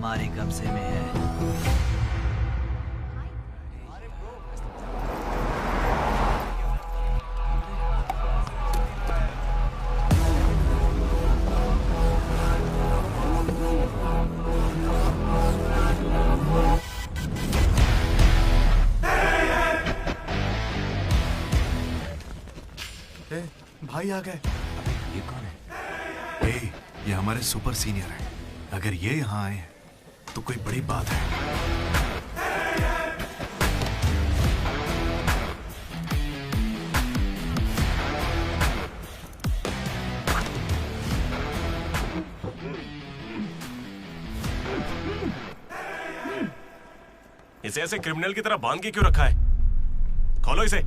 हमारे कब्जे में है। भाई आ गए। ये कौन है? ये हमारे सुपर सीनियर हैं। अगर ये यहाँ आए हैं तो कोई बड़ी बात है। इसे ऐसे क्रिमिनल की तरह बांध के क्यों रखा है? खोलो इसे।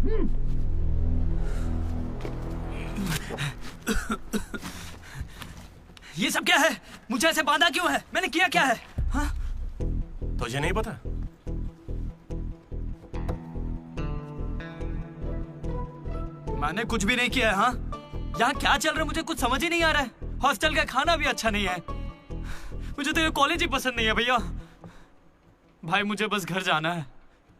ये सब क्या है? मुझे ऐसे बांधा क्यों है? मैंने किया क्या है? हाँ? तुझे नहीं पता? मैंने कुछ भी नहीं किया है। हाँ? यहाँ क्या चल रहा है मुझे कुछ समझ ही नहीं आ रहा है। हॉस्टल का खाना भी अच्छा नहीं है। मुझे तो ये कॉलेज ही पसंद नहीं है भैया। भाई मुझे बस घर जाना है।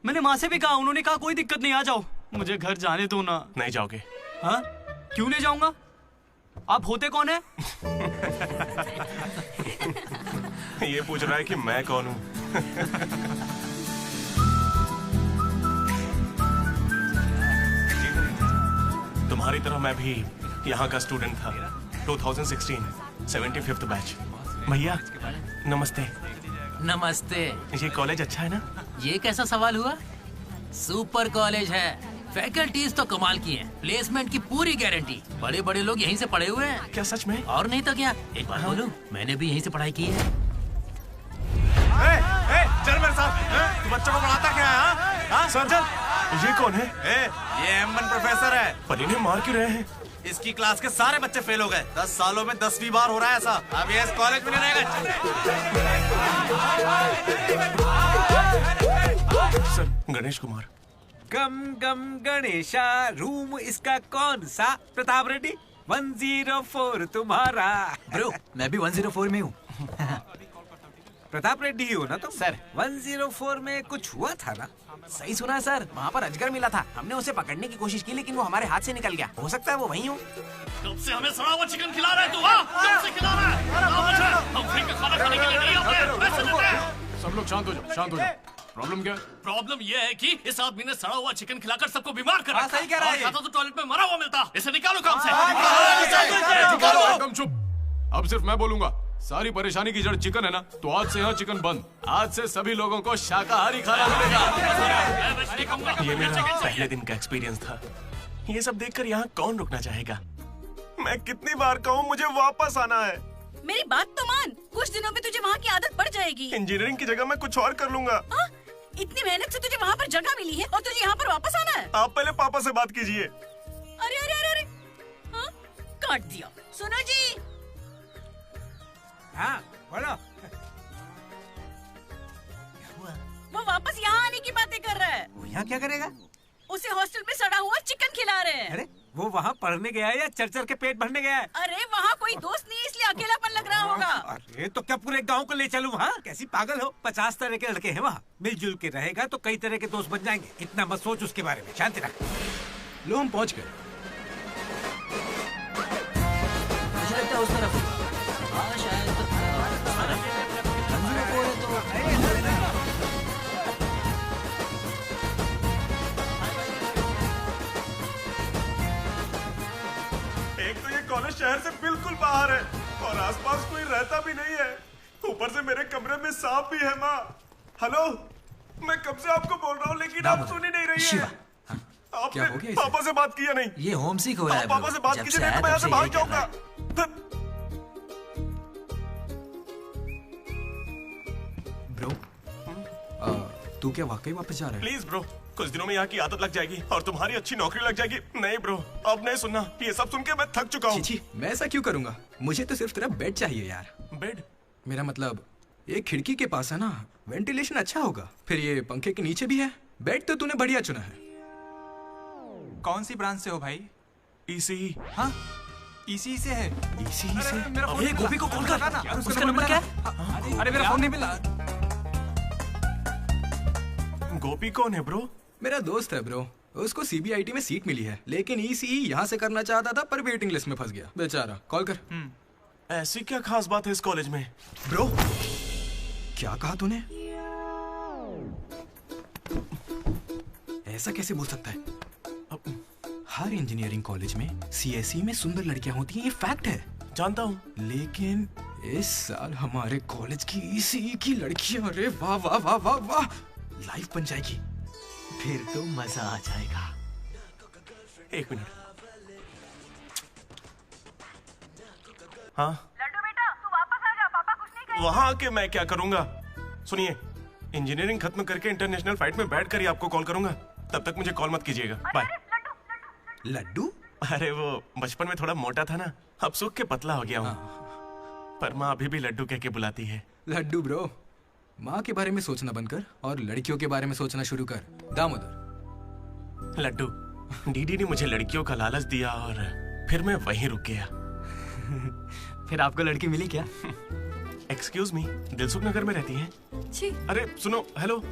मैंने माँ से भी कहा, उन्होंने कहा कोई दिक्कत नहीं, आ जाओ। मुझे घर जाने दो ना। नहीं जाओगे? हाँ? क्यों नहीं जाऊंगा? आप होते कौन है? ये पूछ रहा है कि मैं कौन हूँ। तुम्हारी तरह मैं भी यहाँ का स्टूडेंट था। 2016 75th बैच। भैया नमस्ते। नमस्ते। ये कॉलेज अच्छा है ना? ये कैसा सवाल हुआ? सुपर कॉलेज है। फैकल्टीज तो कमाल की हैं। प्लेसमेंट की पूरी गारंटी। बड़े बड़े लोग यहीं से पढ़े हुए हैं। क्या सच में? और नहीं तो क्या। एक बात बोलूं, मैंने भी यहीं से पढ़ाई की है। चल मेरे साथ। तू बच्चों को पढ़ाता क्या है? हाँ सर ये कौन है? ये M1 प्रोफेसर है। पर इन्हें मार क्यों रहे हैं? इसकी क्लास के सारे बच्चे फेल हो गए। 10 सालों में 10वीं बार हो रहा है ऐसा। अब ये इस कॉलेज में नहीं रहेगा। सर गणेश कुमार। गम गम गणेशा। रूम इसका कौन सा? प्रताप रेड्डी 104 तुम्हारा। ब्रो मैं भी 104 में हूँ। प्रताप रेड्डी ही हो ना तुम? सर 104 में कुछ हुआ था ना? सही सुना है सर। वहाँ पर अजगर मिला था। हमने उसे पकड़ने की कोशिश की लेकिन वो हमारे हाथ से निकल गया। हो सकता है वो वहीं हो। कब से हमें सड़ा हुआ चिकन खिला रहा है तू? कब से खिला रहा है? हम फ्री का खाना खाने के लिए नहीं आते। पैसे देते हैं। सब लोग शांत हो जाओ, शांत हो जाओ। प्रॉब्लम क्या है? प्रॉब्लम ये है कि इस आदमी ने सड़ा हुआ चिकन खिलाकर सबको बीमार कर रखा। सही कह रहा है। खाता तो टॉयलेट में मरा हुआ मिलता। इसे निकालो काम से। एकदम चुप। अब सिर्फ मैं बोलूंगा। सारी परेशानी की जड़ चिकन है ना, तो आज से यहाँ चिकन बंद। आज से सभी लोगों को शाकाहारी खाना मिलेगा। ये मेरा पहले दिन का एक्सपीरियंस था। ये सब देखकर यहाँ कौन रुकना चाहेगा? मैं कितनी बार कहूँ मुझे वापस आना है। मेरी बात तो मान। कुछ दिनों में तुझे वहाँ की आदत पड़ जाएगी। इंजीनियरिंग की जगह मैं कुछ और कर लूंगा। इतनी मेहनत से तुझे वहाँ पर जगह मिली है और तुझे यहाँ पर वापस आना है। आप पहले पापा से बात कीजिए। अरे अरे अरे अरे हाँ? काट दिया। सुनो जी। हाँ बोलो। वो वापस यहाँ आने की बातें कर रहा है। वो यहाँ क्या करेगा? उसे हॉस्टल में सड़ा हुआ चिकन खिला रहे हैं। अरे वो वहाँ पढ़ने गया है या चरचर के पेट भरने गया है? अरे वहाँ कोई दोस्त नहीं इसलिए अकेलापन लग रहा होगा। अरे तो क्या पूरे गांव को ले चलूं वहाँ? कैसी पागल हो? 50 तरह के लड़के हैं वहाँ। मिलजुल के रहेगा तो कई तरह के दोस्त बन जाएंगे। इतना मत सोच उसके बारे में। शांति रख। लो हम पहुँच गए। मुझे लगता है उस तरफ। हाँ शायद एक तो ये कॉलेज शहर से बिल्कुल बाहर है और आसपास कोई रहता भी नहीं है। ऊपर से मेरे कमरे में सांप भी है। माँ हेलो, मैं कब से आपको बोल रहा हूँ लेकिन आप सुन ही नहीं रही है। आपने पापा से बात किया नहीं? ये होम सिक हो रहा है। पापा से बात कीजिए नहीं तो मैं यहाँ से भाग जाऊंगा। ब्रो तू क्या वाकई वापस जा रहा है? प्लीज ब्रो, कुछ दिनों में यहाँ की आदत लग जाएगी और तुम्हारी अच्छी नौकरी लग जाएगी। नहीं ब्रो, अब नहीं सुनना। ये सब सुन के मैं थक चुका हूँ। मैं ऐसा क्यों करूंगा? मुझे तो सिर्फ तेरा बेड चाहिए यार। बेड? मेरा मतलब ये खिड़की के पास है ना, वेंटिलेशन अच्छा होगा। फिर ये पंखे के नीचे भी है। बेड तो तूने बढ़िया चुना है। कौन सी ब्रांच से हो भाई? ईसीई। हाँ इसी से है। इसी से? अरे गोपी को कॉल कर, उसका नंबर क्या है? अरे मेरा फोन नहीं मिला। गोपी कौन है ब्रो? मेरा दोस्त है ब्रो, उसको सीबीआईटी में सीट मिली है, लेकिन ईसीई यहाँ से करना चाहता था पर वेटिंग लिस्ट में फंस गया बेचारा। कॉल कर। ऐसी क्या खास बात है इस कॉलेज में? ब्रो क्या कहा तूने? ऐसा कैसे बोल सकता है? हर इंजीनियरिंग कॉलेज में सीएसई में सुंदर लड़कियां होती हैं, ये फैक्ट है। जानता हूँ, लेकिन इस साल हमारे कॉलेज की ईसीई की लड़कियां, अरे वाह वाह वाह वाह वाह, लाइफ बन जाएगी। फिर तो मजा आ जाएगा। एक मिनट। हाँ लड्डू बेटा, तू वापस आ जा, पापा कुछ नहीं कहेंगे। वहां आके मैं क्या करूंगा? सुनिए, इंजीनियरिंग खत्म करके इंटरनेशनल फ्लाइट में बैठ कर ही आपको कॉल करूंगा। तब तक मुझे कॉल मत कीजिएगा। बाय। लड्डू? अरे वो बचपन में थोड़ा मोटा था ना, अब सूख के पतला हो गया हूँ। पर माँ अभी भी लड्डू कह के बुलाती है। लड्डू ब्रो, माँ के बारे में सोचना बंद कर और लड़कियों के बारे में सोचना शुरू कर। दामोदर। लड्डू, डीडी ने मुझे लड़कियों का लालच दिया और फिर मैं वहीं रुक गया। फिर आपको लड़की मिली क्या? एक्सक्यूज मी, दिलसुख नगर में रहती हैं? जी। अरे सुनो, हेलो।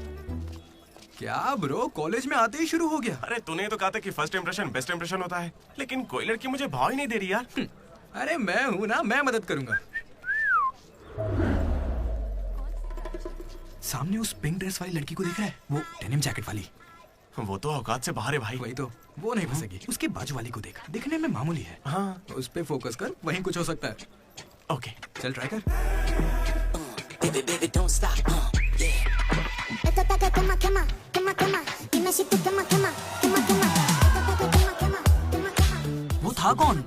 क्या ब्रो, कॉलेज में आते ही शुरू हो गया? अरे तूने तो कहा था कि फर्स्ट इंप्रेशन बेस्ट इंप्रेशन होता है, लेकिन कोई लड़की मुझे भाव ही नहीं दे रही यार। अरे मैं हूं ना, मैं मदद करूंगा। सामने उस पिंक ड्रेस वाली लड़की को देख रहा है, वो डेनिम जैकेट वाली। वो तो औकात से बाहर है भाई। वही तो, वो नहीं फंसेगी। उसके बाजू वाली को देख, दिखने में मामूली है। हाँ, उस पे फोकस कर, वहीं कुछ हो सकता है। ओके, चल ट्राई कर। वो था कौन?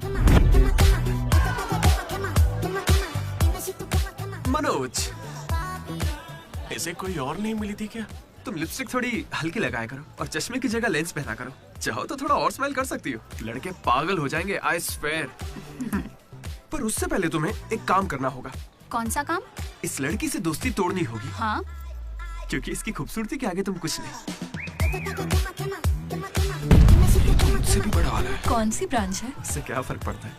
मनोज, इसे कोई और नहीं मिली थी क्या? तुम लिपस्टिक थोड़ी हल्की लगाया करो और चश्मे की जगह लेंस पहना करो। चाहो तो थोड़ा और स्माइल कर सकती हो, लड़के पागल हो जाएंगे, आई स्वेयर। पर उससे पहले तुम्हें एक काम करना होगा। कौन सा काम? इस लड़की से दोस्ती तोड़नी होगी। हाँ? क्योंकि इसकी खूबसूरती के आगे तुम कुछ नहीं। मुझसे भी बड़ा वाला है। कौन सी ब्रांच है? इससे क्या फर्क पड़ता है,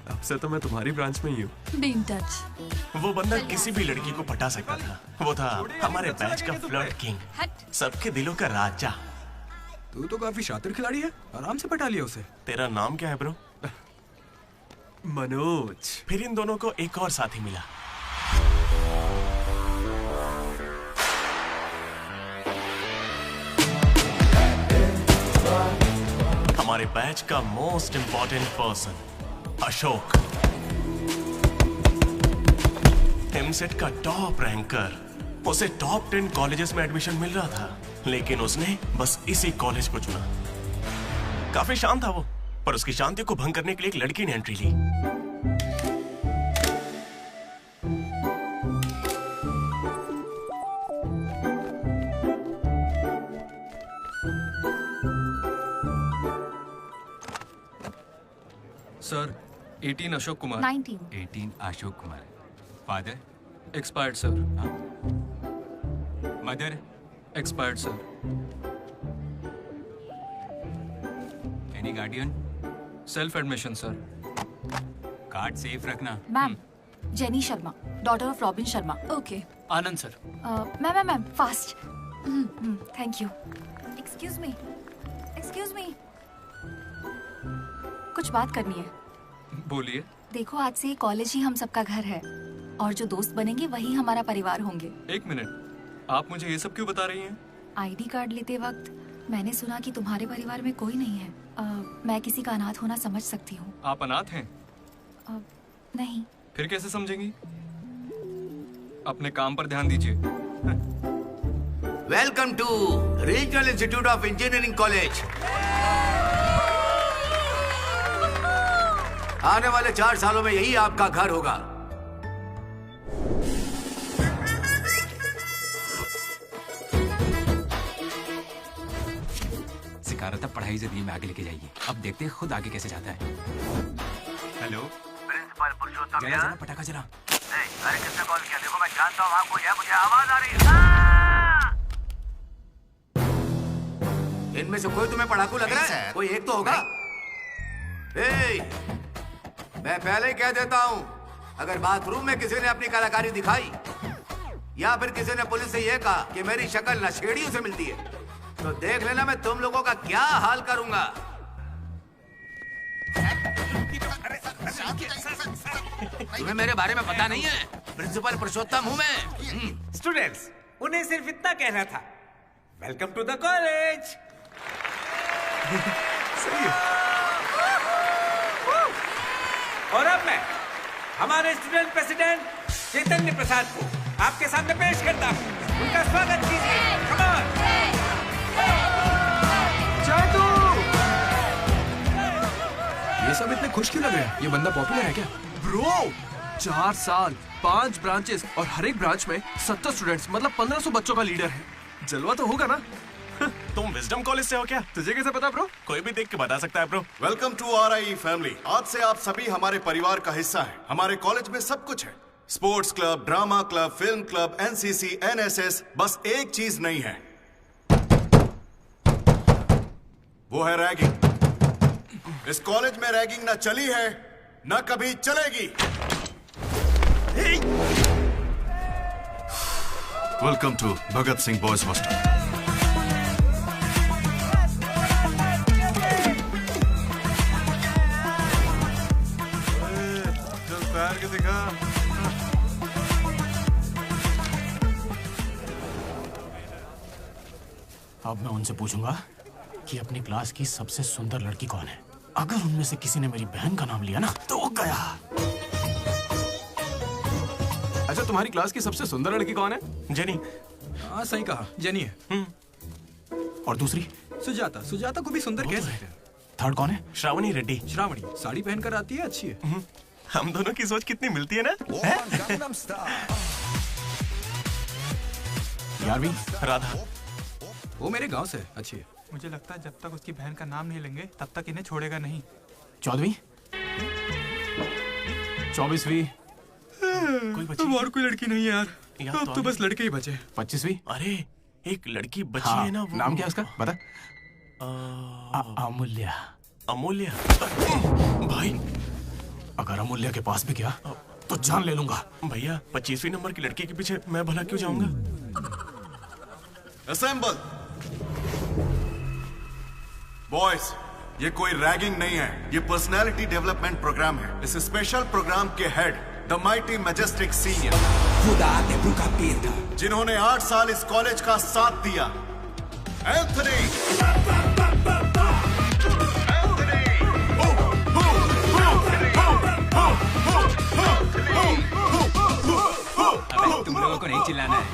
अब से तो मैं तुम्हारी ब्रांच में ही हूँ। Be in touch. वो बंदा किसी भी लड़की को पटा सकता था। वो था हमारे बैच का फ्लर्ट किंग, सबके दिलों का राजा। तू तो काफी शातिर खिलाड़ी है, आराम से पटा लिया उसे। तेरा नाम क्या है ब्रो? मनोज। फिर इन दोनों को एक और साथी मिला। हमारे बैच का most important person Ashok, EAMCET का टॉप रैंकर। उसे टॉप 10 कॉलेजेस में एडमिशन मिल रहा था, लेकिन उसने बस इसी कॉलेज को चुना। काफी शांत था वो, पर उसकी शांति को भंग करने के लिए एक लड़की ने एंट्री ली। Sir, 18 Ashok Kumar. 19 Ashok Kumar. Father? Expired sir. Mother? Expired sir. Any guardian? Self admission sir. Card safe रखना। Ma'am, Jenny Sharma, daughter of Robin Sharma. Okay. Anand sir. Ma'am fast. Thank you. Excuse me, कुछ बात करनी है। बोलिए। देखो, आज से कॉलेज ही हम सबका घर है और जो दोस्त बनेंगे वही हमारा परिवार होंगे। एक मिनट, आप मुझे ये सब क्यों बता रही हैं? आईडी कार्ड लेते वक्त मैंने सुना कि तुम्हारे परिवार में कोई नहीं है। मैं किसी का अनाथ होना समझ सकती हूँ। आप अनाथ हैं? नहीं। फिर कैसे समझेंगी? अपने काम पर ध्यान दीजिए। Welcome to regional institute of engineering college. आने वाले 4 सालों में यही आपका घर होगा। सिखा रहा था पढ़ाई से में आगे लेके जाइए। अब देखते हैं खुद आगे कैसे जाता है। हेलो, प्रिंसिपल पुरुषोत्तम। जरा पटाखा जला। अरे किसने कॉल किया? देखो मैं जानता हूँ आपको, मुझे आवाज आ रही है। इनमें से कोई तुम्हें पढ़ाकू लग रहा है? कोई एक तो होगा। मैं पहले ही कह देता हूँ, अगर बाथरूम में किसी ने अपनी कलाकारी दिखाई या फिर किसी ने पुलिस से यह कहा कि मेरी शक्ल नशेड़ियों से मिलती है, तो देख लेना मैं तुम लोगों का क्या हाल करूंगा। तुम्हें मेरे बारे में पता नहीं है? प्रिंसिपल पुरुषोत्तम हूँ मैं। स्टूडेंट्स, उन्हें सिर्फ इतना कहना था, वेलकम टू द कॉलेज। सही है। और अब मैं हमारे स्टूडेंट प्रेसिडेंट चैतन्य प्रसाद को आपके सामने पेश करता हूँ। उनका स्वागत कीजिए। Come on. चैतू! ये सब इतने खुश क्यों लग रहे हैं? ये बंदा पॉपुलर है क्या? ब्रो, 4 साल, 5 ब्रांचेस और हर एक ब्रांच में 70 स्टूडेंट्स, मतलब 1500 बच्चों का लीडर है। जलवा तो होगा ना? तुम विजडम कॉलेज से हो क्या? तुझे कैसे पता ब्रो? कोई भी देख के बता सकता है bro. Welcome to RIE family. आज से आप सभी हमारे परिवार का हिस्सा हैं। हमारे कॉलेज में सब कुछ है, sports club, drama club, film club, NCC, NSS। बस एक चीज नहीं है, वो है रैगिंग। इस कॉलेज में रैगिंग ना चली है, ना कभी चलेगी। Welcome to Bhagat Singh boys hostel. के दिखा। अब मैं उनसे पूछूंगा कि अपनी क्लास की सबसे सुंदर लड़की कौन है। अगर उनमें से किसी ने मेरी बहन का नाम लिया ना तो वो गया। अच्छा, तुम्हारी क्लास की सबसे सुंदर लड़की कौन है? जेनी। हाँ सही कहा, जेनी है। और दूसरी? सुजाता। सुजाता को भी सुंदर कह सकते हैं। थर्ड कौन है? श्रावणी रेड्डी। श्रावणी साड़ी पहनकर आती है, अच्छी है। हम दोनों की सोच कितनी मिलती है ना? यारवी? राधा। वो मेरे गांव से, अच्छी है। मुझे लगता है जब तक उसकी बहन का नाम नहीं लेंगे तब तक इन्हें छोड़ेगा नहीं। 14वीं? 24वीं? कोई बची? और कोई लड़की नहीं है यार, अब तो बस लड़के ही बचे। 25वीं? अरे एक लड़की बची हाँ, है ना, वो नाम क्या है उसका बता? अमूल्य। अमूल्य? भाई अगर अमूल्य के पास भी गया तो जान ले लूंगा। भैया 25वीं नंबर की लड़की के पीछे मैं भला क्यों जाऊंगा? असेंबल। बॉयज, ये कोई रैगिंग नहीं है, ये पर्सनालिटी डेवलपमेंट प्रोग्राम है। इस स्पेशल प्रोग्राम के head the mighty majestic senior, जिन्होंने 8 साल इस कॉलेज का साथ दिया, एंथनी। तुम लोगों को नहीं चिल्लाना है।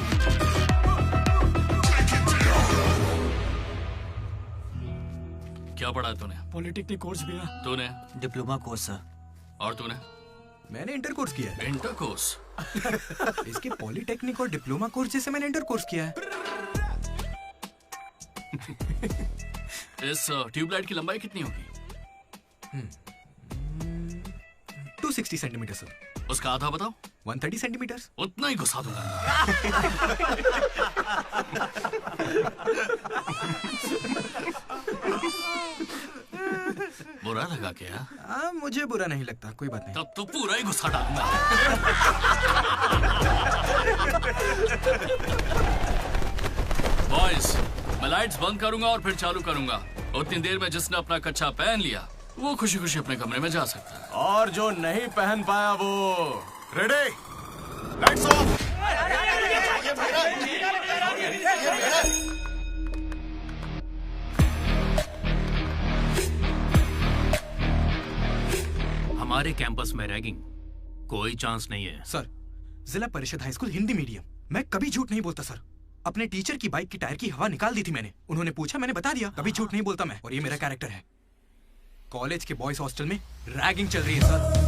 क्या पढ़ा है तूने? पॉलिटेक्निक कोर्स भी है। तूने? Diploma course sir. और तूने? मैंने इंटर कोर्स किया है। Inter course? इसके पॉलिटेक्निक और डिप्लोमा कोर्स जैसे मैंने इंटर कोर्स किया है। इस ट्यूबलाइट की लंबाई कितनी होगी? 260 सेंटीमीटर सर। उसका आधा बताओ। 130 सेंटीमीटर। उतना ही घुसा दूंगा। बुरा लगा क्या? मुझे बुरा नहीं लगता, कोई बात नहीं। तब तो पूरा ही घुसा डालूंगा। बॉयज, मैं लाइट्स बंद करूंगा और फिर चालू करूंगा। उतनी देर में जिसने अपना कच्छा पहन लिया वो खुशी खुशी अपने कमरे में जा सकता है। और जो नहीं पहन पाया वो रेडी, लाइट्स ऑफ। हमारे कैंपस में रैगिंग कोई चांस नहीं है सर। जिला परिषद हाई स्कूल हिंदी मीडियम, मैं कभी झूठ नहीं बोलता सर। अपने टीचर की बाइक की टायर की हवा निकाल दी थी मैंने। उन्होंने पूछा, मैंने बता दिया। कभी झूठ नहीं बोलता मैं, और ये मेरा कैरेक्टर है। कॉलेज के बॉयज हॉस्टल में रैगिंग चल रही है सर।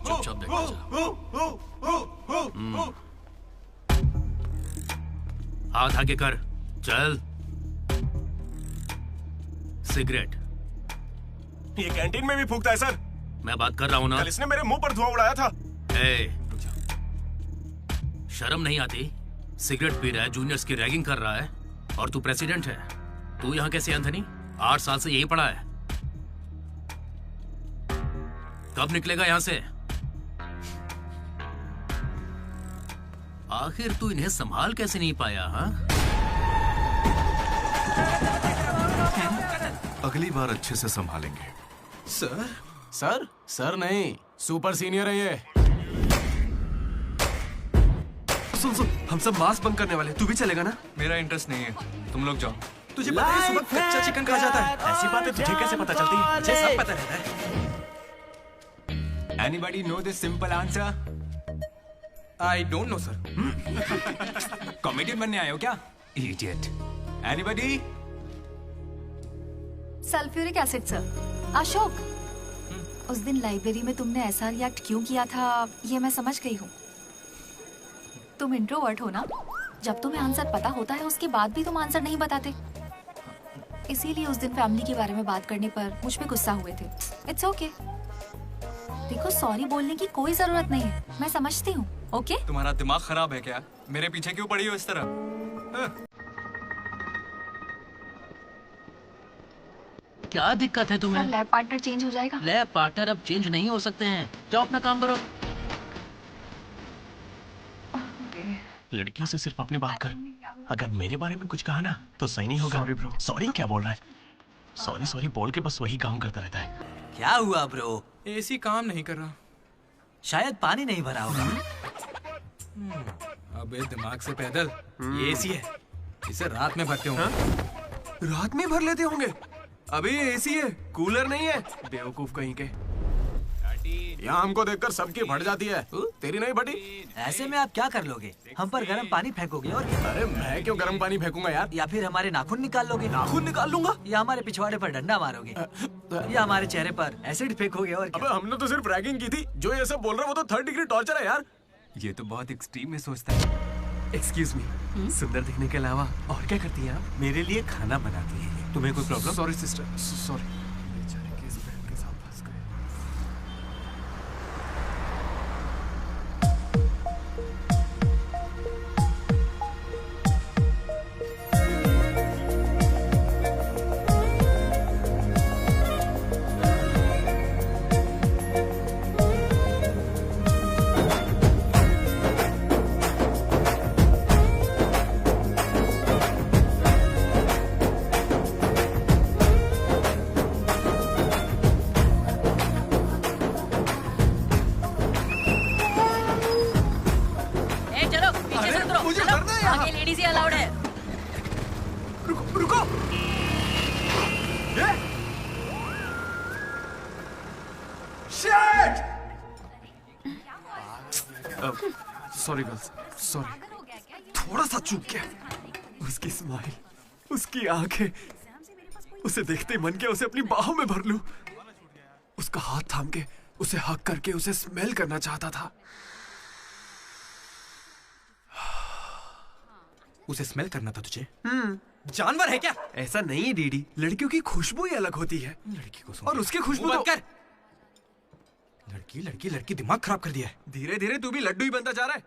चुपचाप देखा जा। हाथ आगे कर, चल। सिगरेट। ये कैंटीन में भी फूकता है सर। मैं बात कर रहा हूँ ना। कल इसने मेरे मुंह पर धुआं उड़ाया था। शर्म नहीं आती? सिगरेट पी रहा है, जूनियर्स की रैगिंग कर रहा है, और तू प्रेसिडेंट है। तू यहाँ कैसे एंथनी? 8 साल से यही पड़ा है। कब निकलेगा यहाँ से? आखिर तू इन्हें संभाल कैसे नहीं पाया? हाँ, अगली बार अच्छे से संभालेंगे। सर? सर? सर नहीं, सुपर सीनियर है ये। सुन सुन, हम सब मास्क बंद करने वाले, तू भी चलेगा ना? मेरा इंटरेस्ट नहीं है, तुम लोग जाओ। तुझे पता है सुबह कच्चा चिकन खा जाता है? ऐसी बातें तुझे कैसे पता चलती? मुझे सब पता रहता है। Anybody know the simple answer? I don't know, sir. Comedian बनने आए हो क्या? Idiot. Anybody? Sulphuric acid sir. Ashok, उस दिन लाइब्रेरी में तुमने ऐसा रिएक्ट क्यों किया था, ये मैं समझ गई हूँ। तुम इंट्रोवर्ट हो ना? जब तुम्हें आंसर पता होता है उसके बाद भी तुम आंसर नहीं बताते। इसीलिए उस दिन फैमिली के बारे में बात करने पर मुझ पे गुस्सा हुए थे। It's okay. देखो, सॉरी बोलने की कोई जरूरत नहीं है, मैं समझती हूँ। ओके? तुम्हारा दिमाग खराब है क्या? मेरे पीछे क्यों पड़ी हो इस तरह? क्या दिक्कत है तुम्हें? लैब पार्टनर चेंज हो जाएगा। लैब पार्टनर अब चेंज नहीं हो सकते हैं। जाओ अपना काम करो। लड़कियों से सिर्फ अपनी बात कर। अगर मेरे बारे में कुछ कहा ना तो सही नहीं होगा। Sorry bro. सॉरी क्या बोल रहा है? सॉरी सॉरी बोल के बस वही काम करता रहता है। क्या हुआ ब्रो? एसी काम नहीं कर रहा। शायद पानी नहीं भरा होगा। अबे दिमाग से पैदल, ये एसी है, इसे रात में भरते होंगे। रात में भर लेते होंगे? अबे ये एसी है, कूलर नहीं है। बेवकूफ कहीं के। यहाँ हमको देखकर सबकी फट जाती है, तेरी नहीं फटी? ऐसे में आप क्या कर लोगे? हम पर गर्म पानी फेंकोगे और क्या? अरे मैं क्यों गर्म पानी फेंकूंगा यार? या फिर हमारे नाखून निकाल लोगे? नाखून निकाल लूंगा? या हमारे पिछवाड़े पर डंडा मारोगे? या हमारे चेहरे पर एसिड फेंकोगे और क्या? अबे हमने तो सिर्फ रैगिंग की थी। जो ये सब बोल रहा है वो तो 3rd डिग्री टॉर्चर है यार। ये तो बहुत एक्सट्रीम में सोचता है। एक्सक्यूज मी, सुंदर दिखने के अलावा और क्या करती हैं आप? मेरे लिए खाना बनाती है। तुम्हें कोई problem? Sorry sister, sorry. Sorry girls, sorry. थोड़ा सा चूक गया। उसकी स्माइल, उसकी आंखें, उसे देखते ही मन किया उसे अपनी बाहों में भर लूं। उसका हाथ थाम के उसे हक करके उसे स्मेल करना चाहता था। उसे स्मेल करना था तुझे? जानवर है क्या? ऐसा नहीं है डीडी, लड़कियों की खुशबू ही अलग होती है। लड़की को और उसकी खुशबू तो... कर। लड़की दिमाग खराब कर दिया है। धीरे धीरे तू भी लड्डू ही बनता जा रहा है।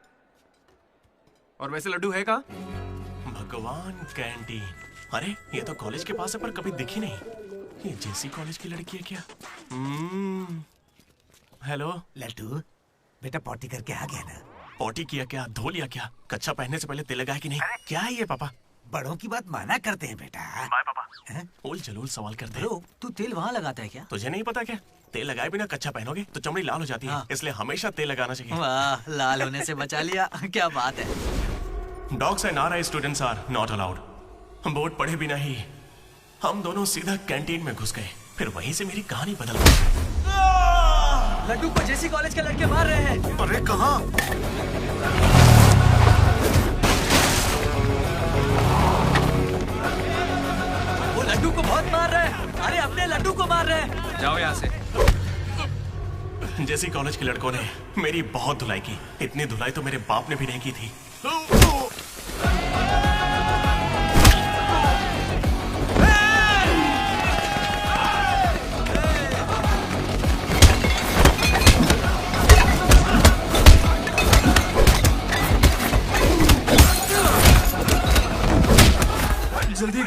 और वैसे लड्डू है कहाँ? भगवान, कैंटीन। अरे ये तो कॉलेज के पास है पर कभी दिखी नहीं। ये जेसी कॉलेज की लड़की है क्या? हेलो लड्डू, बेटा पॉटी करके आ गया ना? पॉटी किया क्या? धो लिया क्या? कच्चा पहनने से पहले तेल लगाया कि नहीं? क्या है ये पापा? बड़ों की बात माना करते हैं बेटा। बाय पापा। उल जलूल सवाल करते हैं। तू तेल वहाँ लगाता है क्या? तुझे नहीं पता क्या? तेल लगाए बिना कच्चा पहनोगे तो चमड़ी लाल हो जाती है। इसलिए हमेशा तेल लगाना चाहिए। वाह, लाल होने से बचा लिया। क्या बात है। Dogs and RI students are not allowed. Board पढ़े बिना ही हम दोनों सीधा कैंटीन में घुस गए। फिर वहीं से मेरी कहानी बदल गई। लड्डू को जेसी कॉलेज के लड़के मार रहे हैं। अरे कहाँ? वो लड्डू को बहुत मार रहे हैं। अरे अपने लड्डू को मार रहे हैं। जाओ यहाँ से। जेसी कॉलेज के लड़कों ने मेरी बहुत धुलाई की। इतनी धुलाई तो मेरे बाप ने भी नहीं की थी।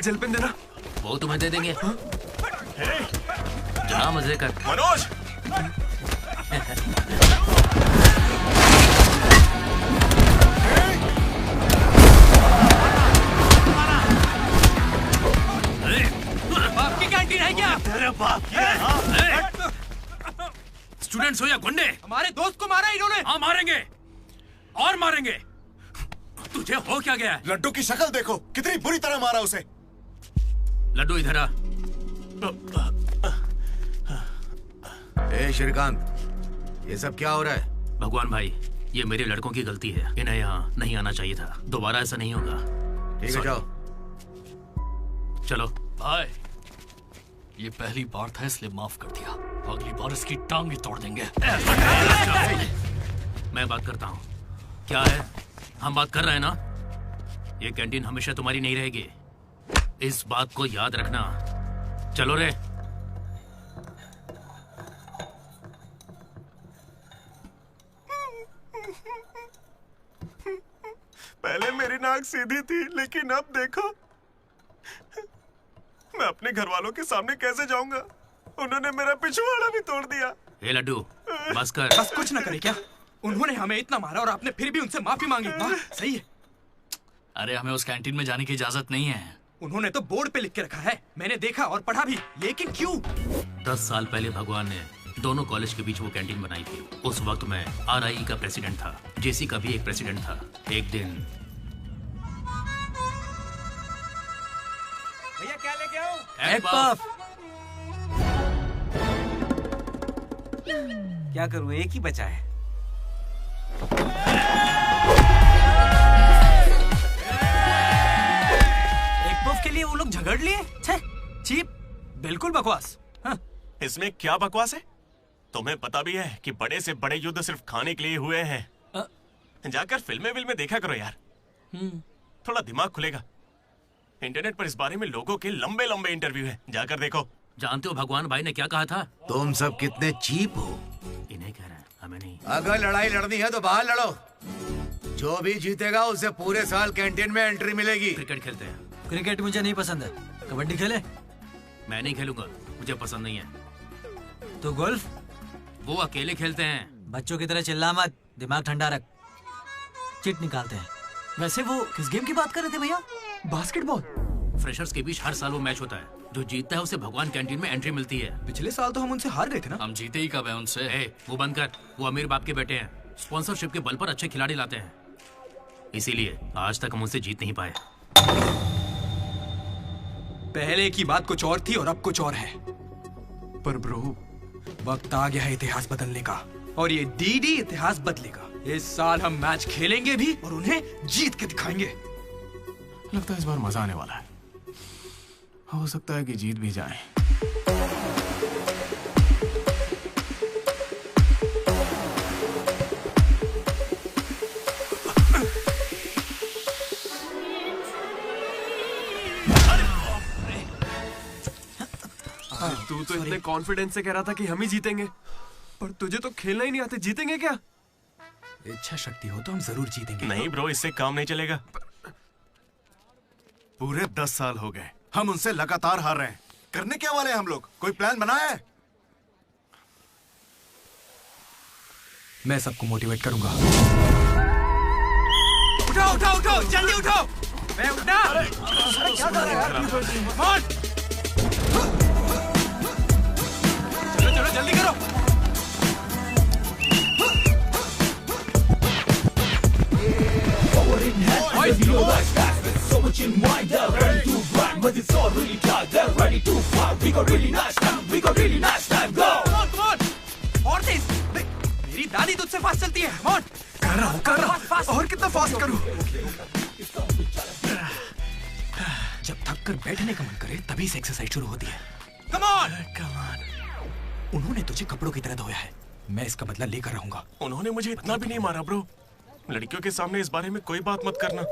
जेल पेन देना। वो तुम्हें दे देंगे। जा मजे कर। मनोज बाप की कैंटीन है क्या? तेरे बाप की है। स्टूडेंट्स हो या गुंडे, हमारे दोस्त को मारा इन्होंने। हाँ मारेंगे और मारेंगे। तुझे हो क्या गया है? लड्डू की शक्ल देखो, कितनी बुरी तरह मारा उसे। लड्डू इधर आ। ए श्रीकांत, ये सब क्या हो रहा है? भगवान भाई, ये मेरे लड़कों की गलती है। इन्हें यहाँ नहीं आना चाहिए था। दोबारा ऐसा नहीं होगा। ठीक है, जाओ। चलो भाई, ये पहली बार था इसलिए माफ कर दिया। अगली बार इसकी टांग ही तोड़ देंगे। मैं बात करता हूँ। क्या है? हम बात कर रहे हैं ना? ये कैंटीन हमेशा तुम्हारी नहीं रहेगी, इस बात को याद रखना। चलो रे। पहले मेरी नाक सीधी थी, लेकिन अब देखो, मैं अपने घर वालों के सामने कैसे जाऊंगा? उन्होंने मेरा पिछवाड़ा भी तोड़ दिया। ए लड्डू, बस कर। बस कुछ ना करे क्या? उन्होंने हमें इतना मारा और आपने फिर भी उनसे माफी मांगी। वाह, सही है। अरे हमें उस कैंटीन में जाने की इजाजत नहीं है। उन्होंने तो बोर्ड पे लिख के रखा है, मैंने देखा और पढ़ा भी, लेकिन क्यों? 10 साल पहले भगवान ने दोनों कॉलेज के बीच वो कैंटीन बनाई थी। उस वक्त मैं RIE का प्रेसिडेंट था, JC का भी एक प्रेसिडेंट था। एक दिन भैया क्या लेके आओ? Egg puff. क्या करूं, एक ही बचा है। एक पफ के लिए वो लोग झगड़ लिए। छे, चीप, बिल्कुल बकवास। हाँ। इसमें क्या बकवास है? तुम्हें पता भी है कि बड़े से बड़े युद्ध सिर्फ खाने के लिए हुए हैं। जाकर फिल्में देखा करो यार, थोड़ा दिमाग खुलेगा। इंटरनेट पर इस बारे में लोगों के लंबे लंबे इंटरव्यू हैं, जाकर देखो। जानते हो भगवान भाई ने क्या कहा था? तुम सब कितने चीप हो। इन्हें कह रहा है, हमें नहीं। अगर लड़ाई लड़नी है तो बाहर लड़ो। जो भी जीतेगा उसे पूरे साल कैंटीन में एंट्री मिलेगी। क्रिकेट खेलते हैं। क्रिकेट मुझे नहीं पसंद है। कबड्डी खेले? मैं नहीं खेलूंगा, मुझे पसंद नहीं है। तो गोल्फ? वो अकेले खेलते हैं। बच्चों की तरह चिल्ला मत, दिमाग ठंडा रख। चिट निकालते हैं। वैसे वो किस गेम की बात कर रहे थे भैया? बास्केटबॉल। फ्रेशर्स के बीच हर साल वो मैच होता है। जो जीतता है उसे भगवान कैंटीन में एंट्री मिलती है। पिछले साल तो हम उनसे हार गए थे ना। हम जीते ही कब है उनसे? वो बंद कर। वो अमीर बाप के बेटे हैं, स्पॉन्सरशिप के बल पर अच्छे खिलाड़ी लाते हैं, इसीलिए आज तक हम उनसे जीत नहीं पाए। पहले की बात कुछ और थी और अब कुछ और है। पर ब्रो, वक्त आ गया है इतिहास बदलने का, और ये डीडी इतिहास बदलेगा। इस साल हम मैच खेलेंगे भी और उन्हें जीत के दिखाएंगे। लगता है इस बार मजा आने वाला है। हो सकता है कि जीत भी जाए। तू तो इतने कॉन्फिडेंस से कह रहा था कि हम ही जीतेंगे, पर तुझे तो खेलना ही नहीं आते। जीतेंगे क्या? इच्छा शक्ति हो तो हम जरूर जीतेंगे। नहीं ब्रो, इससे काम नहीं चलेगा। पूरे 10 साल हो गए हम उनसे लगातार हार रहे हैं। करने क्या वाले हैं हम लोग? कोई प्लान बनाया है? मैं सबको मोटिवेट करूंगा। उठाओ उठाओ उठाओ, जल्दी उठाओ। मैं उठना। अरे क्या कर रहे हैं? चलो चलो जल्दी करो। मेरी दादी तुझसे फास्ट चलती है। कर रहा हूं। और कितना फास्ट करूं? जब थक कर बैठने का मन करे तभी से एक्सरसाइज शुरू होती है। Come on! उन्होंने तुझे कपड़ों की तरह धोया है, मैं इसका बदला लेकर रहूंगा। उन्होंने मुझे इतना भी नहीं मारा ब्रो। लड़कियों के सामने इस बारे में कोई बात मत करना।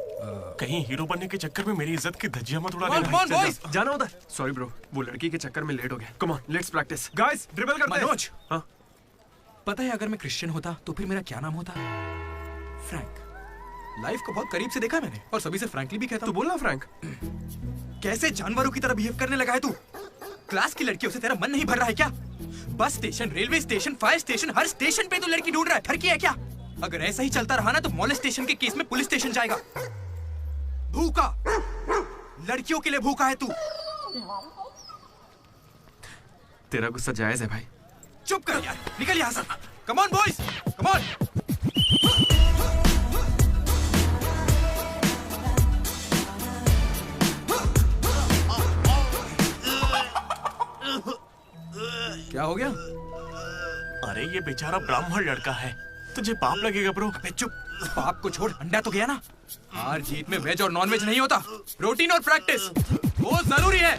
कहीं हीरो बनने के चक्कर में मेरी इज्जत की धज्जियां मत उड़ा देना। जाना उधर। सॉरी ब्रो, वो लड़की के चक्कर में लेट हो गया। Come on, let's practice. Guys, dribble करते हैं। मनोज, हाँ? पता है अगर मैं क्रिश्चियन होता तो फिर मेरा क्या नाम होता? फ्रैंक। लाइफ को बहुत करीब से देखा मैंने और सभी से फ्रैंकली भी कहता हूं। तो बोलना फ्रैंक। कैसे जानवरों की तरह बिहेव करने लगा है तू? क्लास की लड़कियों से तेरा मन नहीं भर रहा है क्या? Bus station, railway station, fire station, हर स्टेशन पे तू लड़की ढूंढ रहा है। ठरकी है क्या? अगर ऐसा ही चलता रहा ना तो मोलेस्टेशन के केस में पुलिस स्टेशन जाएगा। भूखा, लड़कियों के लिए भूखा है तू। तेरा गुस्सा जायज है भाई। चुप कर यार, निकल यहाँ से। Come on boys, come on. क्या हो गया? अरे ये बेचारा ब्राह्मण लड़का है, तुझे पाप लगेगा ब्रो। अबे चुप, पाप को छोड़, अंडा तो गया ना। हार जीत में वेज और नॉन वेज नहीं होता, प्रोटीन और प्रैक्टिस वो जरूरी है।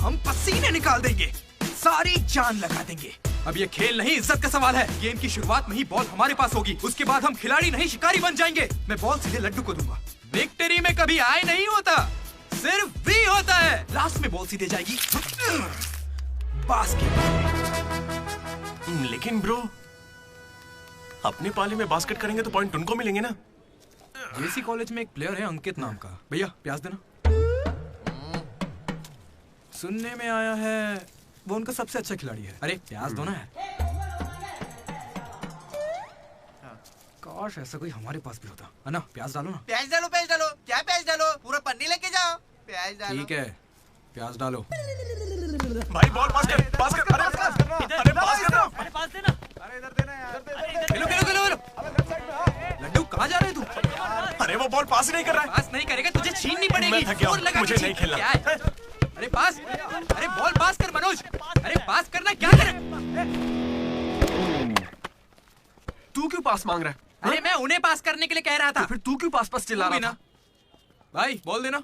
हम पसीने निकाल देंगे, सारी जान लगा देंगे। अब ये खेल नहीं, इज्जत का सवाल है। गेम की शुरुआत में ही बॉल हमारे पास होगी, उसके बाद हम खिलाड़ी नहीं शिकारी बन जाएंगे। मैं बॉल सीधे लड्डू को दूंगा। विक्ट्री में कभी आए नहीं होता, सिर्फ वी होता है। लास्ट में बॉल सीधे जाएगी बास्केट। लेकिन ब्रो, अपने पाले में बास्केट करेंगे तो पॉइंट उनको मिलेंगे ना। जेसी कॉलेज में एक प्लेयर है अंकित नाम का। भैया प्याज देना। सुनने में आया है वो उनका सबसे अच्छा खिलाड़ी है। अरे प्याज दो ना यार। काश ऐसा कोई हमारे पास भी होता है ना। प्याज डालो ना। प्याज डालो, प्याज डालो। क्या प्याज डालो? पूरा पन्नी लेके जाओ। प्याज डालो। ठीक है, प्याज डालो। भाई बॉल पास कर, पास कर। अरे पास करना। अरे पास देना। अरे इधर देना यार। खेलो खेलो खेलो। लड्डू कहाँ जा रहे हैं तू? अरे वो बॉल पास ही नहीं कर रहा है। पास नहीं करेगा तुझे छीननी पड़ेगी। मैं थक गया हूं, जोर लगा के मुझे नहीं खेलना। क्या है? अरे पास, अरे बॉल पास कर मनोज। अरे पास करना, क्या करे? तू क्यों पास मांग रहा है? अरे मैं उन्हें पास करने के लिए कह रहा था। तो फिर तू क्यों पास पास चिल्ला रहा था? भाई बोल देना।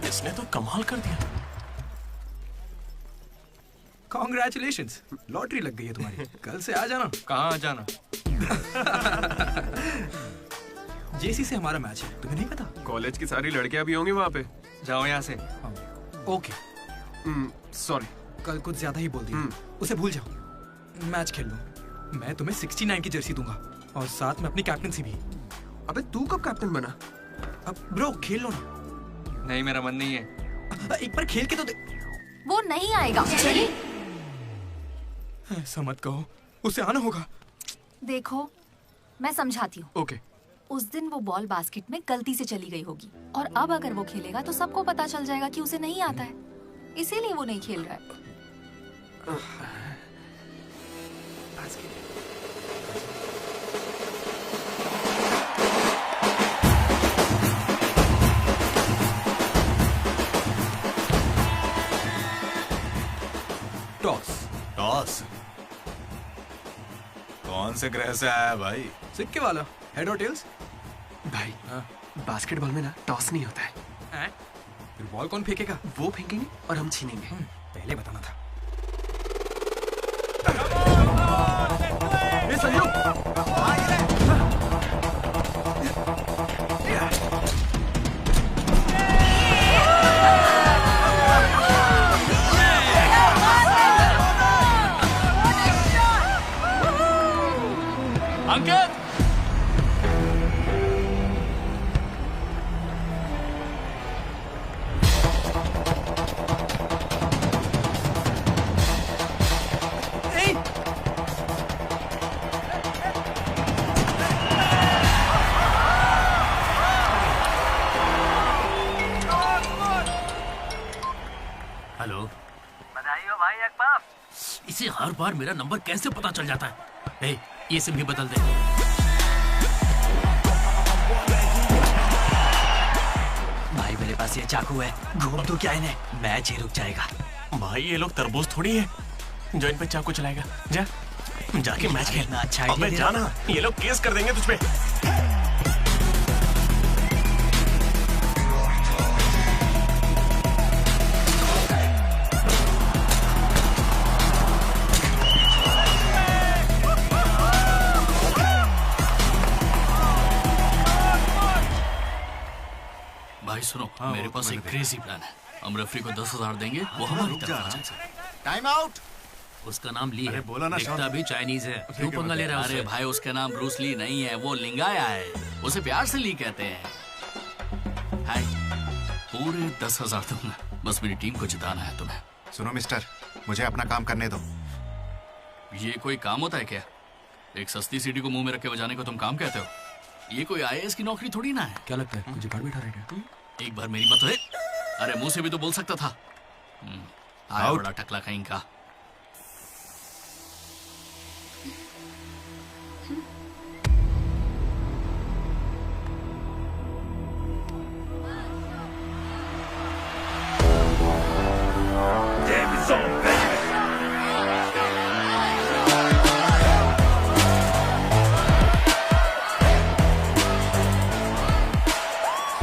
इसने तो कमाल कर दिया। कॉन्ग्रेचुलेशंस, लॉटरी लग गई है तुम्हारी। कल से आ जाना। कहाँ आ जाना? जेसी से हमारा मैच है, तुम्हें नहीं पता? कॉलेज की सारी लड़कियां भी होंगी वहाँ पे। जाओ यहाँ से। ओके सॉरी, कल कुछ ज्यादा ही बोल दिया। उसे भूल जाओ, मैच खेल लो। मैं तुम्हें 69 की जर्सी दूंगा और साथ में अपनी कैप्टनसी भी। अबे तू कब कैप्टन बना? अब ब्रो खेल लो ना। नहीं, मेरा मन नहीं है। एक बार खेल के तो वो नहीं आएगा। चलिए। ऐसा मत कहो, उसे आना होगा। देखो मैं समझाती हूँ। ओके। उस दिन वो बॉल बास्केट में गलती से चली गई होगी और अब अगर वो खेलेगा तो सबको पता चल जाएगा कि उसे नहीं आता है, इसीलिए वो नहीं खेल रहा है। टॉस। टॉस? कौन से ग्रह से आया है भाई? सिक्के वाला। हेड और टेल्स? भाई बास्केटबॉल में ना टॉस नहीं होता है। फिर बॉल कौन फेंकेगा? वो फेंकेंगे और हम छीनेंगे। पहले बताना था। ये सहयोग। अंकित, हेलो, बधाई हो भाई अकबर। इसे हर बार मेरा नंबर कैसे पता चल जाता है? ए, ये सिम भी बदल दे। भाई मेरे पास ये चाकू है, घूम तो क्या इन्हें, मैच ही रुक जाएगा। भाई ये लोग तरबूज थोड़ी है जो इन पे चाकू चलाएगा। जा, जाके मैच खेलना। अच्छा अबे जाना, ये लोग केस कर देंगे तुझ पे। मेरे पास एक क्रेजी प्लान है। हम रेफरी को 10,000 देंगे, वो हमारी तरफ आ जाएगा। Time out. उसका नाम ली है। बोला ना, दिखता भी चाइनीज है। क्यों पंगा ले रहा है? अरे भाई उसका नाम ब्रूस ली नहीं है, वो लिंगाया है। उसे प्यार से ली कहते हैं। हाय, पूरे 10,000 दूंगा। बस मेरी टीम को जिताना है तुम्हें। सुनो मिस्टर, मुझे अपना काम करने दो। ये कोई काम होता है क्या? एक सस्ती सीडी को मुंह में रख के बजाने को तुम काम कहते हो? ये कोई आईएएस की नौकरी थोड़ी ना है। क्या लगता है कुछ जुगाड़ बैठा रहेगा? एक बार मेरी बात है। अरे मुंह से भी तो बोल सकता था। आया बड़ा टकला कहीं का।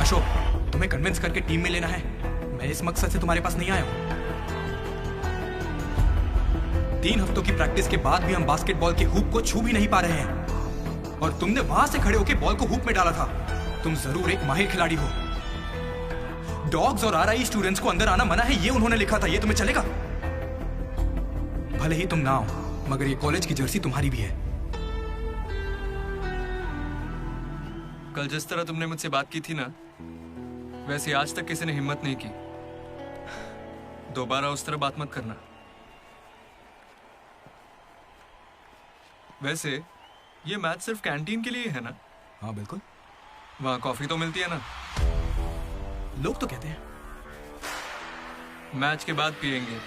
अशोक, तुम्हें कन्विंस करके टीम में लेना है। मैं इस मकसद से तुम्हारे पास नहीं आया हूं। 3 हफ्तों की प्रैक्टिस के बाद भी हम बास्केटबॉल के हुप को छू भी नहीं पा रहे हैं, और तुमने वहां से खड़े होकर बॉल को हुप में डाला था। तुम जरूर एक माहिर खिलाड़ी हो। डॉग्स और आरआई स्टूडेंट्स को अंदर आना मना है, ये उन्होंने लिखा था। ये तुम्हें चलेगा? भले ही तुम ना हो, मगर ये कॉलेज की जर्सी तुम्हारी भी है। कल जिस तरह तुमने मुझसे बात की थी ना, वैसे आज तक किसी ने हिम्मत नहीं की। दोबारा उस तरह बात मत करना। वैसे ये मैच सिर्फ कैंटीन के लिए है ना? हाँ बिल्कुल। वहाँ कॉफी तो मिलती है ना? लोग तो कहते हैं। मैच के बाद पियेंगे।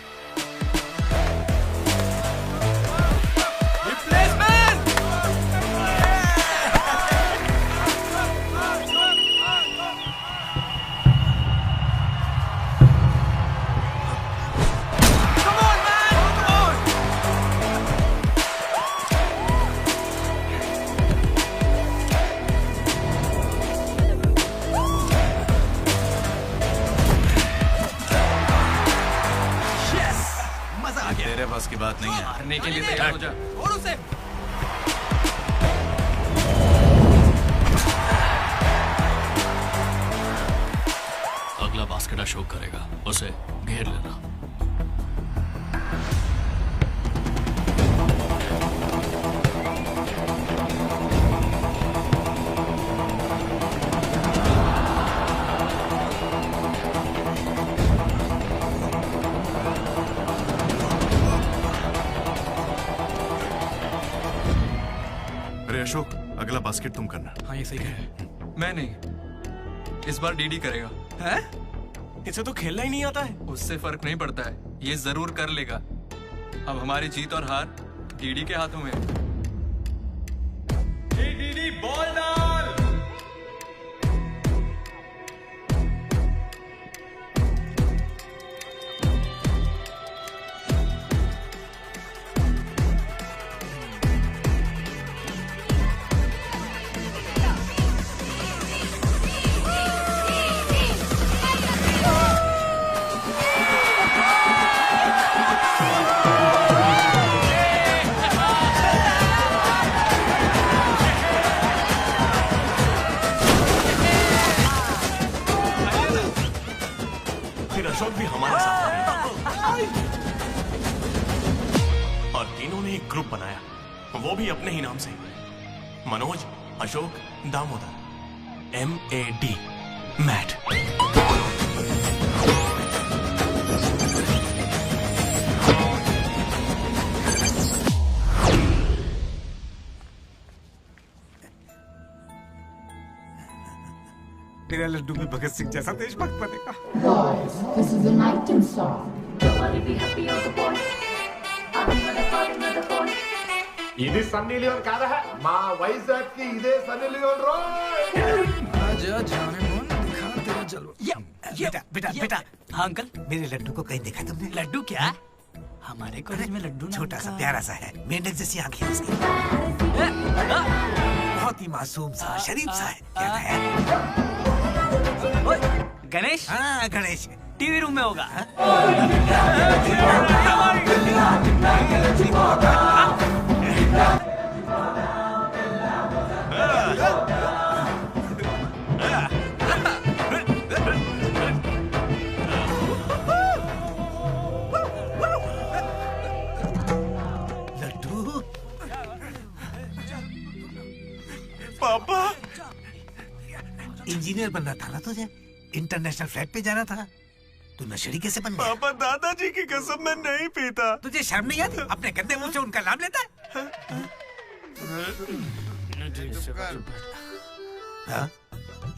तेरे बस की बात नहीं है। मारने के लिए तैयार हो जा। और उसे अगला बास्केट अशोक करेगा, उसे घेर लेना। अशोक, अगला बास्केट तुम करना। हाँ ये सही कह रहे हैं। मैं नहीं, इस बार डीडी करेगा। हैं? इसे तो खेलना ही नहीं आता है। उससे फर्क नहीं पड़ता है, ये जरूर कर लेगा। अब हमारी जीत और हार डीडी के हाथों में है। डीडी बॉल डाल। अशोक भी हमारे साथ और तीनों ने एक ग्रुप बनाया, वो भी अपने ही नाम से। मनोज, अशोक, दामोदर। MAD, Matt. तेरा लड्डू में भगत सिंह जैसा देशभक्त बनेगा। Guys, this is an item song. Nobody be happy on the point. ఇది సన్నీ లియోన్ కాదా మా వైజాగ్ కి ఇదే సన్నీ లియోన్ రోయ్ आजा जाने मन दिखा तेरा जलवा। बेटा बेटा बेटा। हाँ अंकल, मेरे लड्डू को कहीं देखा तुमने? लड्डू क्या? हमारे कॉलेज में लड्डू छोटा सा प्यारा सा है, मेंढक जैसी आंखें उसकी, बहुत ही मासूम सा, शरीफ सा है। क्या है? गणेश? हाँ गणेश। टीवी रूम में होगा। इंजीनियर बनना था ना तुझे, इंटरनेशनल फ्लाइट पे जाना था, तू नशेड़ी कैसे बन गया? पापा दादाजी की कसम मैं नहीं पीता। तुझे शर्म नहीं आती? अपने गंदे मुंह से उनका नाम लेता है? हाँ?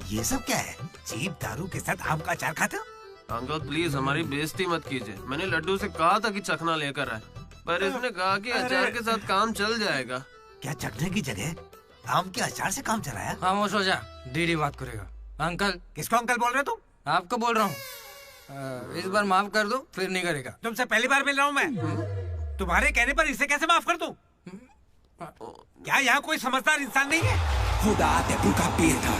ये सब क्या है? चीप दारू के साथ आम का अचार खाते हो? अंकल प्लीज हमारी बेइज्जती मत कीजिए। मैंने लड्डू से कहा था कि चखना लेकर आए, पर इसने कहा कि अचार के साथ काम चल जाएगा। क्या चखने की जगह आम के अचार से काम चलाया? खामोश हो जा, डीडी बात करेगा। अंकल। किसको अंकल बोल रहे हो तुम? आपको बोल रहा हूँ। इस बार माफ कर दो, फिर नहीं करेगा। तुमसे पहली बार मिल रहा हूँ मैं। तुम्हारे कहने पर इसे कैसे माफ कर दूं? क्या यहाँ कोई समझदार इंसान नहीं है? खुदा ते भूखा पीर था।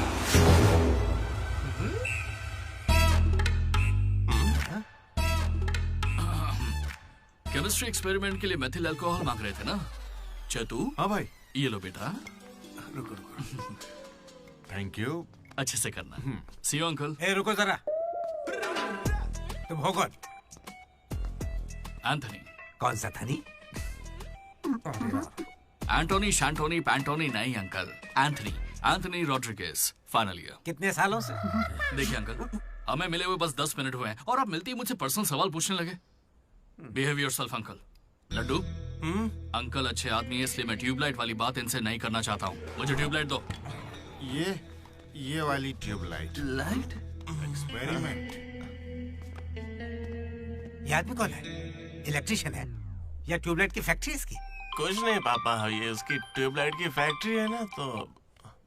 केमिस्ट्री एक्सपेरिमेंट के लिए मेथिल अल्कोहल मांग रहे थे ना चतु? हाँ भाई। ये लो बेटा। रुको रुको। Thank you. अच्छे से करना। सी यू अंकल। ए रुको जरा। तुम हो कौन? एंथनी। कौन सा थनी? एंटोनी शैंटोनी पैंटोनी नहीं uncle, Anthony. Anthony Rodriguez, final year. कितने सालों से? देखिए अंकल, हमें मिले हुए बस 10 मिनट हुए हैं और आप मिलते ही मुझसे पर्सनल सवाल पूछने लगे। Behave yourself uncle. Laddu, uncle अच्छे आदमी है इसलिए मैं ट्यूबलाइट वाली बात इनसे नहीं करना चाहता हूँ। मुझे ट्यूबलाइट दो। ये वाली ट्यूबलाइट। लाइट? एक्सपेरिमेंट। ये आदमी कौन है? इलेक्ट्रिशियन है या ट्यूबलाइट की फैक्ट्री इसकी? कुछ नहीं पापा, ये उसकी ट्यूबलाइट की फैक्ट्री है ना तो।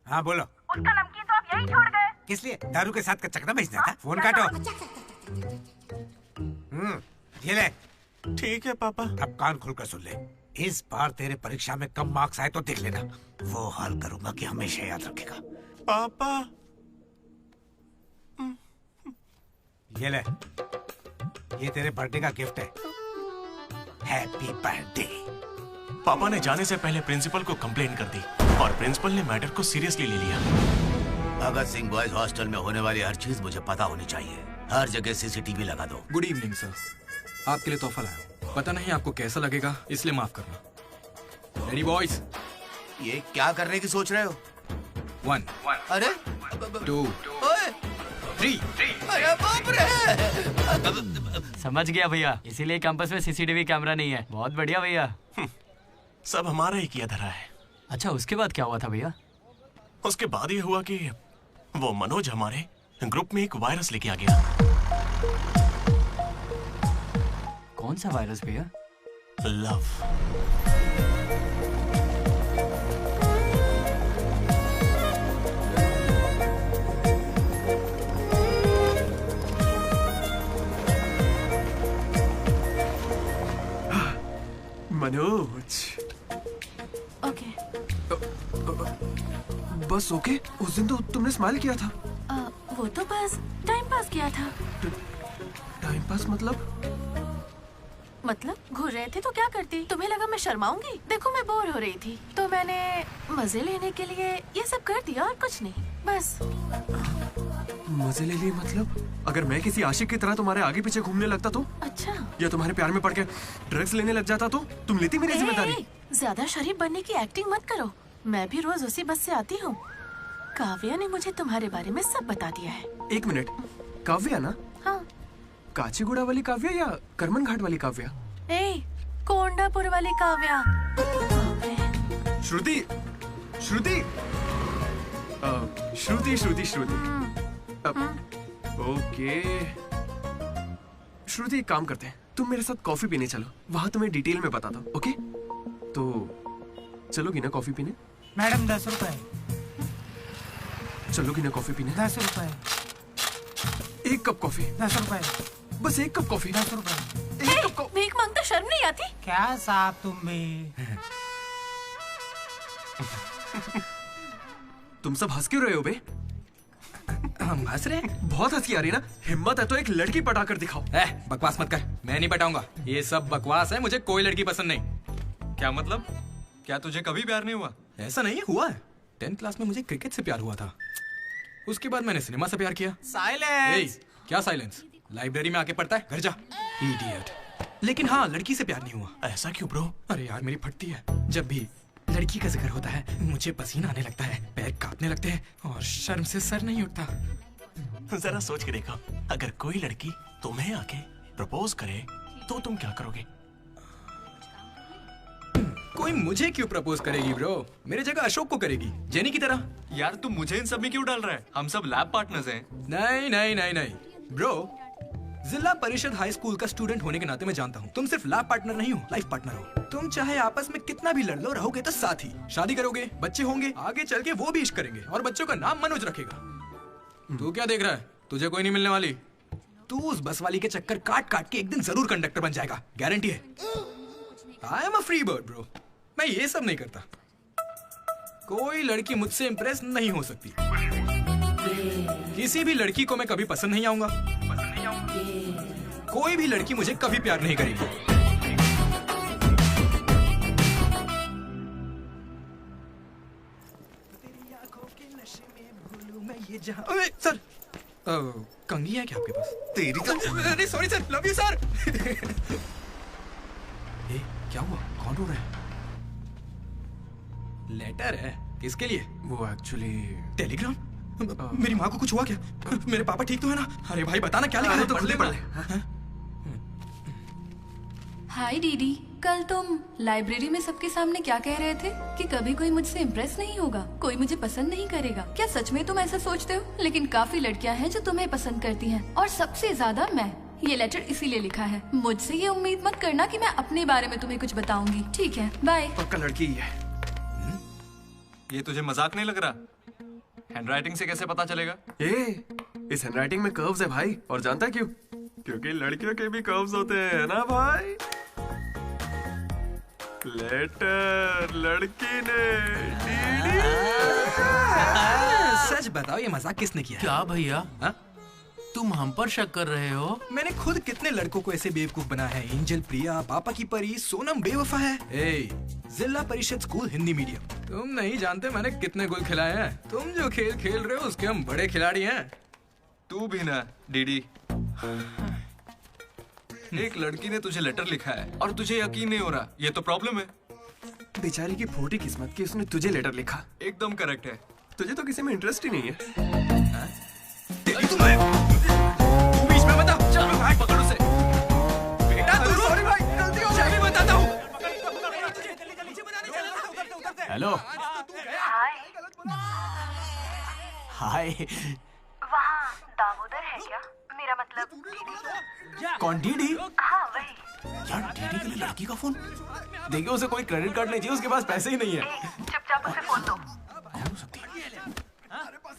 हाँ बोलो। उसका नमकीन तो आप यही छोड़ गए। किस लिए? दारू के साथ का चकना भेजना था? फोन काटो। ये ले। ठीक है पापा। अब कान खोलकर सुन ले। इस बार तेरे परीक्षा में कम मार्क्स आए तो देख लेना, वो हाल करूंगा कि हमेशा याद रखेगा। पापा। ये ले, ये तेरे बर्थडे का गिफ्ट है। Happy birthday. पापा ने जाने से पहले प्रिंसिपल को कंप्लेंट कर दी और प्रिंसिपल ने मैटर को सीरियसली ले लिया। भगत सिंह बॉयज हॉस्टल में होने वाली हर चीज मुझे पता होनी चाहिए। हर जगह सीसीटीवी लगा दो। गुड इवनिंग सर, आपके लिए तोहफा लाया। पता नहीं आपको कैसा लगेगा, इसलिए माफ करना। Ready boys? ये क्या करने की सोच रहे हो? 1 अरे 2 3। अरे बाप रे! समझ गया भैया, इसीलिए कैंपस में सीसीटीवी कैमरा नहीं है। बहुत बढ़िया भैया। सब हमारा ही किया धरा है। अच्छा, उसके बाद क्या हुआ था भैया? उसके बाद ये हुआ कि वो मनोज हमारे ग्रुप में एक वायरस लेके आ गया। कौन सा वायरस भैया? लव। मनोज। ओके। बस ओके? उस दिन तो तुमने स्माइल किया था। वो तो बस टाइम पास किया था। टाइम पास मतलब घूर रहे थे तो क्या करती? तुम्हें लगा मैं शर्माऊंगी? देखो मैं बोर हो रही थी तो मैंने मजे लेने के लिए ये सब कर दिया और कुछ नहीं, बस। मजे ले लिए मतलब? अगर मैं किसी आशिक की तरह तुम्हारे आगे पीछे घूमने लगता तो? अच्छा। या तुम्हारे प्यार में पड़ के ड्रग्स लेने लग जाता तो तुम लेती मेरी जिम्मेदारी? ज्यादा शरीफ बनने की एक्टिंग मत करो। मैं भी रोज उसी बस से आती हूँ। काव्या ने मुझे तुम्हारे बारे में सब बता दिया है। 1 मिनट, काव्या ना? हाँ। काचीगुड़ा वाली काव्या या करमन घाट वाली काव्या? कोंडापुर वाली काव्या। श्रुति, श्रुति, श्रुति, श्रुति, श्रुति। ओके श्रुति, एक काम करते हैं, तुम मेरे साथ कॉफी पीने चलो, वहां तुम्हें डिटेल में बताता हूँ। ओके? तो चलोगी ना कॉफी पीने? मैडम 10 रुपए। चलोगी ना कॉफी पीने? 10 रुपए। 1 कप कॉफी। 10 रुपए। बस 1 कप कॉफी। 10 रुपए। भीख मांगता शर्म नहीं आती? क्या साहब तुम भी? तुम सब हंस क्यों रहे हो बे? हम हंस रहे हैं? बहुत हंसी आ रही ना। हिम्मत है तो एक लड़की पटा कर दिखाओ। बकवास मत कर, मैं नहीं पटाऊंगा। ये सब बकवास है, मुझे कोई लड़की पसंद नहीं। क्या मतलब? क्या तुझे कभी प्यार नहीं हुआ? ऐसा नहीं हुआ है। 10th क्लास में मुझे क्रिकेट से प्यार हुआ था, उसके बाद मैंने सिनेमा से प्यार किया। साइलेंस। क्या साइलेंस? लाइब्रेरी में आके पढ़ता है, घर जा। इडियट। लेकिन हाँ, लड़की से प्यार नहीं हुआ। ऐसा क्यों ब्रो? अरे यार मेरी फटती है जब भी लड़की का जिक्र होता है मुझे पसीना आने लगता है, पैर कांपने लगते हैं और शर्म से सर नहीं उठता। जरा सोच के देखो, अगर कोई लड़की तुम्हें आके प्रपोज करे तो तुम क्या करोगे? कोई मुझे क्यों प्रपोज करेगी ब्रो? मेरी जगह अशोक को करेगी, जेनी की तरह। यार तू मुझे इन सब में क्यों डाल रहा है? हम सब लैब पार्टनर्स हैं। नहीं नहीं नहीं नहीं ब्रो, जिला परिषद हाई स्कूल का स्टूडेंट होने के नाते मैं जानता हूँ तुम सिर्फ लैब पार्टनर नहीं हो, लाइफ पार्टनर हो। तुम चाहे आपस में कितना भी लड़ लो, रहोगे तो साथ ही। शादी करोगे, बच्चे होंगे, आगे चल के वो भी इश्क करेंगे और बच्चों का नाम मनोज रखेगा। तू क्या देख रहा है? तुझे कोई नहीं मिलने वाली। तू उस बस वाली के चक्कर काट काट के एक दिन जरूर कंडक्टर बन जाएगा, गारंटी है। I am a free bird bro, मैं ये सब नहीं करता। कोई लड़की मुझसे इंप्रेस नहीं हो सकती। किसी भी लड़की को मैं कभी पसंद नहीं आऊंगा। कोई भी लड़की मुझे कभी प्यार नहीं करेगी। सर कंघी है क्या आपके पास? तेरी अरे sorry sir, love you sir. क्या हुआ? कौन रो रहा है? लेटर है? किसके लिए? वो एक्चुअली टेलीग्राम। मेरी माँ को कुछ हुआ क्या? मेरे पापा ठीक तो है ना? अरे भाई बताना क्या लिखा है? तो पढ़ ले। हाय दीदी, कल तुम लाइब्रेरी में सबके सामने क्या कह रहे थे कि कभी कोई मुझसे इम्प्रेस नहीं होगा, कोई मुझे पसंद नहीं करेगा। क्या सच में तुम ऐसा सोचते हो? लेकिन काफी लड़कियां हैं जो तुम्हें पसंद करती हैं और सबसे ज्यादा मैं। ये लेटर इसीलिए लिखा है। मुझसे ये उम्मीद मत करना कि मैं अपने बारे में तुम्हें कुछ बताऊंगी। ठीक है, बाय। पक्का लड़की ही है। ये तुझे मजाक नहीं लग रहा? हैंडराइटिंग से कैसे पता चलेगा? इस हैंडराइटिंग में कर्व्स है भाई, और जानता है क्यों? क्योंकि लड़कियों के भी कर्व्स होते हैं ना भाई। लेटर लड़की ने सच बताओ, ये मजाक किसने किया? क्या भैया, तुम हम पर शक कर रहे हो? मैंने खुद कितने लड़कों को ऐसे बेवकूफ बना है। एंजल, प्रिया, पापा की परी, सोनम बेवफा है। जिला परिषद स्कूल हिंदी मीडियम। तुम नहीं जानते मैंने कितने गोल खिलाए हैं। तुम जो खेल खेल रहे हो उसके हम बड़े खिलाड़ी हैं। तू भी ना डीडी। एक लड़की ने तुझे लेटर लिखा है और तुझे यकीन नहीं हो रहा, ये तो प्रॉब्लम है। बेचारी की फूटी किस्मत कि उसने तुझे लेटर लिखा। एकदम करेक्ट है। तुझे तो किसी में इंटरेस्ट ही नहीं है। बीच में बता, चल भाई पकड़ उसे। बेटा तू सॉरी भाई, गलती हो गई। बताता हूँ। हेलो। हाय। वहाँ दामोदर है क्या? मेरा मतलब डीडी। कौन डीडी? हाँ वही। यार डीडी के लिए लड़की का फोन? देखिए उसे कोई क्रेडिट कार्ड नहीं चाहिए, उसके पास पैसे ही नहीं है। चुपचाप उसे फोन दो। कौन हो सकती है?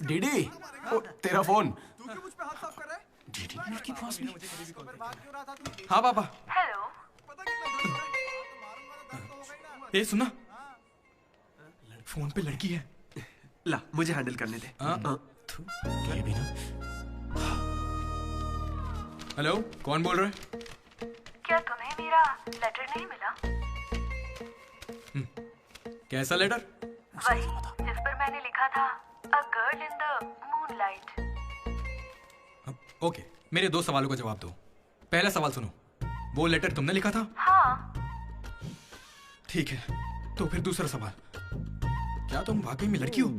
डीडी, तेरा फोन। डीडी की लड़की पास नहीं। हाँ पापा। हेलो। ये सुना, फोन पे लड़की है। ला मुझे हैंडल करने दे। ये भी ना। हेलो, कौन बोल रहा है? क्या तुम्हें मेरा लेटर नहीं मिला? कैसा लेटर? वही जिस पर मैंने लिखा था a girl in the moonlight. Okay, मेरे दो सवालों का जवाब दो। पहला सवाल सुनो, वो लेटर तुमने लिखा था? हाँ। ठीक है, तो फिर दूसरा सवाल, क्या तुम वाकई में लड़की हो?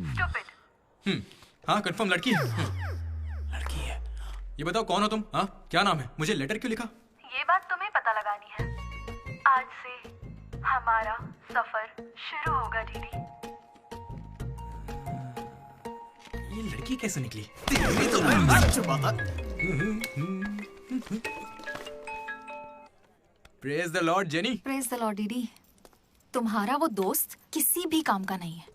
हाँ कंफर्म लड़की है। लड़की है। ये बताओ कौन हो तुम? हाँ क्या नाम है? मुझे लेटर क्यों लिखा? ये बात तुम्हें पता लगानी है। आज से हमारा सफर शुरू होगा दीदी। ये लड़की कैसे निकली? तो मैं मर चुका था। Praise the Lord jenny. Praise the Lord दीदी। तुम्हारा वो दोस्त किसी भी काम का नहीं है।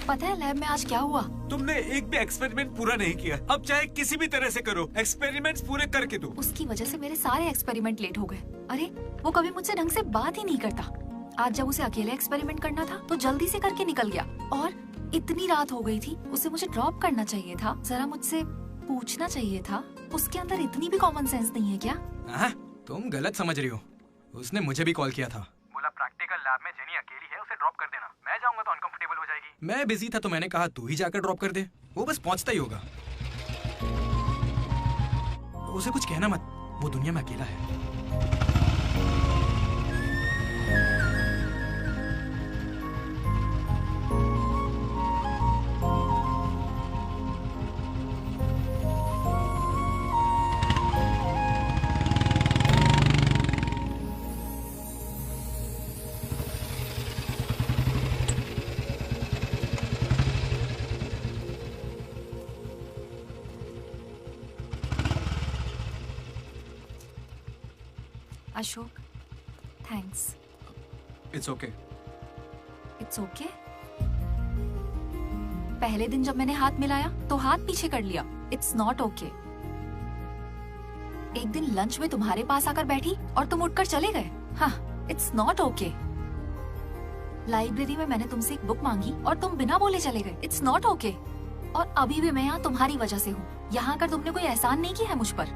पता है लैब में आज क्या हुआ? तुमने एक भी एक्सपेरिमेंट पूरा नहीं किया। अब चाहे किसी भी तरह से करो, एक्सपेरिमेंट्स पूरे करके दो। उसकी वजह से मेरे सारे एक्सपेरिमेंट लेट हो गए। अरे वो कभी मुझसे ढंग से बात ही नहीं करता। आज जब उसे अकेले एक्सपेरिमेंट करना था तो जल्दी से करके निकल गया। और इतनी रात हो गई थी, उसे मुझे ड्रॉप करना चाहिए था। जरा मुझसे पूछना चाहिए था। उसके अंदर इतनी भी कॉमन सेंस नहीं है क्या? तुम गलत समझ रही हो। उसने मुझे भी कॉल किया था। बोला प्रैक्टिकल लैब में जेनी अकेली है, उसे ड्रॉप कर देना। मैं जाऊंगा तो अनकंफर्टेबल हो जाएगी। मैं बिजी था तो मैंने कहा तू ही जाकर ड्रॉप कर दे, वो बस पहुंचता ही होगा। उसे कुछ कहना मत, वो दुनिया में अकेला है। Ashok, thanks. It's okay. It's okay? पहले दिन जब मैंने हाथ मिलाया तो हाथ पीछे कर लिया। It's not okay. एक दिन लंच में तुम्हारे पास आकर बैठी और तुम उठकर चले गए। हाँ, इट्स नॉट ओके। लाइब्रेरी में मैंने तुमसे एक बुक मांगी और तुम बिना बोले चले गए। It's not okay. और अभी भी मैं यहाँ तुम्हारी वजह से हूँ। यहाँ आकर तुमने कोई एहसान नहीं किया है मुझ पर।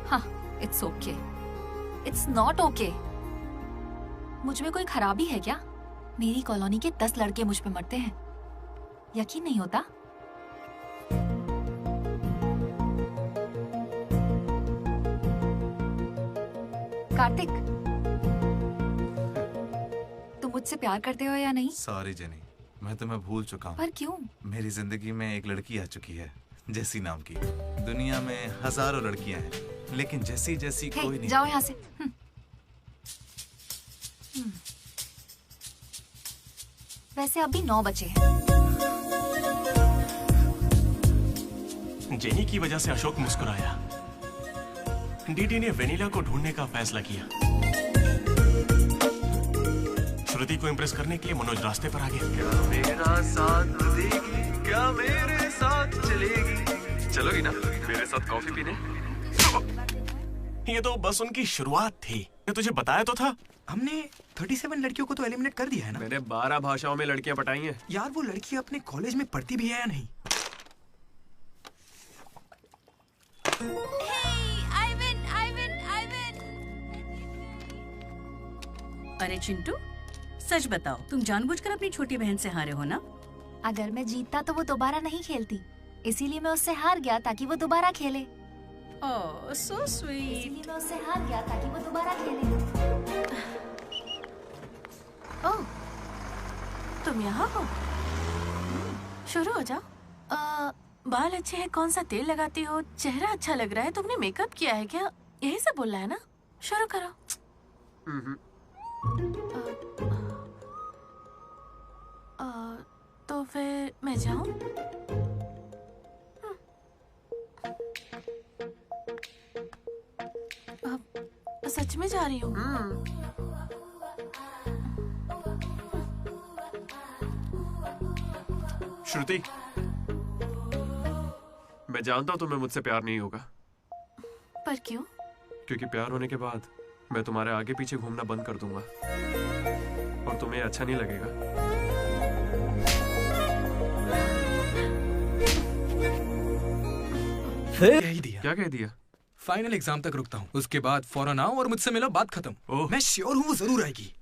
हाँ, it's okay. It's not okay. मुझ में कोई खराबी है क्या? मेरी कॉलोनी के 10 लड़के मुझ पे मरते हैं, यकीन नहीं होता? कार्तिक, तुम मुझसे प्यार करते हो या नहीं? सॉरी जेनी, मैं तुम्हें भूल चुका हूँ। पर क्यों? मेरी जिंदगी में एक लड़की आ चुकी है, जेसी नाम की। दुनिया में हजारों लड़कियां हैं, लेकिन जैसी जैसी कोई नहीं। जाओ यहाँ से। वैसे अभी 9 बजे हैं। जेनी की वजह से अशोक मुस्कुराया। डीडी ने वेनिला को ढूंढने का फैसला किया। श्रुति को इम्प्रेस करने के लिए मनोज रास्ते पर आ गया। क्या मेरा साथ देगी, क्या मेरे साथ चलेगी? चलोगी ना मेरे साथ कॉफी पीने? ये तो बस उनकी शुरुआत थी। मैं तुझे बताया तो था। हमने 37 लड़कियों को तो एलिमिनेट कर दिया है ना। मैंने 12 भाषाओं में लड़कियां पटाई हैं। यार वो लड़की अपने कॉलेज में पढ़ती भी है या नहीं? अरे चिंटू, सच बताओ, तुम जानबूझकर अपनी छोटी बहन से हारे हो ना? अगर मैं जीतता तो वो दोबारा नहीं खेलती, इसीलिए मैं उससे हार गया ताकि वो दोबारा खेले। ओह, सो स्वीट। इसीलिए मैं उससे हार गया ताकि वो दोबारा खेले। ओह, तुम यहाँ हो? शुरू हो जाओ। बाल अच्छे हैं, कौन सा तेल लगाती हो? चेहरा अच्छा लग रहा है, तुमने मेकअप किया है क्या? यही सब बोलना है ना? शुरू करो। तो फिर मैं जाऊं? सच में जा रही हूँ? श्रुति, मैं जानता हूँ तुम्हें मुझसे प्यार नहीं होगा। पर क्यों? क्योंकि प्यार होने के बाद मैं तुम्हारे आगे पीछे घूमना बंद कर दूंगा और तुम्हें अच्छा नहीं लगेगा। यही दिया। क्या कह दिया? फाइनल एग्जाम तक रुकता हूँ, उसके बाद फौरन आओ और मुझसे मिलो, बात खत्म। मैं श्योर हूँ वो जरूर आएगी।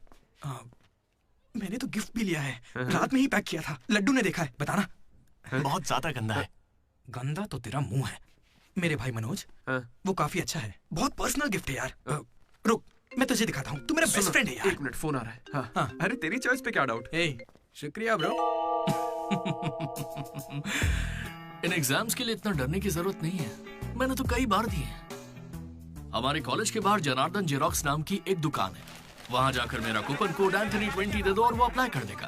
मैंने तो गिफ्ट भी लिया है, रात में ही पैक किया था। लड्डू ने देखा है, बताना। बहुत ज्यादा गंदा है। गंदा तो तेरा मुंह है। मेरे भाई मनोज, वो काफी अच्छा है। बहुत पर्सनल गिफ्ट है यार। रुक, मैं तुझे दिखाता हूँ। तू मेरा बेस्ट फ्रेंड है यार। 1 मिनट, फोन आ रहा है। हाँ। अरे तेरी चॉइस पे क्या डाउट? शुक्रिया ब्रो। इन एग्जाम्स के लिए इतना डरने की जरूरत नहीं है, मैंने तो कई बार दिए हैं। हमारे कॉलेज के बाहर जनार्दन जेरोक्स नाम की एक दुकान है, वहां जाकर मेरा कूपन कोड एंथनी 20 दे दो और वो अप्लाई कर देगा।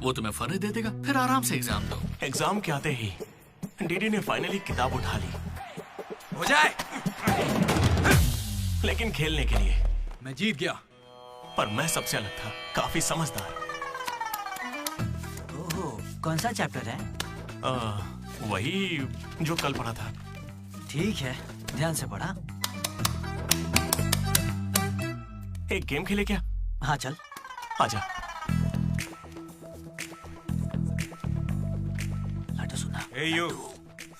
वो तुम्हें फर्रे दे देगा, फिर आराम से एग्जाम दो। एग्जाम के आते ही डीडी ने फाइनली किताब उठा ली। हो जाए, लेकिन खेलने के लिए। मैं जीत गया। पर मैं सबसे अलग था, काफी समझदार। ओहो, कौन सा चैप्टर है? वही जो कल पढ़ा था। ठीक है, ध्यान से पढ़ा। एक गेम खेले क्या? हाँ चल। आजा। लड्डू सुना। Hey you,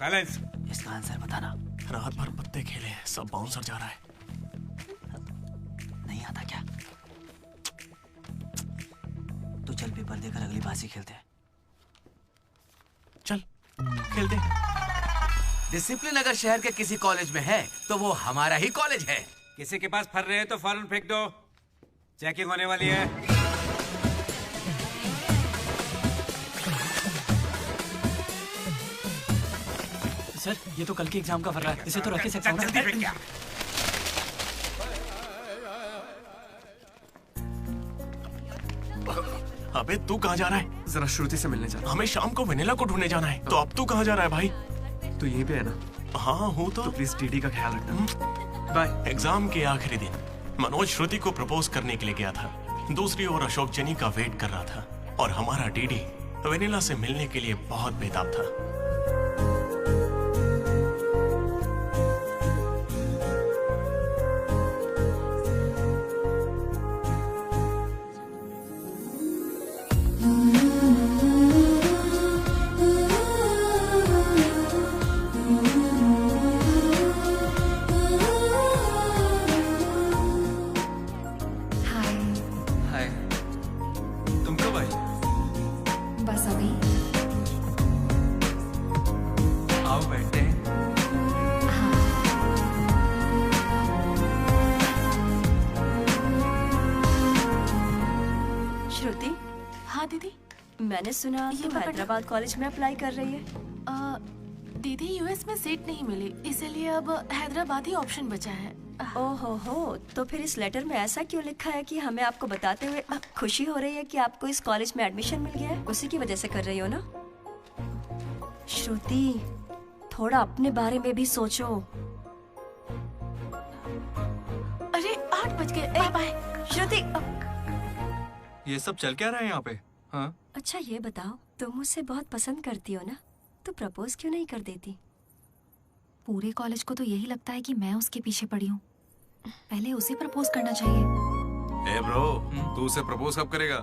silence. इसका आंसर बताना। रात भर पत्ते खेले, सब बाउंसर जा रहा है। नहीं आता क्या? तो चल पेपर देकर अगली बाजी खेलते हैं। चल खेलते। डिसिप्लिन अगर शहर के किसी कॉलेज में है तो वो हमारा ही कॉलेज है। किसी के पास फर रहे हैं तो फौरन फेंक दो, चेकिंग होने वाली है। सर, ये तो कल के एग्जाम का फर्रा है, इसे तो रख ही सकता हूं ना? अबे तू कहाँ जा रहा है? जरा श्रुति से मिलने जाना। हमें शाम को वेनिला को ढूंढने जाना है। तो अब तू कहाँ जा रहा है भाई? तू यहीं पे है ना? हाँ हूँ तो प्लीज डीडी का ख्याल रखना। बाय। एग्जाम के आखिरी दिन मनोज श्रुति को प्रपोज करने के लिए गया था, दूसरी ओर अशोक जेनी का वेट कर रहा था और हमारा डीडी वेनिला से मिलने के लिए बहुत बेताब था। मैंने सुना ये हैदराबाद कॉलेज में अप्लाई कर रही है। दीदी यूएस में सीट नहीं मिली, इसीलिए अब हैदराबाद ही ऑप्शन बचा है। ओहो हो, तो फिर इस लेटर में ऐसा क्यों लिखा है कि हमें आपको बताते हुए अब खुशी हो रही है कि आपको इस कॉलेज में एडमिशन मिल गया है? उसी की वजह से कर रही हो ना? श्रुति, थोड़ा अपने बारे में भी सोचो। अरे 8 बज गए, बाय बाय। श्रुति, ये सब चल क्या रहा है यहाँ पे? हाँ? अच्छा ये बताओ, तुम मुझसे बहुत पसंद करती हो ना, तो प्रपोज क्यों नहीं कर देती? पूरे कॉलेज को तो यही लगता है कि मैं उसके पीछे पड़ी हूँ। पहले उसे प्रपोज करना चाहिए। ए ब्रो, तू उसे प्रपोज कब करेगा?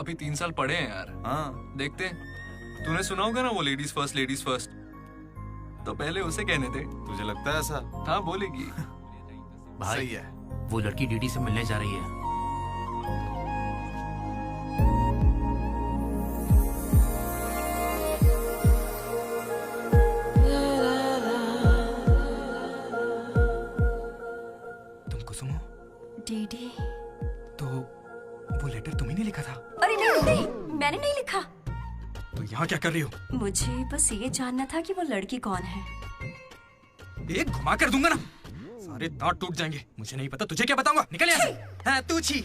अभी 3 साल पड़े हैं यार। हाँ देखते हैं। तूने सुना होगा ना वो लेडीज फर्स्ट, तो पहले उसे कहने दे। तुझे लगता है ऐसा? हाँ बोलेगी। भाई सही है। वो लड़की डीडी से मिलने जा रही है। डीडी, तो वो लेटर तुम्ही ने लिखा था? अरे नहीं, मैंने नहीं लिखा। तो यहाँ क्या कर रही हो? मुझे बस ये जानना था कि वो लड़की कौन है। एक घुमा कर दूंगा ना, सारे दांत टूट जाएंगे। मुझे नहीं पता, तुझे क्या बताऊंगा? निकल यहाँ से। हाँ, तू छी।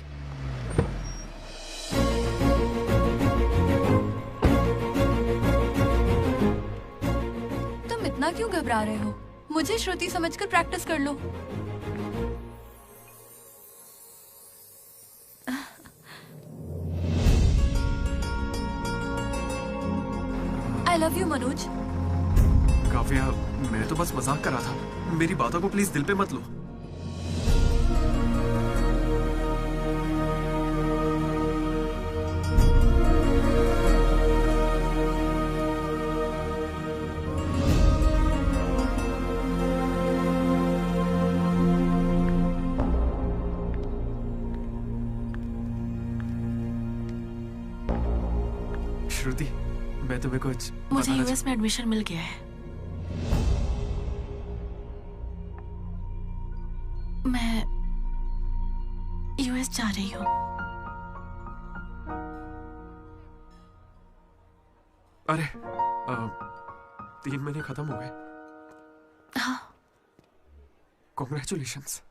तुम इतना क्यों घबरा रहे हो? मुझे श्रुति समझकर प्रैक्टिस कर लो। I love you, Manoj. Kavya, मैं तो बस मजाक कर रहा था। मेरी बातों को प्लीज दिल पे मत लो। श्रुति, मैं तुम्हें कुछ मुझे यूएस में एडमिशन मिल गया है। मैं यूएस जा रही हूँ। अरे 3 महीने खत्म हो गए। हाँ। कॉन्ग्रेचुलेशंस।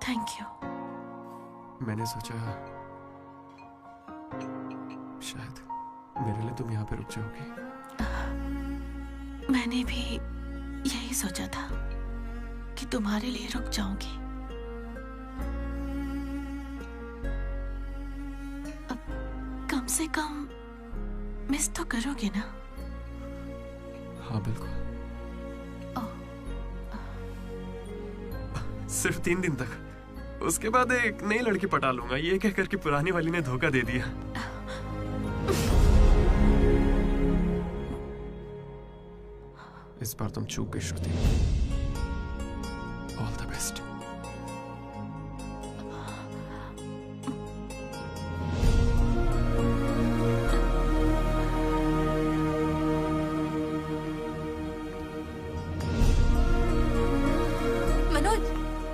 Thank you. मैंने सोचा शायद मेरे लिए तुम यहाँ पे रुक जाओगी। मैंने भी यही सोचा था कि तुम्हारे लिए रुक जाऊंगी। अब कम से कम मिस तो करोगे ना? हाँ बिल्कुल। सिर्फ 3 दिन तक, उसके बाद एक नई लड़की पटा लूंगा, ये कहकर कि पुरानी वाली ने धोखा दे दिया। इस बार तुम चूक गई Shruti. All the best. Manoj,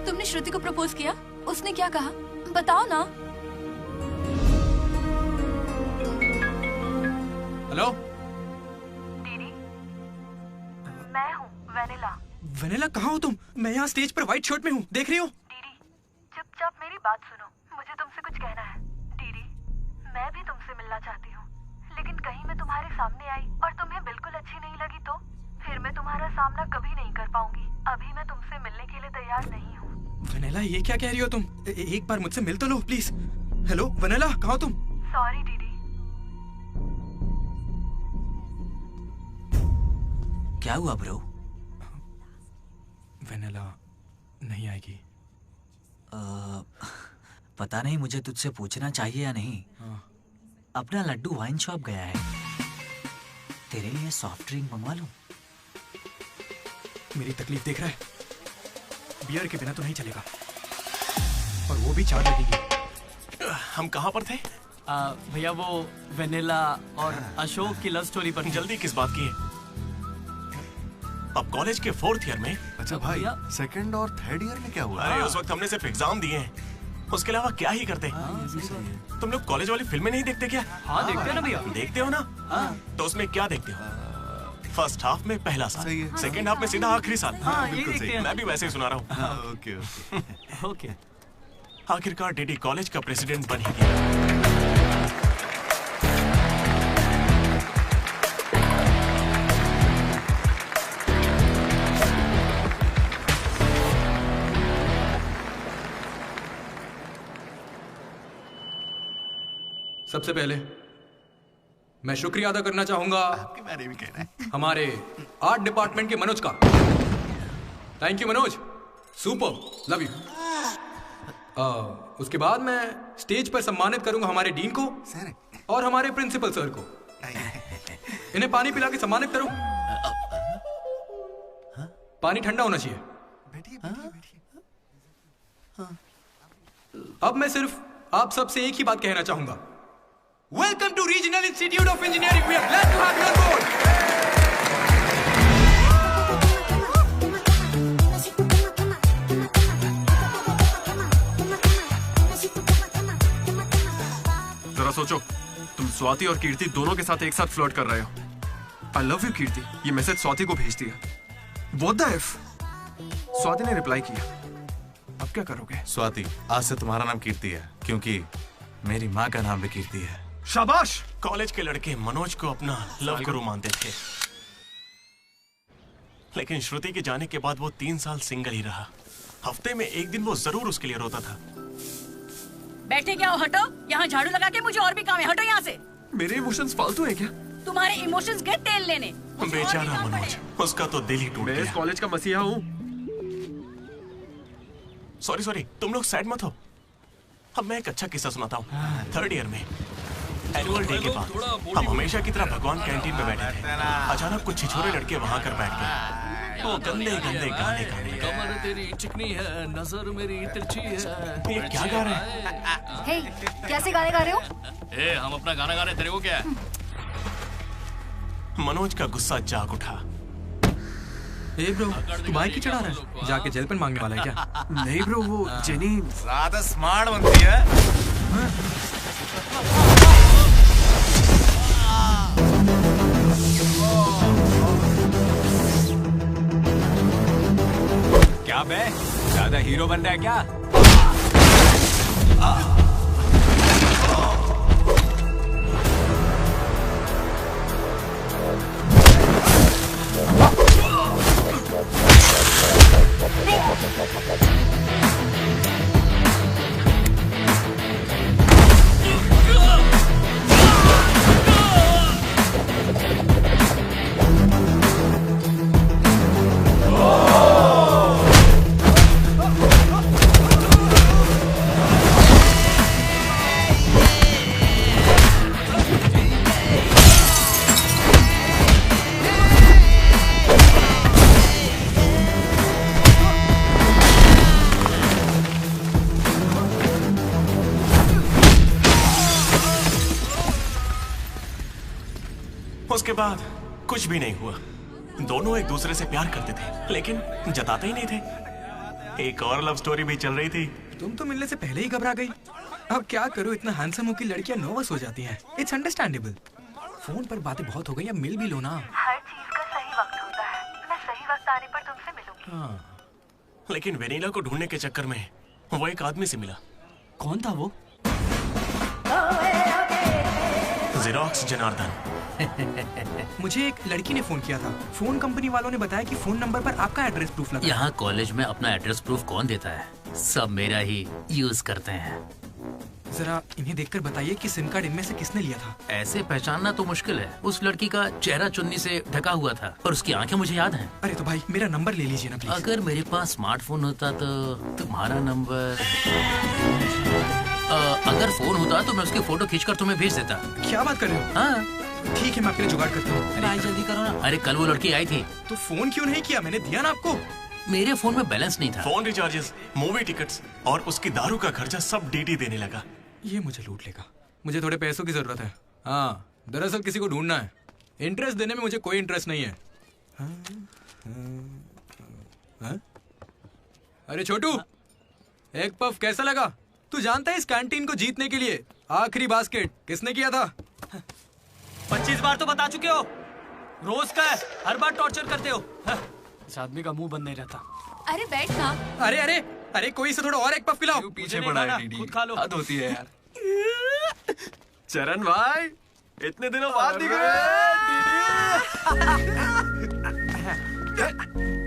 तुमने श्रुति को प्रपोज किया? उसने क्या कहा? बताओ ना। हेलो दीदी, मैं हूँ वेनिला। वेनिला, कहाँ हो तुम? मैं यहाँ स्टेज पर व्हाइट शर्ट में हूँ, देख रही हो? दीदी, चुपचाप मेरी बात सुनो, मुझे तुमसे कुछ कहना है। दीदी, मैं भी तुमसे मिलना चाहती हूँ, लेकिन कहीं मैं तुम्हारे सामने आई और तुम्हें बिल्कुल अच्छी नहीं लगी तो? सामना कभी नहीं कर पाऊंगी। अभी मैं तुमसे मिलने के लिए तैयार नहीं हूँ। वनेला, ये क्या कह रही हो तुम? एक बार मुझसे मिल तो लो प्लीज। हेलो वनेला, कहाँ हो तुम? Sorry DD. क्या हुआ ब्रो? वनेला नहीं आएगी। पता नहीं, मुझे तुझसे पूछना चाहिए या नहीं। अपना लड्डू वाइन शॉप गया है, तेरे लिए सॉफ्ट ड्रिंक मंगवा लूं? मेरी तकलीफ देख रहा है, बियर के बिना तो नहीं चलेगा, और वो भी 4 लगेगी। हम कहाँ पर थे? भैया वो वेनिला और अशोक की लव स्टोरी पर। जल्दी किस बात की है? अब कॉलेज के 4th ईयर में। अच्छा भाई, 2nd और 3rd ईयर में क्या हुआ? अरे उस वक्त हमने सिर्फ एग्जाम दिए हैं, उसके अलावा क्या ही करते। तुम लोग कॉलेज वाली फिल्में नहीं देखते क्या? हाँ देखते हैं ना भैया। देखते हो ना? तो उसमें क्या देखते हो? फर्स्ट हाफ में पहला साल, सेकंड हाफ में सीधा आखिरी साल। बिल्कुल सही। मैं भी वैसे ही सुना रहा हूँ। Okay okay. आखिरकार डीडी कॉलेज का प्रेसिडेंट बन ही गया। सबसे पहले मैं शुक्रिया अदा करना चाहूंगा आपके बारे में कहना है हमारे आर्ट डिपार्टमेंट के मनोज का। Thank you Manoj, super, love you. उसके बाद मैं स्टेज पर सम्मानित करूंगा हमारे डीन को और हमारे प्रिंसिपल सर को। इन्हें पानी पिला के सम्मानित करो। पानी ठंडा होना चाहिए। अब मैं सिर्फ आप सबसे एक ही बात कहना चाहूंगा। Welcome to Regional Institute of Engineering. We are glad to have you on board. जरा सोचो, तुम स्वाति और कीर्ति दोनों के साथ एक साथ फ्लर्ट कर रहे हो। I love you कीर्ति, ये मैसेज स्वाति को भेज दिया। What the F? स्वाति ने रिप्लाई किया। अब क्या करोगे? स्वाति, आज से तुम्हारा नाम कीर्ति है, क्योंकि मेरी माँ का नाम भी कीर्ति है। शाबाश। कॉलेज के लड़के मनोज को अपना लव गुरु मानते थे, लेकिन श्रुति के जाने के बाद वो 3 साल सिंगल ही रहा। हफ्ते में एक दिन वो जरूर उसके लिए रोता था। बैठे क्या हो? हटो, यहाँ झाड़ू लगा के मुझे और भी काम है। हटो यहाँ से। मेरे इमोशंस फालतू हैं क्या? तुम्हारे इमोशंस गए तेल लेने। बेचारा मनोज, उसका तो दिल ही टूट गया। मैं इस कॉलेज का मसीहा हूँ। सॉरी, तुम लोग सैड मत हो। अब मैं एक अच्छा किस्सा सुनाता हूँ। 3rd ईयर में एनुअल डे के बाद हम हमेशा की तरह भगवान कैंटीन में बैठे थे। अचानक कुछ छिछोरे लड़के वहां कर बैठ गए। वो गंदे गंदे गाने गा रहे। कमर तेरी चिकनी है, नजर मेरी तिरछी है। ये क्या गा रहे हैं? हे, कैसे गाने गा रहे हो? ए, हम अपना गाना गा रहे, तेरे को क्या है? मनोज का गुस्सा जाग उठा। ए ब्रो, तू बाइक ही चढ़ा रहा है? जाके जेल पेन मांगने वाला है क्या? नहीं ब्रो, वो जेनी ज्यादा स्मार्ट बनती है। क्या बे, ज्यादा हीरो बन रहा है क्या? उसके बाद कुछ भी नहीं हुआ। दोनों एक दूसरे से प्यार करते थे, लेकिन जताते ही नहीं थे। एक और लव स्टोरी भी चल रही थी। तुम तो मिलने से पहले ही घबरा गई। अब क्या करूं, इतना हैंडसम हो कि लड़कियां नर्वस हो जाती हैं। It's understandable. फोन पर बातें बहुत हो गई, अब मिल भी लो ना। हर चीज का सही वक्त होता है। मैं सही वक्त आने पर तुमसे मिलूंगी। लेकिन वेनिला को ढूंढने के चक्कर में वो एक आदमी से मिला। कौन था वो? जेरोक्स जनार्दन। मुझे एक लड़की ने फोन किया था। फोन कंपनी वालों ने बताया कि फोन नंबर पर आपका एड्रेस प्रूफ लगा। यहाँ कॉलेज में अपना एड्रेस प्रूफ कौन देता है? सब मेरा ही यूज करते हैं। जरा इन्हें देखकर बताइए कि सिम कार्ड इनमें से किसने लिया था। ऐसे पहचानना तो मुश्किल है। उस लड़की का चेहरा चुन्नी से ढका हुआ था और उसकी आंखें मुझे याद हैं। अरे तो भाई मेरा नंबर ले लीजिए ना प्लीज। अगर मेरे पास स्मार्टफोन होता तो तुम्हारा नंबर अगर फोन होता तो मैं उसकी फोटो खींचकर तुम्हें भेज देता। क्या बात कर रहे हो? हाँ ठीक है, मैं आपके लिए जुगाड़ करता हूँ। भाई जल्दी करो ना। अरे कल वो लड़की आई थी तो फोन क्यों नहीं किया? मैंने दिया ना आपको। मेरे फोन में बैलेंस नहीं था। फोन रिचार्जेस, मूवी टिकट्स और उसकी दारू का खर्चा सब डीडी देने लगा। ये मुझे लूट लेगा। मुझे थोड़े पैसों की जरूरत है। हाँ, दरअसल किसी को ढूंढना है। इंटरेस्ट देने में मुझे कोई इंटरेस्ट नहीं है। हाँ? अरे छोटू, एक पफ कैसा लगा? तू जानता है इस कैंटीन को जीतने के लिए आखिरी बास्केट किसने किया था? 25 बार तो बता चुके हो। रोज का है, हर बार टॉर्चर करते हो। इस आदमी का मुंह बंद नहीं रहता। अरे बैठ ना। अरे अरे अरे, कोई से थोड़ा और एक पफ पिलाओ। पीछे पड़ा है डीडी। खुद खा लो। हद होती है यार। चरण भाई, इतने दिनों बाद दिख रहे हैं।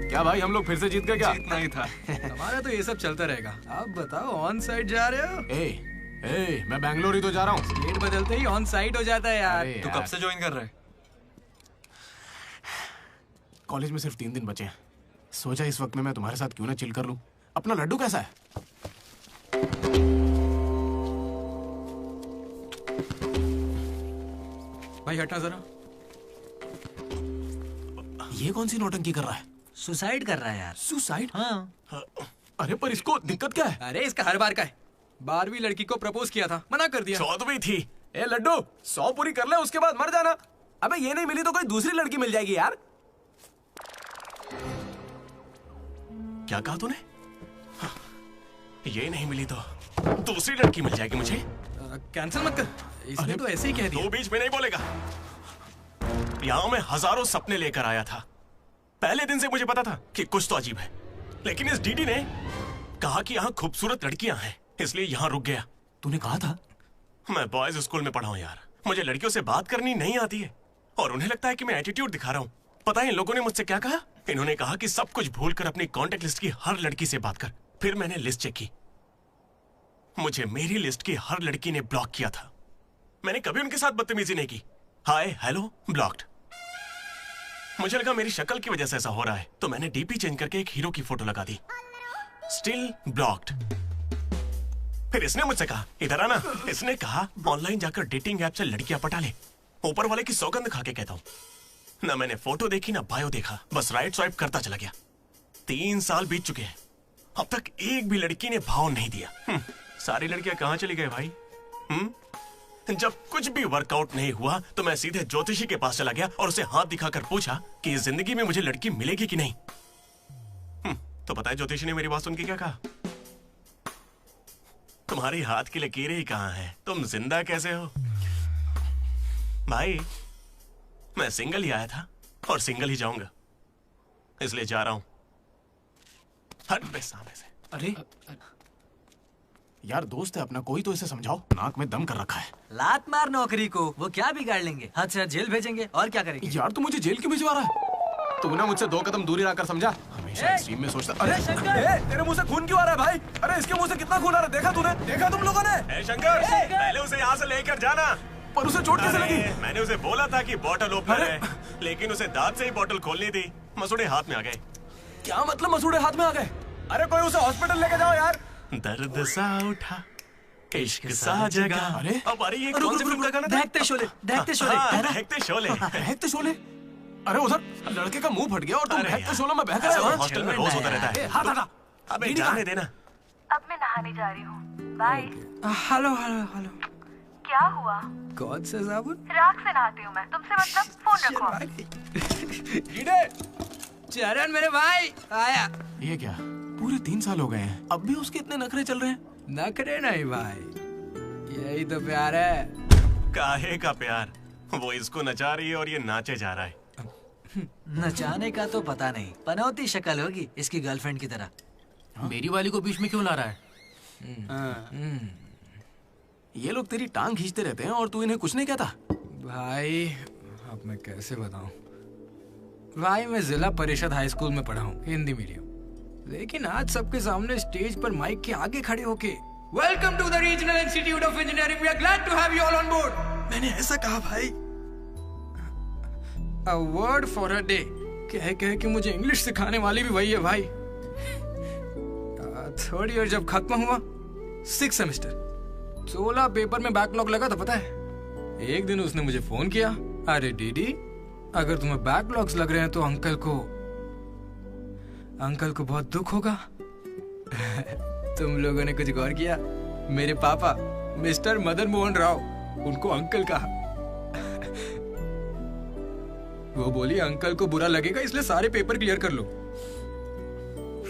क्या भाई, हम लोग फिर से जीत गए क्या? जीतना ही था। हमारा तो ये सब चलता रहेगा। आप बताओ, ऑन साइड जा रहे हो? ए, मैं बैंगलोर ही तो जा रहा हूँ। स्टेट बदलते ही ऑन साइड हो जाता है यार। तू कब से ज्वाइन कर रहा है? कॉलेज में सिर्फ 3 दिन बचे हैं। सोचा इस वक्त में मैं तुम्हारे साथ क्यों ना चिल कर लूं। अपना लड्डू कैसा है? भाई हटना जरा। ये कौन सी नौटंकी कर रहा है? सुसाइड कर रहा है यार। सुसाइड? हाँ। अरे पर इसको दिक्कत क्या है? अरे इसका हर बार का है। 12वीं लड़की को प्रपोज किया था, मना कर दिया। 14वीं थी। ए लड्डू, 100 पूरी कर ले, उसके बाद मर जाना। अबे ये नहीं मिली तो कोई दूसरी लड़की मिल जाएगी यार। क्या कहा तूने? ये नहीं मिली तो दूसरी लड़की मिल जाएगी मुझे। कैंसिल मत कर। इसने तो ऐसे ही कह दिया। तू बीच में नहीं बोलेगा। यहाँ मैं हजारों सपने लेकर आया था। पहले दिन से मुझे पता था कि कुछ तो अजीब है, लेकिन इस डीडी ने कहा कि यहाँ खूबसूरत लड़कियां हैं, इसलिए यहाँ रुक गया। तूने कहा था? मैं बॉयज स्कूल में पढ़ा हूँ यार। मुझे लड़कियों से बात करनी नहीं आती है और उन्हें लगता है कि मैं एटीट्यूड दिखा रहा हूँ। पता है इन लोगों ने मुझसे क्या कहा? इन्होंने कहा कि सब कुछ भूलकर अपनी कॉन्टेक्ट लिस्ट की हर लड़की से बात कर। फिर मैंने लिस्ट चेक की। मुझे मेरी लिस्ट की हर लड़की ने ब्लॉक किया था। मैंने कभी उनके साथ बदतमीजी नहीं की। Hi hello blocked. मुझे लगा मेरी शक्ल की वजह से ऐसा हो रहा है, तो मैंने डीपी चेंज करके एक हीरो की फोटो लगा दी। Still blocked. फिर इसने मुझसे कहा इधर आना। इसने कहा ऑनलाइन जाकर डेटिंग ऐप से लड़कियां पटा ले। ऊपर वाले की सौगंध खा के कहता हूं। ना मैंने फोटो देखी ना बायो देखा, बस राइट स्वाइप करता चला गया। 3 साल बीत चुके हैं, अब तक एक भी लड़की ने भाव नहीं दिया। सारी लड़कियां कहां चली गई भाई? जब कुछ भी वर्कआउट नहीं हुआ तो मैं सीधे ज्योतिषी के पास चला गया और उसे हाथ दिखाकर पूछा कि इस जिंदगी में मुझे लड़की मिलेगी कि नहीं। तो पता है ज्योतिषी ने मेरी बात सुन के क्या कहा? तुम्हारी हाथ की लकीरें ही कहां हैं, तुम जिंदा कैसे हो? भाई मैं सिंगल ही आया था और सिंगल ही जाऊंगा, इसलिए जा रहा हूं। हट बे सामने से। अरे यार दोस्त है अपना, कोई तो इसे समझाओ। नाक में दम कर रखा है। लात मार नौकरी को, वो क्या बिगाड़ लेंगे? हाथ से जेल भेजेंगे और क्या करेंगे? यार तू मुझे जेल क्यों भिजवा रहा है? तू ना मुझसे 2 कदम दूरी रखकर समझा। हमेशा एक्सट्रीम में सोचता। अरे तेरे मुंह से खून क्यों आ रहा है भाई? अरे इसके मुंह से कितना खून आ रहा है, देखा तूने? देखा तुम लोगों ने? शंकर, पहले उसे यहाँ से लेकर जाना। पर उसे चोट कैसे लगी? मैंने उसे बोला था कि बॉटल ओपनर है, लेकिन उसे दांत से ही बॉटल खोलनी थी। मसूड़े हाथ में आ गए। क्या मतलब मसूड़े हाथ में आ गए? अरे कोई उसे हॉस्पिटल लेके जाओ यार। दर्द सा उठा इश्क सा जगा। अरे अब ये कौन सी फिल्म का गाना था? दहकते शोले, दहकते शोले, दहकते शोले, दहकते शोले। अरे उधर लड़के का मुंह फट गया और तुम दहकते शोले में बहक रहे हो। हॉस्टल में रोज होता रहता है। हाथ हटा। अबे जाने देना। अब मैं नहाने जा रही हूँ, बाय। Hello hello hello. क्या हुआ? कौन सा साबुन? राख से नहाती हूँ मैं, तुमसे मतलब फोन रखो। चरण मेरे भाई आया। ये क्या, पूरे 3 साल हो गए हैं, अब भी उसके इतने नखरे चल रहे हैं? नखरे नहीं भाई, यही तो प्यार है। काहे का प्यार? वो इसको नचा रही है और ये नाचे जा रहा है। नचाने का तो पता नहीं, पनौती शक्ल होगी इसकी गर्लफ्रेंड की तरह। मेरी वाली को बीच में क्यों ला रहा है? ये लोग तेरी टांग खींचते रहते हैं और तू इन्हें कुछ नहीं कहता? भाई अब मैं कैसे बताऊं? भाई मैं जिला परिषद हाई स्कूल में पढ़ा हूँ, हिंदी मीडियम। लेकिन आज सबके सामने स्टेज पर माइक के आगे खड़े होके welcome to the regional institute of engineering, we are glad to have you all on board. मैंने ऐसा कहा भाई, a word for a day कह के मुझे इंग्लिश सिखाने वाली भी वही है भाई। थर्ड ईयर जब खत्म हुआ, 6 सेमेस्टर, 16 पेपर में बैकलॉग लगा था पता है। एक दिन उसने मुझे फोन किया, अरे डीडी अगर तुम्हें बैकलॉग्स लग रहे हैं तो अंकल को बहुत दुख होगा। तुम लोगों ने कुछ गौर किया? मेरे पापा मिस्टर मदन मोहन राव, उनको अंकल कहा। वो बोली अंकल को बुरा लगेगा इसलिए सारे पेपर क्लियर कर लो।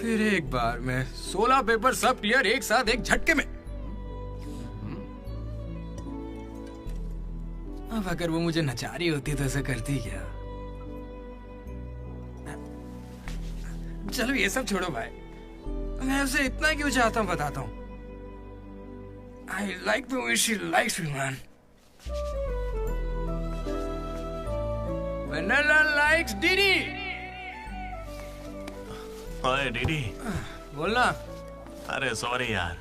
फिर एक बार में 16 पेपर सब क्लियर एक साथ एक झटके में। अब अगर वो मुझे नचा रही होती तो ऐसा करती क्या? चलो ये सब छोड़ो भाई, मैं उसे इतना क्यों चाहता हूँ बताता हूँ। I like the way she likes me, man. Vanilla likes Didi. ओए डीडी, बोलना। अरे सॉरी यार,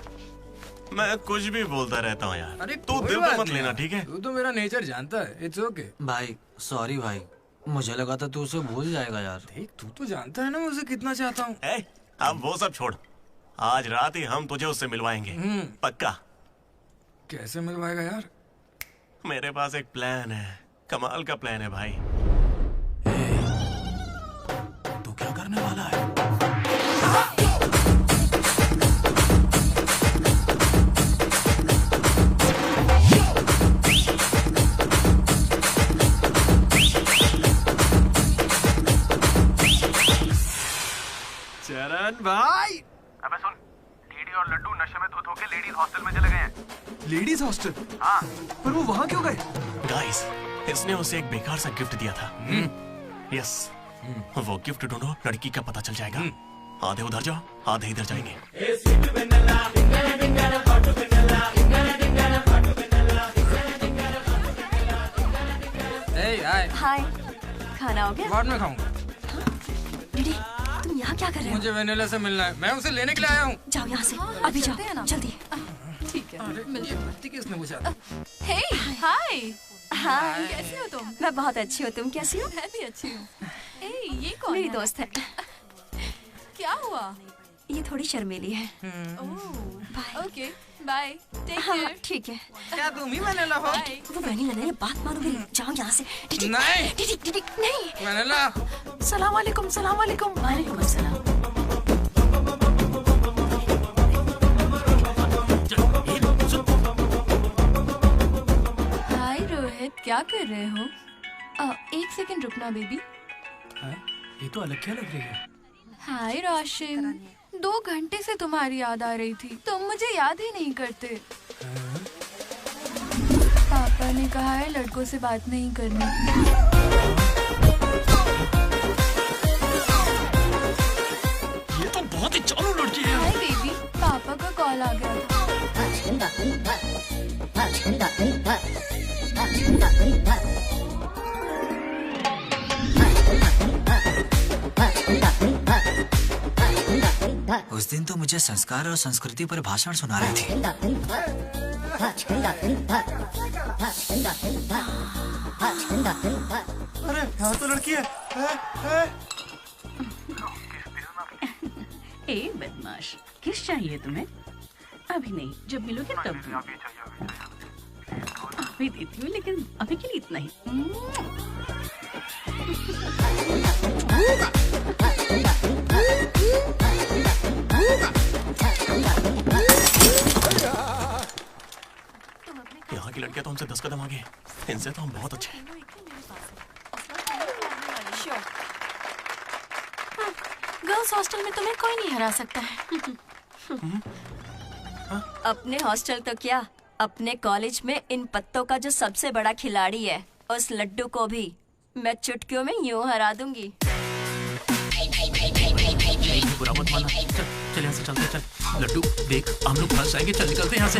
मैं कुछ भी बोलता रहता हूँ यार। अरे तू कोई दिल बात पे मत नहीं लेना, यार। ठीक है? तू तो मेरा नेचर जानता है, इट्स ओके। भाई सॉरी भाई, मुझे लगा था तू उसे भूल जाएगा यार। देख तू तो जानता है ना मैं उसे कितना चाहता हूँ। अब वो सब छोड़, आज रात ही हम तुझे उससे मिलवाएंगे, पक्का। कैसे मिलवाएगा यार? मेरे पास एक प्लान है, कमाल का प्लान है भाई। तू क्या करने वाला है? चरण भाई, अबे सुन, डीडी और लड्डू नशे में धुत होके लेडीज हॉस्टल में चले गए हैं। Ladies hostel? हाँ। पर वो वहां क्यों गए? गाइस, इसने उसे एक बेकार सा गिफ्ट दिया था। यस, वो गिफ्ट ढूंढो, लड़की का पता चल जाएगा। आधे उधर जाओ, आधे इधर जाएंगे। हाय, खाना हो गया? बाद में खाऊंगा। दीदी तुम यहाँ क्या कर रहे हो? मुझे वेनिला से मिलना है, मैं उसे लेने के लिए आया हूँ। जाओ यहाँ से, अभी जाओ, जल्दी। ठीक है, ये बत्ती किसने बुझा दी? हे हाय, हाय, कैसी हो तुम? मैं बहुत अच्छी हूँ, तुम कैसी हो? मैं भी अच्छी हूँ। ए, ये कौन मेरी है? दोस्त है। क्या हुआ? ये थोड़ी शर्मीली है। ओके, बाय, टेक हाँ, केयर। ठीक है। क्या तुम ही वेनिला हो? वो वेनिला नहीं, बात मानो मेरी, जाओ यहाँ से। डिडी, नहीं। डिडी, डिडी, नहीं। वेनिला। सलाम वालेकुम, सलाम वालेकुम। वालेकुम अस्सलाम। हाय रोहित, क्या कर रहे हो? एक सेकंड रुकना बेबी। ये तो अलग क्या लग रही है? हाय रोशन, 2 घंटे से तुम्हारी याद आ रही थी, तुम मुझे याद ही नहीं करते। पापा ने कहा है लड़कों से बात नहीं करनी। ये तो बहुत ही चालू लड़की है। हाय बेबी, पापा का कॉल आ गया था। उस दिन तो मुझे संस्कार और संस्कृति पर भाषण सुना रही थी। अरे यहाँ तो लड़की है। ए बदमाश, किस चाहिए तुम्हें? अभी नहीं, जब मिलोगे तब अभी देती हूँ, लेकिन अभी के लिए इतना ही। यहाँ की लड़कियां तो हमसे 10 कदम आगे, इनसे तो हम बहुत अच्छे हैं। गर्ल्स हॉस्टल में तुम्हें कोई नहीं हरा सकता है। अपने हॉस्टल तो क्या, अपने कॉलेज में इन पत्तों का जो सबसे बड़ा खिलाड़ी है, उस लड्डू को भी मैं चुटकियों में यूं हरा दूंगी। बुरा मत माना, चल यहाँ से चलते, चल। लड्डू देख, हम लोग फंस जाएंगे, चल निकलते यहाँ से।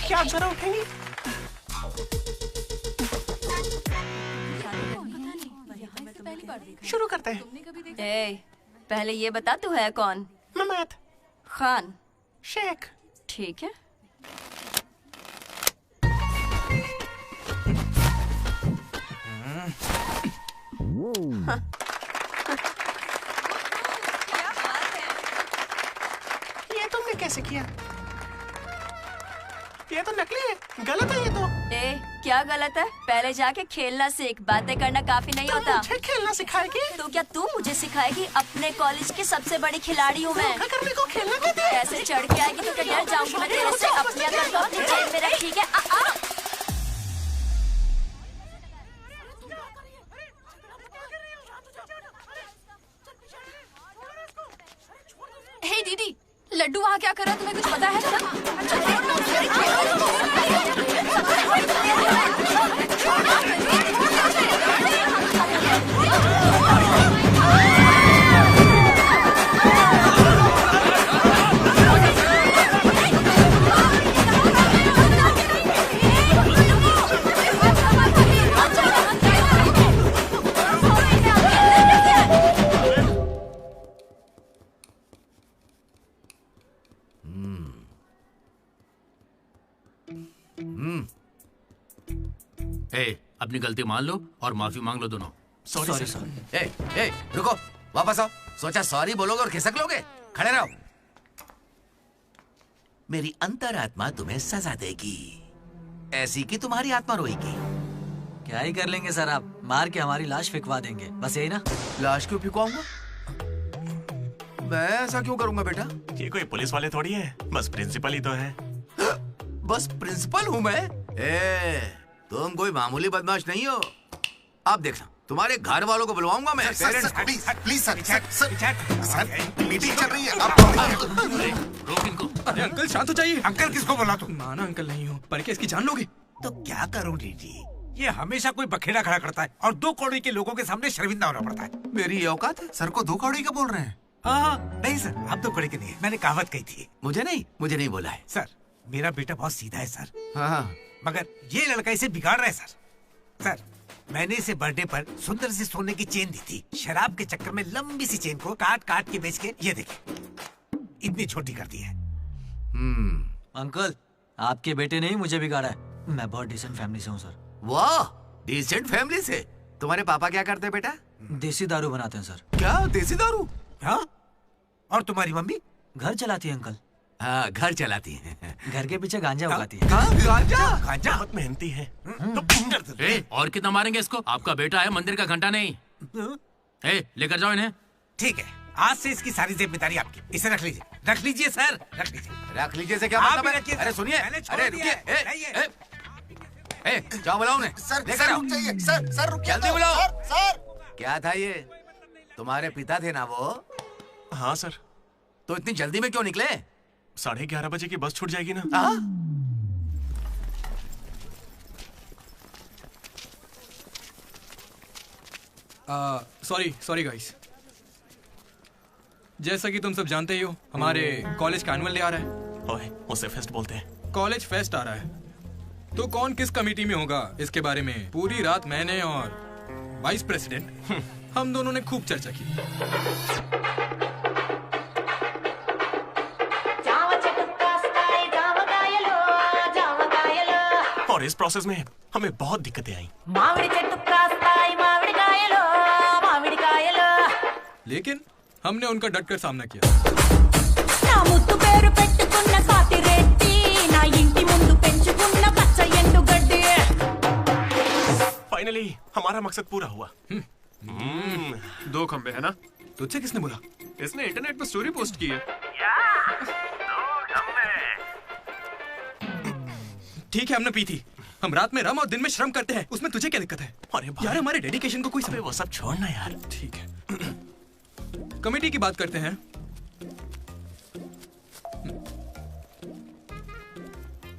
क्या आप जरा उठेंगी? शुरू करते हैं। पहले ये बता तू है कौन? ममैद खान शेख। ठीक है। ये तुमने कैसे किया? ये तो नकली है, गलत है ये तो। क्या गलत है? पहले जाके खेलना सीख, बातें करना काफी नहीं होता। मुझे खेलना सिखाएगी? तो क्या तू मुझे सिखाएगी? अपने कॉलेज की सबसे बड़ी खिलाड़ी हूँ मैं। अगर मेरे को खेलना देते ऐसे चढ़ के आएगी तो क्या डर जाऊंगी मैं तेरे से? अपनी अकल को अपनी जेब में रख, ठीक है? हे दीदी, लड्डू वहाँ क्या कर रहा है तुम्हें कुछ पता है? अपनी गलती मान लो और माफी मांग लो दोनों। Sorry sir. ए रुको, वापस आओ। सोचा सॉरी बोलोगे और खिसक लोगे? खड़े रहो। मेरी अंतरात्मा तुम्हें सजा देगी, ऐसी कि तुम्हारी आत्मा रोएगी। क्या ही कर लेंगे सर आप? मार के हमारी लाश फिकवा देंगे, बस यही ना? लाश क्यों फिकवाऊंगा? मैं ऐसा क्यों करूंगा बेटा? ये कोई पुलिस वाले थोड़ी है, बस प्रिंसिपल ही तो है। बस प्रिंसिपल हूँ मैं? तुम कोई मामूली बदमाश नहीं हो। आप देखना, तुम्हारे घर वालों को बुलवाऊंगा मैं। प्लीज सर, मीटिंग चल रही है। रोक इनको। अरे अंकल शांत हो जाइए। अंकल किसको बोला तू? माना अंकल नहीं हो, पर क्या इसकी जान लोगे? तो क्या करूं डीडी? ये हमेशा कोई बखेड़ा खड़ा करता है और 2 कौड़ी के लोगों के सामने शर्मिंदा होना पड़ता है। मेरी औकात है? सर को 2 कौड़ी का बोल रहे हैं? नहीं सर, आप 2 कौड़ी के नहीं है। मैंने कहावत कही थी। मुझे नहीं बोला है। सर, मेरा बेटा बहुत सीधा है सर। हाँ। मगर ये लड़का इसे बिगाड़ रहा है सर। सर, मैंने इसे बर्थडे पर सुंदर सी सोने की चेन दी थी। शराब के चक्कर में लंबी सी चेन को काट के बेच के ये देखिए इतनी छोटी कर दी है। अंकल, आपके बेटे ने ही मुझे बिगाड़ा है। मैं बहुत डिसेंट फैमिली से हूँ सर। वाह, डिसेंट फैमिली से? तुम्हारे पापा क्या करते हैं बेटा? देसी दारू बनाते हैं सर। क्या देसी दारू? हाँ? और तुम्हारी मम्मी? घर चलाती है अंकल। हाँ, घर चलाती है। घर के पीछे गांजा उगाती है। गांजा बहुत मेहनती है। और कितना मारेंगे इसको? आपका बेटा है, मंदिर का घंटा नहीं। लेकर जाओ इन्हें। ठीक है, आज से इसकी सारी जिम्मेदारी आपकी। इसे रख लीजिए सर, रख लीजिए से क्या मतलब है? अरे सुनिए, अरे रुकिए। जाओ बुलाओ उन्हें। सर रुक जाइए। सर रुकिए। जल्दी बुलाओ। सर क्या था ये? तुम्हारे पिता थे ना वो? हाँ सर। तो इतनी जल्दी में क्यों निकले? 11:30 बजे की बस छूट जाएगी ना। Sorry guys. जैसा कि तुम सब जानते ही हो, हमारे कॉलेज का एनुअल डे आ रहा है। ओए, उसे फेस्ट बोलते हैं। कॉलेज फेस्ट आ रहा है, तो कौन किस कमेटी में होगा इसके बारे में पूरी रात मैंने और वाइस प्रेसिडेंट हम दोनों ने खूब चर्चा की। और इस प्रोसेस में हमें बहुत दिक्कतें आई। लेकिन हमने उनका डटकर सामना किया। फाइनली हमारा मकसद पूरा हुआ। 2 खंबे है ना? तुझसे किसने बोला? इसने इंटरनेट पर स्टोरी पोस्ट की है। ठीक है, हमने पी थी। हम रात में रम और दिन में श्रम करते हैं, उसमें तुझे क्या दिक्कत है? अरे यार, हमारे डेडिकेशन को कोई समझ। वो सब छोड़ना यार। ठीक है, कमेटी की बात करते हैं।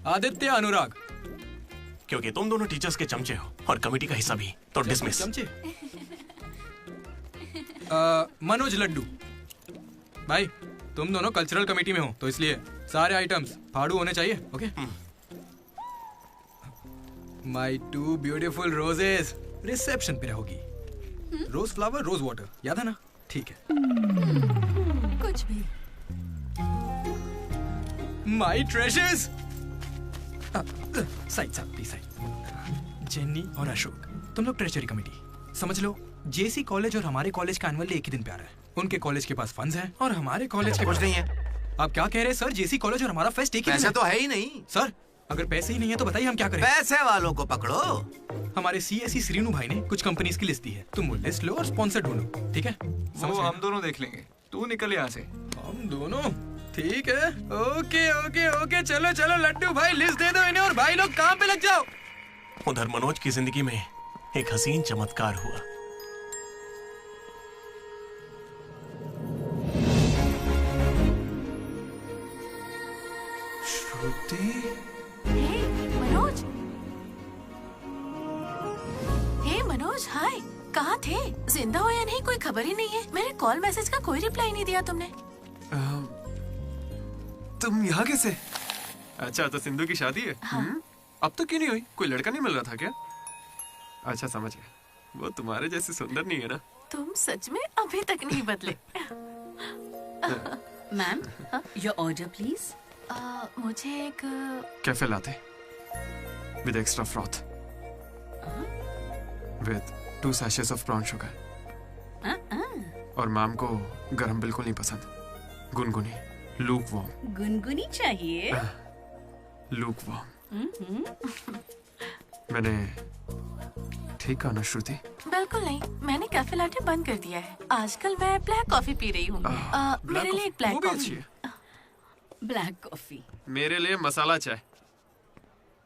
आदित्य, अनुराग। क्योंकि तुम दोनों टीचर्स के चमचे हो और कमेटी का हिस्सा भी, तो डिसमिस। चमचे? मनोज, लड्डू। भाई, तुम दोनों कल्चरल कमेटी में हो, तो इसलिए सारे आइटम्स फाड़ू होने चाहिए। Okay? My 2 beautiful roses reception पे रहोगी। रोज फ्लावर रोज वाटर, याद है ना? ठीक है। कुछ भी। My treasures. Side side please side. Jenny और अशोक, तुम लोग ट्रेजरी कमेटी समझ लो। जेसी कॉलेज और हमारे कॉलेज का एनुअल डे एक ही दिन पे आ रहा है। उनके कॉलेज के पास फंड्स हैं और हमारे कॉलेज के कुछ पास नहीं है। आप क्या कह रहे हैं सर? जेसी कॉलेज और हमारा फेस्ट एक ही दिन पैसे तो है ही नहीं सर। अगर पैसे ही नहीं है तो बताइए हम क्या करें? पैसे वालों को पकड़ो। हमारे सीएससी श्रीनु भाई ने कुछ कंपनीज की लिस्ट दी है, तुम वो लिस्ट लो और स्पॉन्सर ढूंढो, ठीक है? वो हम दोनों देख लेंगे, तू निकल यहाँ से। हम दोनों? ठीक है। ओके ओके ओके, चलो चलो लड्डू भाई लिस्ट दे दो इन्हें और भाई लोग काम पे लग जाओ। उधर मनोज की जिंदगी में एक हसीन चमत्कार हुआ। श्रुति। मनोज। हे मनोज, हाय। कहाँ थे? जिंदा हो या नहीं कोई खबर ही नहीं है। मेरे कॉल मैसेज का कोई रिप्लाई नहीं दिया तुमने। तुम यहाँ कैसे? अच्छा तो सिंधु की शादी है? हाँ। अब तो क्यों नहीं हुई? कोई लड़का नहीं मिल रहा था क्या? अच्छा समझ गया, वो तुम्हारे जैसे सुंदर नहीं है ना। तुम सच में अभी तक नहीं बदले। Ma'am, your order please. मुझे एक cafe latte with extra froth with 2 sachets of brown sugar. और मैम को गरम बिल्कुल नहीं पसंद, गुनगुनी, लूक वार्म। गुनगुनी चाहिए। Lukewarm. मैंने ठीक कहा ना श्रुति? बिल्कुल नहीं, मैंने कैफे लाटे बंद कर दिया है। आजकल मैं ब्लैक कॉफी पी रही हूँ। मेरे लिए एक ब्लैक कॉफी। Black coffee. मेरे लिए मसाला चाय।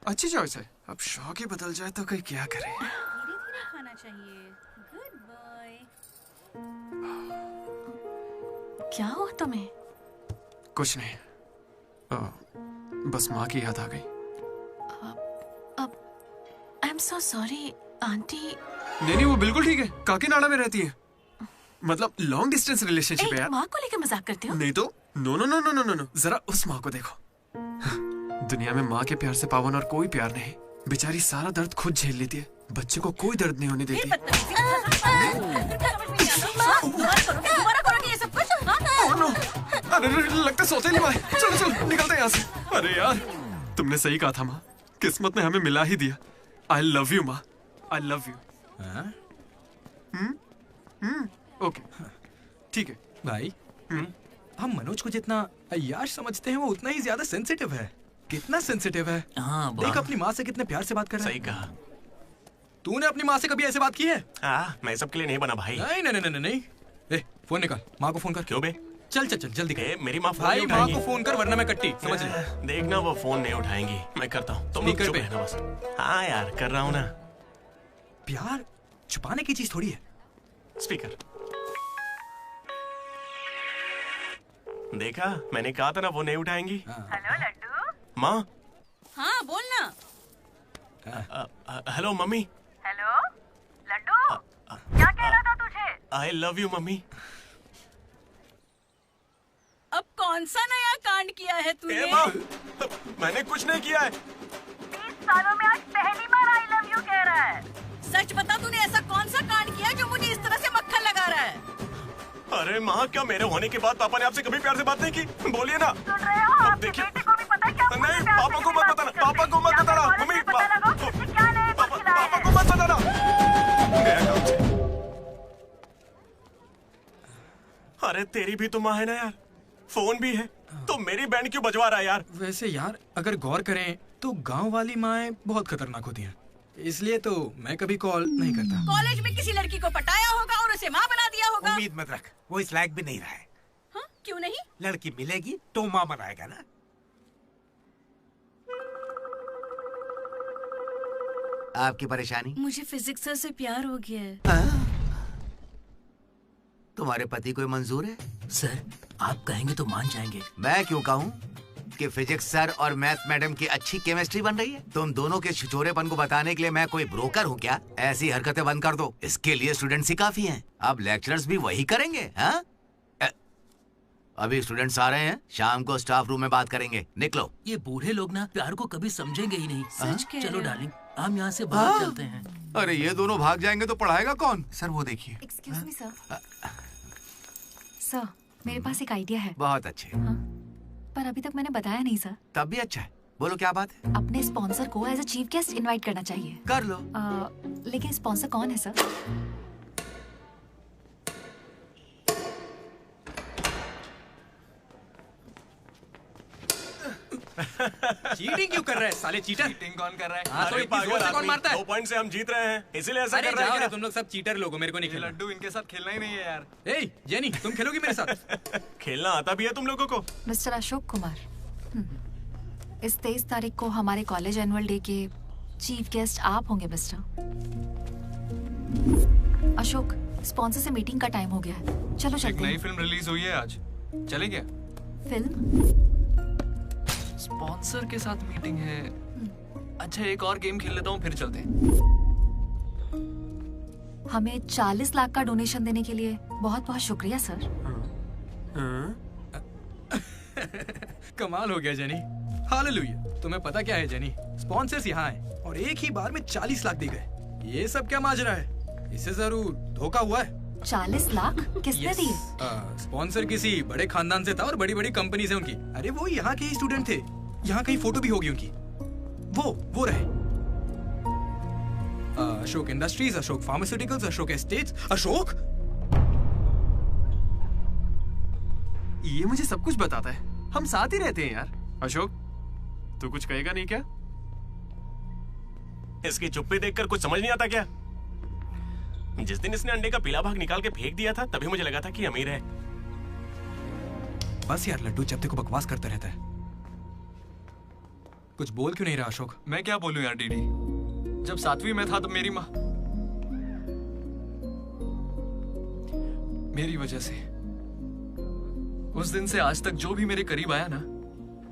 अच्छी चॉइस है। अब शौक ही बदल जाए तो कोई क्या करे। खाना चाहिए। Good boy. क्या हुआ तुम्हें? कुछ नहीं, बस माँ की याद आ गई। I am so sorry aunty. नहीं वो बिल्कुल ठीक है, काकीनाडा में रहती है। मतलब लॉन्ग डिस्टेंस रिलेशनशिप है यार। माँ को लेकर मजाक करते हो? नहीं तो no no no no no no, जरा उस माँ को देखो। दुनिया में माँ के प्यार से पावन और कोई प्यार नहीं। बेचारी सारा दर्द खुद झेल लेती है, बच्चे को कोई दर्द नहीं होने देती। अरे लगता सौतेली माँ। चलो चलो निकलते हैं यहाँ से। अरे यार तुमने सही कहा था माँ, किस्मत ने हमें मिला ही दिया। आई लव यू माँ, आई लव यू। ओके ठीक है भाई। हम मनोज को जितना अय्याश समझते हैं वो उतना ही ज्यादा सेंसिटिव है। कितना सेंसिटिव है। हाँ, देख अपनी माँ से कितने प्यार से बात कर रहा है। सही कहा। तूने अपनी माँ से कभी ऐसे बात की है? मैं सबके लिए नहीं बना भाई। नहीं नहीं नहीं नहीं। ए, फोन निकाल, माँ को फोन कर। क्यों बे? चल चल चल जल्दी कर। मेरी माँ फोन भाई नहीं माँ उठाएगी। को फोन कर वरना मैं कट्टी, समझ ले। देखना वो फोन नहीं उठाएंगी, मैं करता हूँ। तुम लोग चुप रहना बस। हाँ यार कर रहा हूँ ना। प्यार छुपाने की चीज थोड़ी है। स्पीकर। देखा, मैंने कहा था ना वो नहीं उठाएंगी। हेलो लड्डू। माँ। हाँ बोलना। Hello mummy. हेलो लड्डू, क्या कहना था तुझे? I love you mummy. अब कौन सा नया कांड किया है तूने? मैंने कुछ नहीं किया है। 20 सालों में आज पहली बार आई लव यू कह रहा है। सच बता, तूने ऐसा कौन सा कांड किया जो मुझे इस तरह से मक्खन लगा रहा है? अरे माँ, क्या मेरे होने के बाद पापा ने आपसे कभी प्यार से बात नहीं की? बोलिए ना। सुन रहे हो? आपके बेटे को भी पता है क्या? नहीं, पापा को मत बताना, पापा को मत बताना। मम्मी, पापा को मत बताना। अरे तेरी भी तो माँ है ना यार, फोन भी है, तो मेरी बैंड क्यों बजवा रहा है यार? वैसे यार अगर गौर करें तो गांव वाली माएं बहुत खतरनाक होती हैं, इसलिए तो मैं कभी कॉल नहीं करता। कॉलेज में किसी लड़की को पटाया होगा और उसे माँ बना दिया होगा। उम्मीद मत रख, वो इस लायक भी नहीं रहा है। हाँ? क्यों नहीं? लड़की मिलेगी तो माँ बनाएगा ना। आपकी परेशानी? मुझे फिजिक्स सर से प्यार हो गया है। तुम्हारे पति को मंजूर है? सर आप कहेंगे तो मान जाएंगे। मैं क्यों कहूँ कि फिजिक्स सर और मैथ मैडम की अच्छी केमिस्ट्री बन रही है। तुम दोनों के छिछोरेपन को बताने के लिए मैं कोई ब्रोकर हूँ क्या? ऐसी हरकतें बंद कर दो, इसके लिए स्टूडेंट्स ही काफी हैं। अब लेक्चरर्स भी वही करेंगे। हाँ, अभी स्टूडेंट्स आ रहे हैं, शाम को स्टाफ रूम में बात करेंगे। निकलो। ये बूढ़े लोग ना प्यार को कभी समझेंगे ही नहीं। सच कह चलो रहे हो। डार्लिंग हम यहाँ से बाहर चलते हैं। अरे ये दोनों भाग जाएंगे तो पढ़ाएगा कौन? सर वो देखिए। Excuse me sir. सर मेरे पास एक आइडिया है। बहुत अच्छे। पर अभी तक मैंने बताया नहीं सर। तब भी अच्छा है, बोलो क्या बात है? अपने स्पॉन्सर को as a chief guest invite करना चाहिए। कर लो। लेकिन स्पॉन्सर कौन है सर? चीटिंग क्यों कर रहा है साले चीटर? चीटिंग कौन कर रहा है? हाँ, तो इतनी जोर से कौन मारता है? 2 पॉइंट से हम जीत रहे हैं, इसीलिए ऐसा अरे कर रहे जाओ हैं रे, क्या? तुम लोग सब चीटर लोग हो, मेरे को नहीं खेलना। लड्डू इनके साथ खेलना ही नहीं है यार। ए जेनी, तुम खेलोगी मेरे साथ? खेलना आता भी है तुम लोगों को? मिस्टर अशोक कुमार, इस 23 तारीख को हमारे कॉलेज एनुअल डे के चीफ गेस्ट आप होंगे मिस्टर अशोक। स्पॉन्सर से मीटिंग का टाइम हो गया है, चलो एक चलते नई हैं। फिल्म रिलीज हुई है आज, चले क्या? फिल्म? स्पॉन्सर के साथ मीटिंग है। अच्छा एक और गेम खेल लेता हूँ फिर चलते हैं। हमें 40 लाख का डोनेशन देने के लिए बहुत बहुत शुक्रिया सर। कमाल हो गया जेनी, हालेलुया। तुम्हें पता क्या है जेनी, स्पॉन्सर्स यहाँ हैं और एक ही बार में 40 लाख दे गए। ये सब क्या माजरा है? इससे जरूर धोखा हुआ है। 40 लाख किसने दिए? स्पॉन्सर किसी बड़े खानदान से था और बड़ी बड़ी कंपनी से उनकी। अरे वो यहाँ के ही स्टूडेंट थे, यहाँ कहीं फोटो भी होगी उनकी। वो रहे Ashok industries, Ashok pharmaceuticals, Ashok estates. Ashok ये मुझे सब कुछ बताता है, हम साथ ही रहते हैं यार। अशोक तू कुछ कहेगा नहीं क्या? इसकी चुप्पी देखकर कुछ समझ नहीं आता क्या? जिस दिन इसने अंडे का पीला भाग निकाल के फेंक दिया था तभी मुझे लगा था कि अमीर है। बस यार लड्डू, जब देखो बकवास करता रहता है। कुछ बोल क्यों नहीं रहा अशोक? मैं क्या बोलूं यार डीडी, जब 7वीं में था तो मेरी माँ मेरी वजह से उस दिन से आज तक जो भी मेरे करीब आया ना,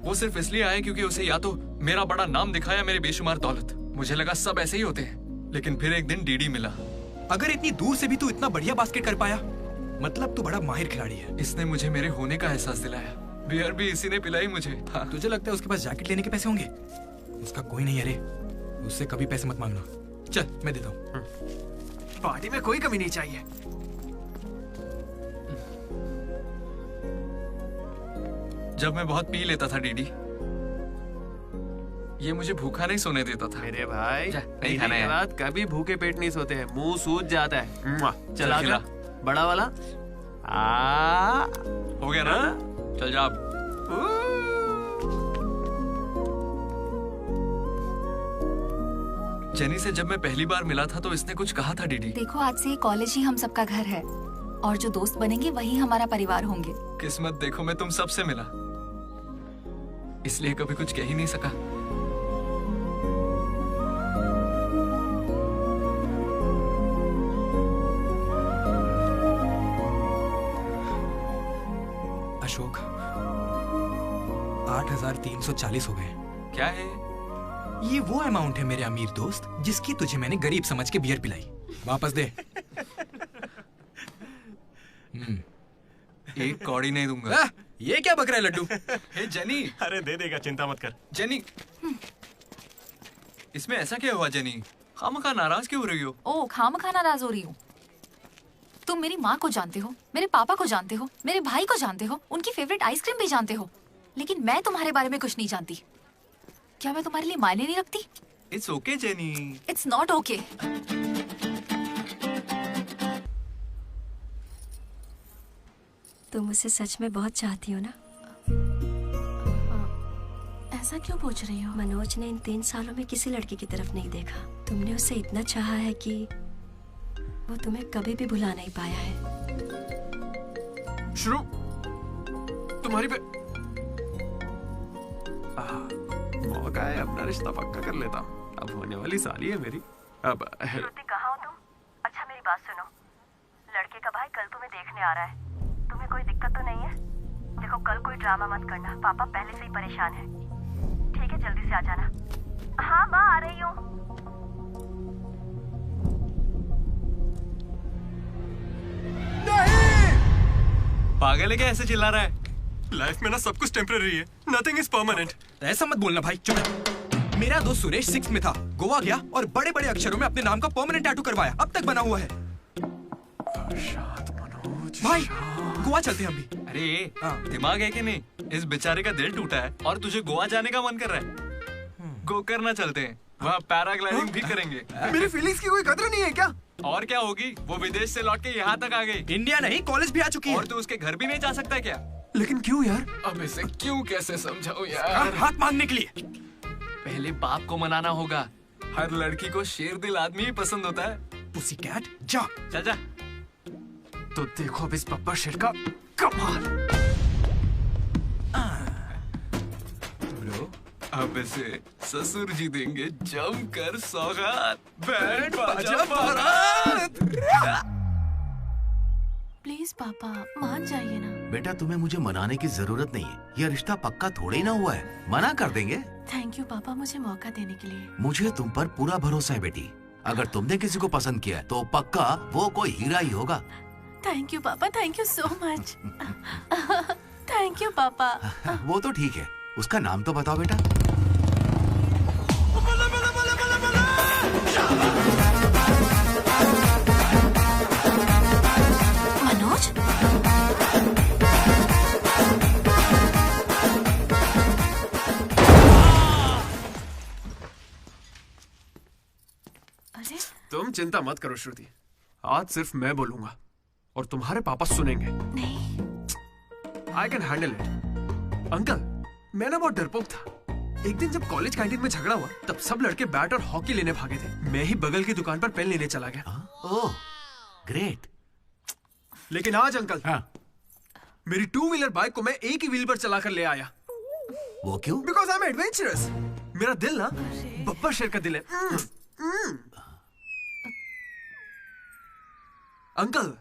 वो सिर्फ इसलिए आया क्योंकि उसे या तो मेरा बड़ा नाम दिखाया, मेरे बेशुमार दौलत। मुझे लगा सब ऐसे ही होते हैं, लेकिन फिर एक दिन डीडी मिला। अगर इतनी दूर से भी तू इतना बढ़िया बास्केट कर पाया, मतलब तू बड़ा माहिर खिलाड़ी है। इसने मुझे मेरे होने का एहसास दिलाया। बियर भी इसी ने पिलाई मुझे। हाँ। तुझे लगता है उसके पास जैकेट लेने के पैसे होंगे? उसका कोई नहीं। अरे उससे कभी पैसे मत मांगना। चल मैं देता हूँ। पार्टी में कोई कमी नहीं चाहिए। जब मैं बहुत पी लेता था डीडी, ये मुझे भूखा नहीं सोने देता था। मेरे भाई नहीं खाना है। बात कभी भूखे पेट नहीं सोते हैं, मुंह सूज जाता है। चला खिला। बड़ा वाला हो गया ना? चल जा। जेनी से जब मैं पहली बार मिला था तो इसने कुछ कहा था डीडी। देखो आज से ये कॉलेज ही हम सबका घर है और जो दोस्त बनेंगे वही हमारा परिवार होंगे। किस्मत देखो मैं तुम सबसे मिला, इसलिए कभी कुछ कह ही नहीं सका। अशोक 8,340 हो गए। क्या है ये? वो अमाउंट है मेरे अमीर दोस्त जिसकी तुझे मैंने गरीब समझ के बियर पिलाई। वापस दे। एक कौड़ी नहीं दूंगा। ये क्या बक रहा है लड्डू? हे जेनी। अरे दे देगा, चिंता मत कर। जेनी इसमें ऐसा क्या हुआ जेनी? खामखा नाराज क्यों हो रही हो? ओ खामखा नाराज हो रही हूँ? तुम मेरी माँ को जानते हो, मेरे पापा को जानते हो, मेरे भाई को जानते हो, उनकी फेवरेट आइसक्रीम भी जानते हो, लेकिन मैं तुम्हारे बारे में कुछ नहीं जानती। क्या मैं तुम्हारे लिए मायने नहीं रखती? It's okay jenny. It's not okay. तुम मुझसे सच में बहुत चाहती हो ना? ऐसा क्यों पूछ रही हो? मनोज ने इन 3 सालों में किसी लड़की की तरफ नहीं देखा। तुमने उसे इतना चाहा है कि वो तुम्हें कभी भी भुला नहीं पाया है। शुरू तुम्हारी पे मौका है, अपना रिश्ता पक्का कर लेता हूँ। अब होने वाली साली है मेरी। अब श्रुति कहाँ हो तुम? अच्छा मेरी बात सुनो, लड़के का भाई कल तुम्हें देखने आ रहा है। तुम्हें कोई दिक्कत तो नहीं है? देखो कल कोई ड्रामा मत करना, पापा पहले से ही परेशान है। ठीक है जल्दी से आ जाना। हाँ माँ आ रही हूँ। पागल है क्या ऐसे चिल्ला रहा है? लाइफ में ना सब कुछ टेम्परेरी है, नथिंग इज परमानेंट। ऐसा मत बोलना भाई, चुप रह। मेरा दोस्त सुरेश 6th में था, गोवा गया और बड़े बड़े अक्षरों में अपने नाम का परमानेंट टैटू करवाया, अब तक बना हुआ है। भाई गोवा चलते हैं हम भी। अरे दिमाग है कि नहीं? इस बेचारे का दिल टूटा है और तुझे गोवा जाने का मन कर रहा है। गोकर्णा चलते हैं, वहाँ पैराग्लाइडिंग भी करेंगे। मेरी फीलिंग्स की कोई कदर नहीं है क्या? और क्या होगी, वो विदेश से लौट के यहाँ तक आ गई। इंडिया नहीं, कॉलेज भी आ चुकी है। और तू उसके घर भी नहीं जा सकता क्या? लेकिन क्यों यार? अब इसे क्यों कैसे समझाऊं यार? हाथ मांगने के लिए। पहले बाप को मनाना होगा। हर लड़की को शेर दिल आदमी ही पसंद होता है। पुसी कैट, जा जा जा। तो देखो अब इस पप्पा शेर का कमाल। ब्रो, अब इसे ससुर जी देंगे जमकर सौगात। बैंड बाजा बारात। प्लीज पापा मान जाइए ना। बेटा तुम्हें मुझे मनाने की जरूरत नहीं है, यह रिश्ता पक्का थोड़े ही ना हुआ है, मना कर देंगे। थैंक यू पापा मुझे मौका देने के लिए। मुझे तुम पर पूरा भरोसा है बेटी, अगर तुमने किसी को पसंद किया है तो पक्का वो कोई हीरा ही होगा। थैंक यू पापा, thank you so much. Thank you पापा। वो तो ठीक है, उसका नाम तो बताओ बेटा। मनोज? अरे तुम चिंता मत करो श्रुति, आज सिर्फ मैं बोलूंगा और तुम्हारे पापा सुनेंगे। नहीं, I can handle it. Uncle, मैं ना बहुत डरपोक था। एक दिन जब कॉलेज कैंटीन में झगड़ा हुआ, तब सब लड़के बैट और हॉकी लेने भागे थे। मैं ही बगल की दुकान पर पेन लेने चला गया। ओह, ग्रेट। लेकिन आज अंकल, मेरी 2 व्हीलर बाइक को मैं एक ही व्हील पर चलाकर ले आया। वो क्यों? Because I am adventurous. मेरा दिल ना बब्बर शेर का दिल है। अंकल,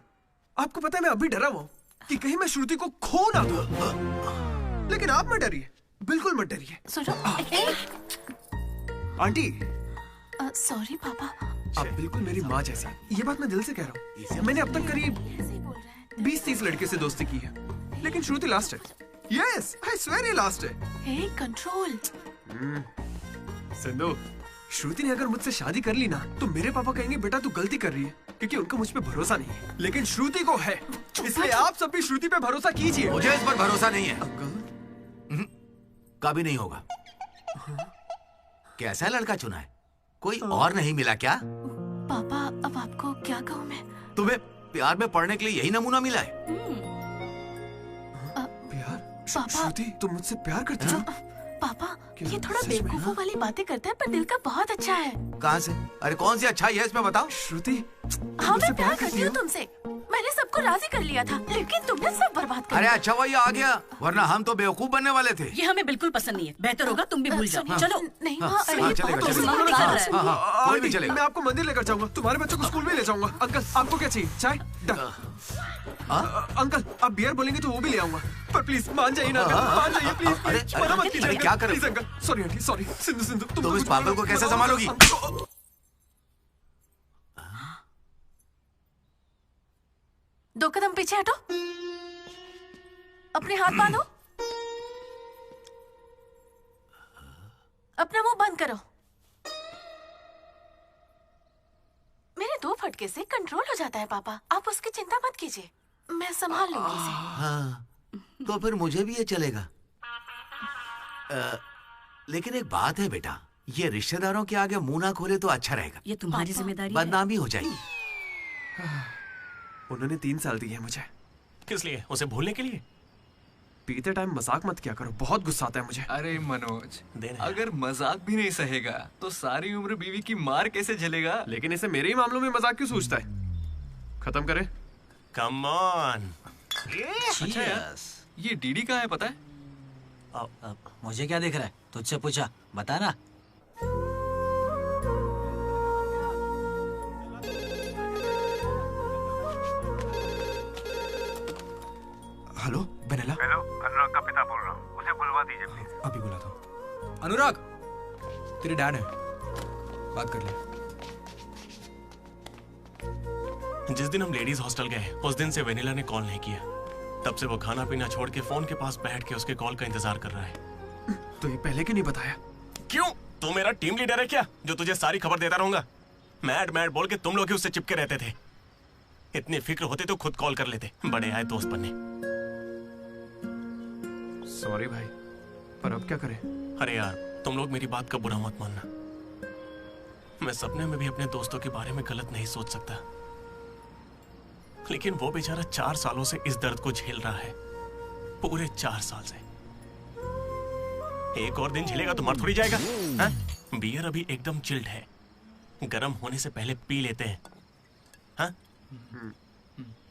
आपको पता है मैं अभी डरा हुआ कि कहीं मैं श्रुति को खो ना दूं। लेकिन आप मत डरिए, बिल्कुल मत डरिए। सुनो। आंटी, सॉरी पापा। आप बिल्कुल मेरी माँ जैसी। ये बात मैं दिल से कह रहा हूँ। मैंने अब तक करीब 20-30 लड़के से दोस्ती की है, लेकिन श्रुति लास्ट है। यस, आई स्वेयर ये लास्ट है। हे, कंट्रोल। सिंधु, श्रुति ने अगर मुझसे शादी कर ली ना, तो मेरे पापा कहेंगे बेटा तू गलती कर रही है, क्योंकि उनको मुझ पे भरोसा नहीं है। लेकिन श्रुति को है, इसलिए आप सब भी श्रुति पे भरोसा कीजिए। मुझे इस पर भरोसा नहीं है। कभी नहीं होगा। कैसा लड़का चुना है? कोई और नहीं मिला क्या? पापा अब आपको क्या कहूँ मैं? तुम्हें प्यार में पढ़ने के लिए यही नमूना मिला है? प्यार? श्रुति, तुम मुझसे प्यार करती हो? पापा ये थोड़ा बेवकूफों वाली बातें करता है, पर दिल का बहुत अच्छा है। कहाँ से? अरे कौन सी अच्छाई है इसमें बताओ। श्रुति, हाँ मैं प्यार करती हूँ तुमसे। मैंने सबको राजी कर लिया था, लेकिन तुमने सब बर्बाद कर अरे दिया। अच्छा वही आ गया, वरना हम तो बेवकूफ बनने वाले थे। ये हमें बिल्कुल पसंद नहीं है। बेहतर होगा तुम भी भूल जाओ। चलो। नहीं हाँ, चलेगा, कोई भी चलेगा। मैं आपको मंदिर लेकर जाऊंगा, तुम्हारे बच्चों को स्कूल में ले जाऊंगा। अंकल, आपको क्या चाहिए? चाय? अंकल, आप बियर बोलेंगे तो वो भी ले आऊंगा, पर प्लीज मान जाइए ना, मान जाइए प्लीज। मना मत कीजिए। क्या कर? Please uncle, sorry aunty, sorry. Sindhu, Sindhu, तुम इस पागल को कैसे संभालोगी? दो कदम पीछे हटो, अपने हाथ बांधो, अपना मुंह बंद करो। मेरे 2 फटके से कंट्रोल हो जाता है पापा, आप उसकी चिंता मत कीजिए, मैं संभाल लूंगी इसे। हाँ, तो फिर मुझे भी ये चलेगा। लेकिन एक बात है बेटा, ये रिश्तेदारों के आगे मुंह ना खोले तो अच्छा रहेगा। ये तुम्हारी जिम्मेदारी है। बदनामी हो जाएगी। उन्होंने 3 साल दिए मुझे। किस लिए? उसे भूलने के लिए? पीते टाइम मजाक मत किया करो, बहुत गुस्सा आता है मुझे। अरे मनोज, अगर मजाक भी नहीं सहेगा तो सारी उम्र बीवी की मार कैसे झेलेगा? लेकिन इसे मेरे ही मामलों में मजाक क्यों सोचता है? खत्म करे। Come on. अच्छा यार, ये डीडी कहाँ है पता है? मुझे क्या दिख रहा है? तुझसे पूछा, बता ना। Hello vanilla. हेलो, अनुराग का पिता बोल रहा हूँ, उसे बुलवा दीजिए प्लीज। अभी बुलाता हूँ। अनुराग, तेरे डैड है, बात कर ले। जिस दिन हम लेडीज हॉस्टल गए, उस दिन से वेनिला ने कॉल नहीं किया। तब से वो खाना पीना छोड़ के फोन के पास बैठ के उसके कॉल का इंतजार कर रहा है। तो ये पहले क्यों नहीं बताया? क्यों? तू मेरा टीम लीडर है क्या, जो तुझे सारी खबर देता रहूंगा? मैड मैड बोल के तुम लोग ही उससे चिपके रहते थे। इतनी फिक्र होती तो खुद कॉल कर लेते, बड़े आए दोस्त बनने। सॉरी भाई, पर अब क्या करें? अरे यार, तुम लोग मेरी बात का बुरा मत मानना। मैं सपने में भी अपने दोस्तों के बारे में गलत नहीं सोच सकता, लेकिन वो बेचारा 4 सालों से इस दर्द को झेल रहा है, पूरे 4 साल से। एक और दिन झेलेगा तो मर थोड़ी जाएगा। हाँ? बियर अभी एकदम चिल्ड है, गर्म होने से पहले पी लेते हैं। हाँ?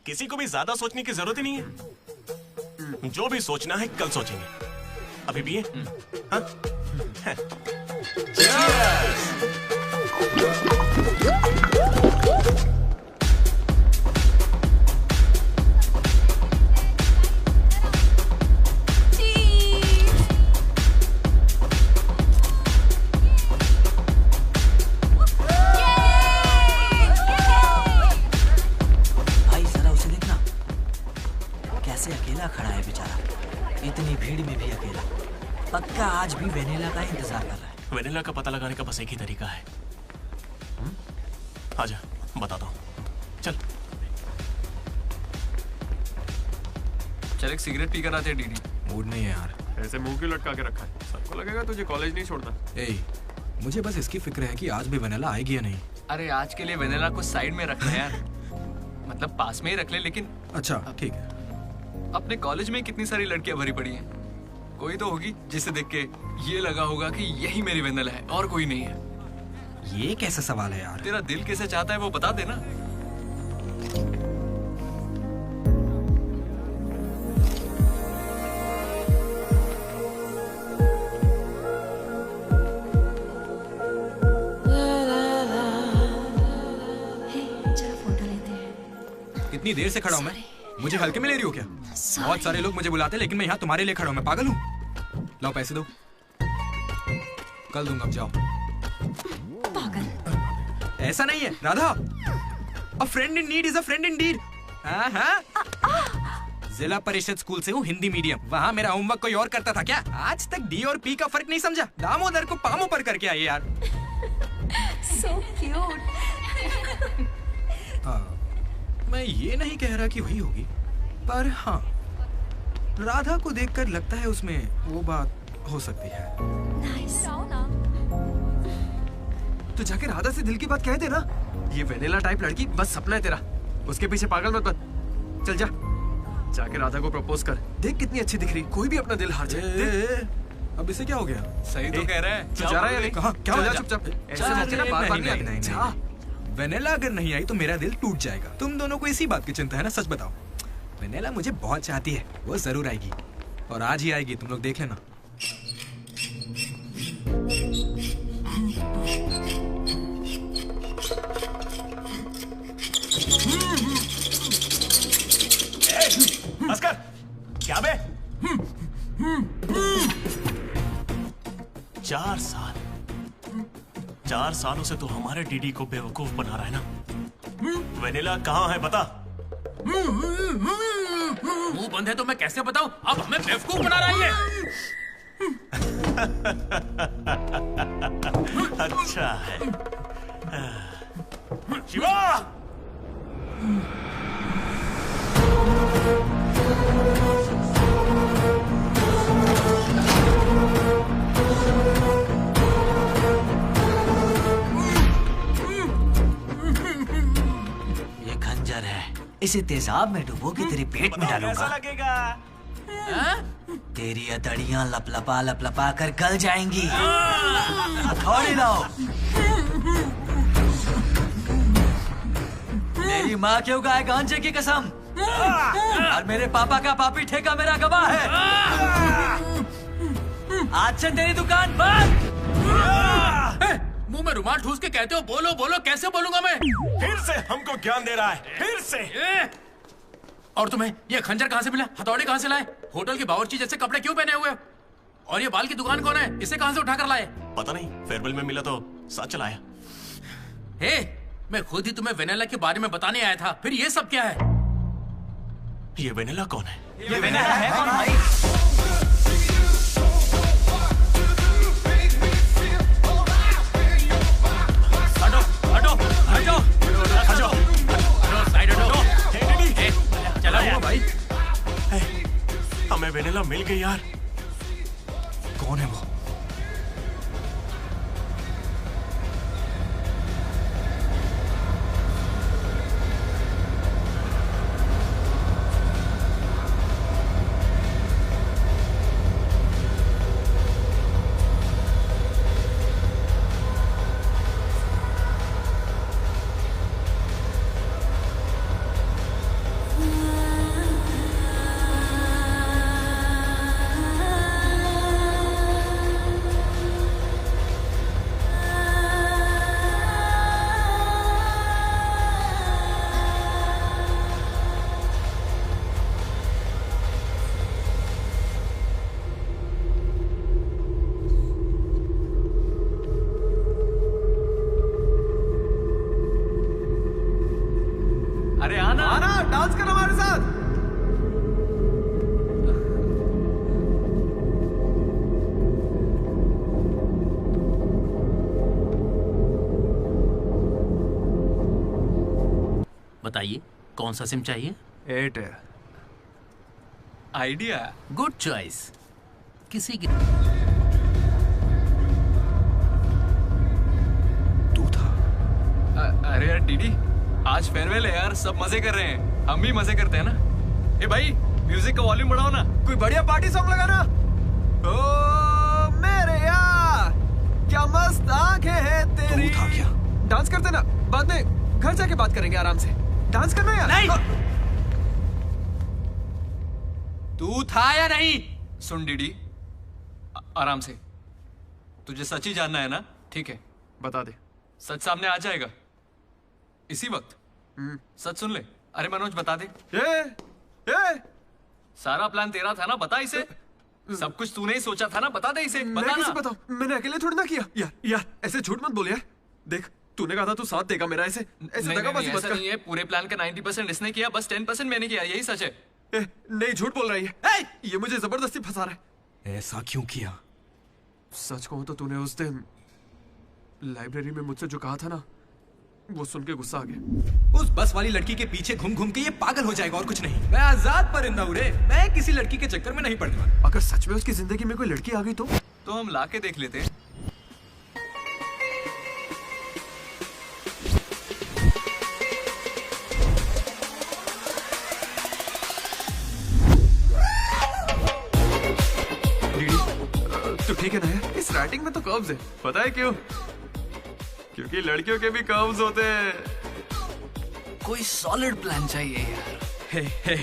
किसी को भी ज्यादा सोचने की जरूरत ही नहीं है। जो भी सोचना है कल सोचेंगे, अभी पिए। हाँ? भाई जरा उसे देखना, कैसे अकेला खड़ा है बेचारा, इतनी भीड़ में भी अकेला। पक्का आज भी वेनिला का इंतजार कर रहा है। वेनिला का पता लगाने का बस एक ही तरीका है। आजा, बताता हूँ। चल चल एक सिगरेट पी कर आते हैं डीडी। मूड नहीं है यार। ऐसे मुंह क्यों लटका के रखा है? सबको लगेगा तुझे कॉलेज नहीं छोड़ना। ए, मुझे बस इसकी फिक्र है कि आज भी वेनिला आएगी या नहीं। अरे आज के लिए वेनिला को साइड में रख ले यार, मतलब पास में ही रख ले। लेकिन अच्छा ठीक है। अपने कॉलेज में कितनी सारी लड़कियां भरी पड़ी हैं, कोई तो होगी जिसे देख के ये लगा होगा कि यही मेरी वेनिला है और कोई नहीं है। ये कैसा सवाल है यार? तेरा दिल कैसे चाहता है वो बता देना। इतनी देर से खड़ा हूँ मैं, मुझे हल्के में ले रही हो क्या? बहुत सारे लोग मुझे बुलाते हैं, लेकिन मैं यहाँ तुम्हारे लिए खड़ा हूँ। मैं पागल हूँ? लाओ पैसे दो, कल दूंगा, अब जाओ। पागल। ऐसा नहीं है राधा, अ friend in need is a friend Indeed. जिला परिषद स्कूल से हूँ, हिंदी मीडियम। वहाँ मेरा होमवर्क कोई और करता था क्या? आज तक डी और पी का फर्क नहीं समझा। दामोदर को पामो पर करके आइए यार। So cute. मैं ये नहीं कह रहा कि वही होगी, पर हाँ, राधा को देखकर लगता है उसमें वो बात हो सकती है। तो जाके राधा से दिल की बात कह दे ना। ये वेनिला टाइप लड़की बस सपना है तेरा, उसके पीछे पागल मत बन। चल जा, जाके राधा को प्रपोज कर। देख कितनी अच्छी दिख रही, कोई भी अपना दिल हार जाए। अब इसे क्या हो गया? सही तो कह रहा है। जा रहा है कहाँ? क्या हो? चुपचाप ऐसे मत ना, बार-बार नहीं। वेनिला अगर नहीं आई तो मेरा दिल टूट जाएगा। तुम दोनों को इसी बात की चिंता है ना? सच बताओ। वेनिला मुझे बहुत चाहती है, वो जरूर आएगी, और आज ही आएगी, तुम लोग देख लेना। अस्कर, क्या बे? 4 सालों से तो हमारे डीडी को बेवकूफ बना रहा है ना। वेनिला कहाँ है बता। मुंह बंद है तो मैं कैसे बताऊं? अब हमें बेवकूफ बना रहा है। अच्छा है। शिवा! ये खंजर है, इसे तेजाब में डुबो के तेरे पेट में डालूंगा। कैसा लगेगा? तेरी अतड़ियां लपलपा लपलपा कर गल जाएंगी। हथौड़ी लाओ। मेरी माँ क्यों गाय गांजे की कसम, और मेरे पापा का पापी ठेका मेरा गवाह है। आज से तेरी दुकान बंद। मुंह में रुमाल ठूस के कहते हो बोलो बोलो, कैसे बोलूंगा मैं? फिर से हमको ज्ञान दे रहा है, फिर से। और तुम्हें ये खंजर कहाँ से मिला? हथौड़ी कहाँ से लाए? होटल के बावर्ची जैसे कपड़े क्यों पहने हुए? और ये बाल की दुकान कौन है? इसे कहाँ से उठा कर लाए? पता नहीं, फेयरवेल में मिला तो साथ चलाया। हे, मैं खुद ही तुम्हें वेनिला के बारे में बताने आया था, फिर ये सब क्या है? ये वेनिला कौन है? ये वेनिला है कौन भाई? है वेनिला, मिल गई यार। कौन है वो? अरे आना आना, डांस करना हमारे साथ। बताइए कौन सा सिम चाहिए? एयरटेल। आइडिया। Good choice. किसी की अरे यार डीडी, आज फेयरवेल है यार, सब मजे कर रहे हैं, हम भी मजे करते हैं ना। ए भाई, म्यूजिक का वॉल्यूम बढ़ाओ ना। कोई बढ़िया पार्टी सॉन्ग लगाना। ओ मेरे यार, क्या मस्त आंखें हैं तेरी। तू था क्या? डांस करते ना, बाद में घर जाके बात करेंगे आराम से। डांस करना यार। नहीं। तू था या नहीं? सुन डीडी, आराम से। तुझे सच ही जानना है ना? ठीक है, बता दे। सच सामने आ जाएगा इसी वक्त। सच सुन ले। अरे मनोज, बता दे। सारा प्लान तेरा था ना, बता इसे। सब कुछ तूने ही सोचा था ना, बता दे इसे। मैं बता कैसे ना। बताऊं? मैंने अकेले थोड़ी ना किया। यार ऐसे झूठ मत बोल यार। देख, तूने कहा था तू साथ देगा मेरा। ऐसे दगाबाजी मत ऐसा कर। नहीं है। पूरे प्लान का 90% इसने किया, बस 10% मैंने किया, यही सच है। नहीं, झूठ बोल रही है। ये मुझे जबरदस्ती फंसा रहा है। ऐसा क्यों किया? सच कहूं तो तूने उस दिन लाइब्रेरी में मुझसे जो कहा था ना, वो सुन के गुस्सा आ गया। उस बस वाली लड़की के पीछे घूम घूम के ये पागल हो जाएगा और कुछ नहीं। मैं आजाद परिंदा हूं रे, मैं किसी लड़की के चक्कर में नहीं पड़ने वाला। अगर सच में उसकी जिंदगी में कोई लड़की आ गई तो हम लाके देख लेते। तो ठीक है ना यार, इस राइटिंग में तो कर्व्स है। पता है क्यों? क्योंकि लड़कियों के भी कर्व्स होते हैं। कोई सॉलिड प्लान चाहिए यार। हे,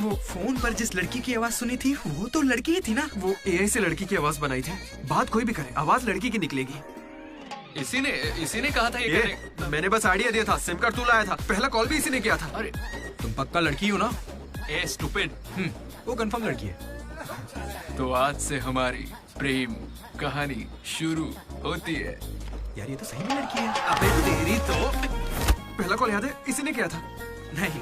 वो फोन पर जिस लड़की की आवाज सुनी थी, वो तो लड़की ही थी ना। वो एआई से लड़की की आवाज बनाई थी। बात कोई भी करे, आवाज लड़की की निकलेगी। इसी ने कहा था ये करने। मैंने बस आइडिया दिया था, सिम कार्ड तू लाया था, पहला कॉल भी इसी ने किया था। अरे तुम पक्का लड़की हो ना? ए स्टूपिड। वो कंफर्म लड़की है। तो आज से हमारी प्रेम कहानी शुरू होती है। यार ये तो सही में लड़की है। अबे तेरी तो। पहला कॉल याद है? इसी ने किया था। नहीं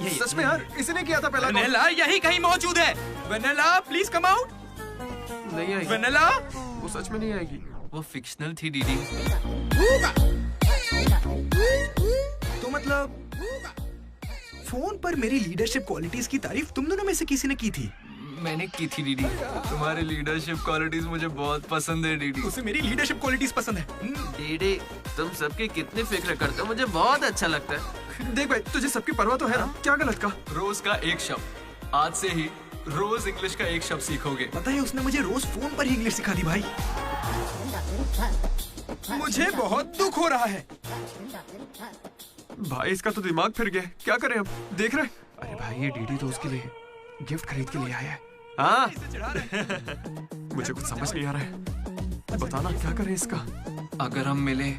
यही सच में यार, इसी ने किया था पहला कॉल। वेनिला यही कहीं मौजूद है। Vanilla please come out. नहीं आएगी। वेनिला वो सच में नहीं आएगी। वो फिक्शनल थी डीडी। तो मतलब फोन पर मेरी लीडरशिप क्वालिटीज की तारीफ तुम दोनों में से किसी ने की थी? मैंने की थी डीडी। तुम्हारी लीडरशिप क्वालिटीज मुझे बहुत पसंद है डीडी। उसे मेरी लीडरशिप क्वालिटीज पसंद है। डीडी, तुम सबकी कितनी फिक्र करते हो, मुझे बहुत अच्छा लगता है। देख भाई, तुझे सबकी परवाह तो है ना? क्या गलत का? रोज का एक शब्द। आज से ही रोज इंग्लिश का एक शब्द सीखोगे। पता है उसने मुझे रोज फोन पर ही इंग्लिश सिखा दी भाई। मुझे बहुत दुख हो रहा है भाई। इसका तो दिमाग फिर गया। क्या करें अब? देख रहे? अरे भाई, ये डीडी तो उसके लिए गिफ्ट खरीद के लिए आया है। हाँ? मुझे कुछ समझ नहीं आ रहा है। बताना क्या करें इसका। अगर हम मिले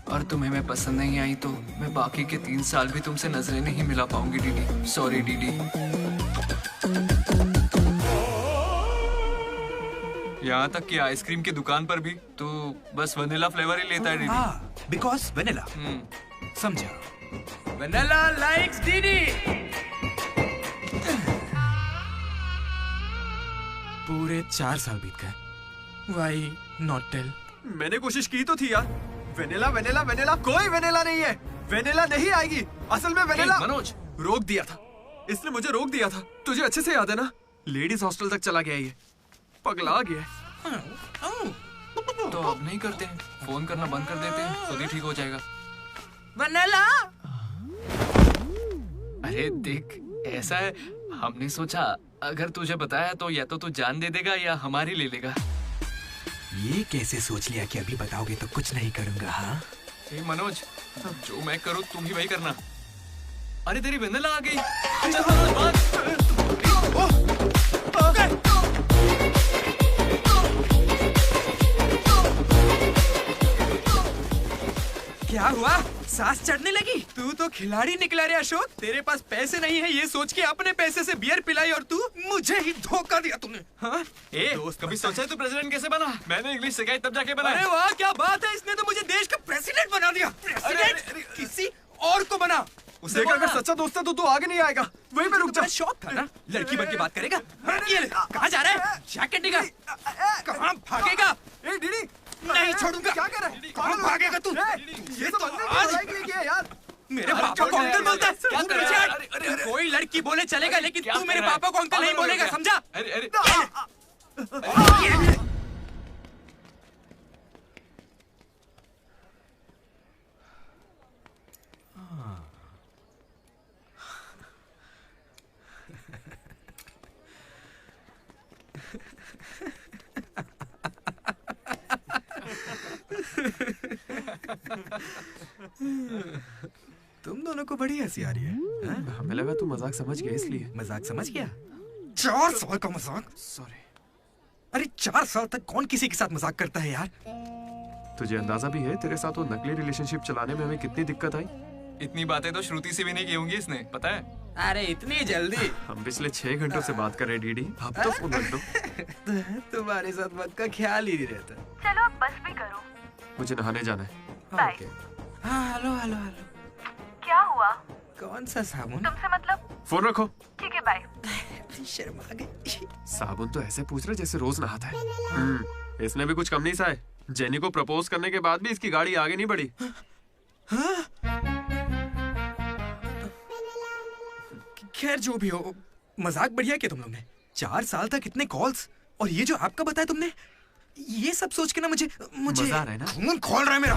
और तुम्हें मैं पसंद नहीं आई तो मैं बाकी के 3 साल भी तुमसे नजरें नहीं मिला पाऊंगी डीडी। Sorry DD. यहाँ तक कि आइसक्रीम की दुकान पर भी तो बस वनीला फ्लेवर ही लेता है डीडी। Because vanilla. समझा। Vanilla likes DD. पूरे 4 साल बीत गए। Why not tell? मैंने कोशिश की तो थी यार। वेनिला वेनिला वेनिला, कोई वेनिला नहीं है। वेनिला नहीं आएगी। असल में वेनिला मनोज रोक दिया था। इसने मुझे रोक दिया था। तुझे अच्छे से याद है ना? लेडीज हॉस्टल तक चला गया ये, पगला गया है। तो अब नहीं करते हैं, फोन करना बंद कर देते हैं, खुद ही ठीक हो जाएगा। वनेला। अरे देख, ऐसा है, हमने सोचा अगर तुझे बताया तो या तो तू जान दे देगा या हमारी ले लेगा। ये कैसे सोच लिया कि अभी बताओगे तो कुछ नहीं करूंगा? हाँ मनोज, जो मैं करूँ तुम ही वही करना। अरे तेरी वनेला आ गई। चल मनोज भाग। क्या हुआ? सांस चढ़ने लगी? तू तो खिलाड़ी निकला रे अशोक। तेरे पास पैसे नहीं है ये सोच के अपने पैसे से बियर पिलाई और तू मुझे ही धोखा दिया तूने। हाँ? दोस्त कभी सोचा है तू प्रेसिडेंट कैसे बना? मैंने इंग्लिश सिखाई तब जाके बना। अरे वाह क्या बात है, इसने तो मुझे देश का प्रेसिडेंट बना दिया। प्रेसिडेंट किसी और को बना। उसे देखा अगर सच्चा दोस्त है तो तू आगे नहीं आएगा, वहीं पे रुक जा। शौक था ना, लड़की बन के बात करेगा। ये ले, कहाँ जा रहा है? जैकेट निकाल। कहाँ भागेगा? नहीं छोड़ूंगा। क्या कर रहा है? कहाँ भागेगा तू? ये तो आज यार मेरे पापा को अंकल बोलता है। कोई लड़की बोले चलेगा, लेकिन तू मेरे पापा को अंकल नहीं बोलेगा, समझा? तुम दोनों को बड़ी हंसी आ रही है। हमें लगा तू मजाक समझ गया इसलिए। मजाक समझ गया? 4 साल का मजाक? सॉरी। अरे 4 साल तक कौन किसी के साथ मजाक करता है यार? तुझे अंदाजा भी है तेरे साथ वो नकली रिलेशनशिप चलाने में हमें कितनी दिक्कत आई? इतनी बातें तो श्रुति से भी नहीं की होंगी इसने, पता है? अरे इतनी जल्दी? हम पिछले 6 घंटों से बात कर रहे डीडी, अब तो फोन रख दो। तुम्हारे साथ वक्त का ख्याल ही नहीं रहता। चलो अब बस भी करो। मुझे नहाने जाना है। बाय। हाँ हेलो हेलो हेलो। क्या हुआ? कौन सा साबुन? तुमसे मतलब? फोन रखो। ठीक है बाय। शर्मा गई। साबुन तो ऐसे पूछ रहे जैसे रोज नहाता है। इसने भी कुछ कम नहीं सा है। जेनी को प्रपोज करने के बाद भी इसकी गाड़ी आगे नहीं बढ़ी। खैर जो भी हो, मजाक बढ़िया किया तुम लोग ने। 4 साल तक इतने कॉल्स और ये जो आपका बताया तुमने, ये सब सोच के ना मुझे मजा आ रहा है ना? खून खोल रहा है मेरा।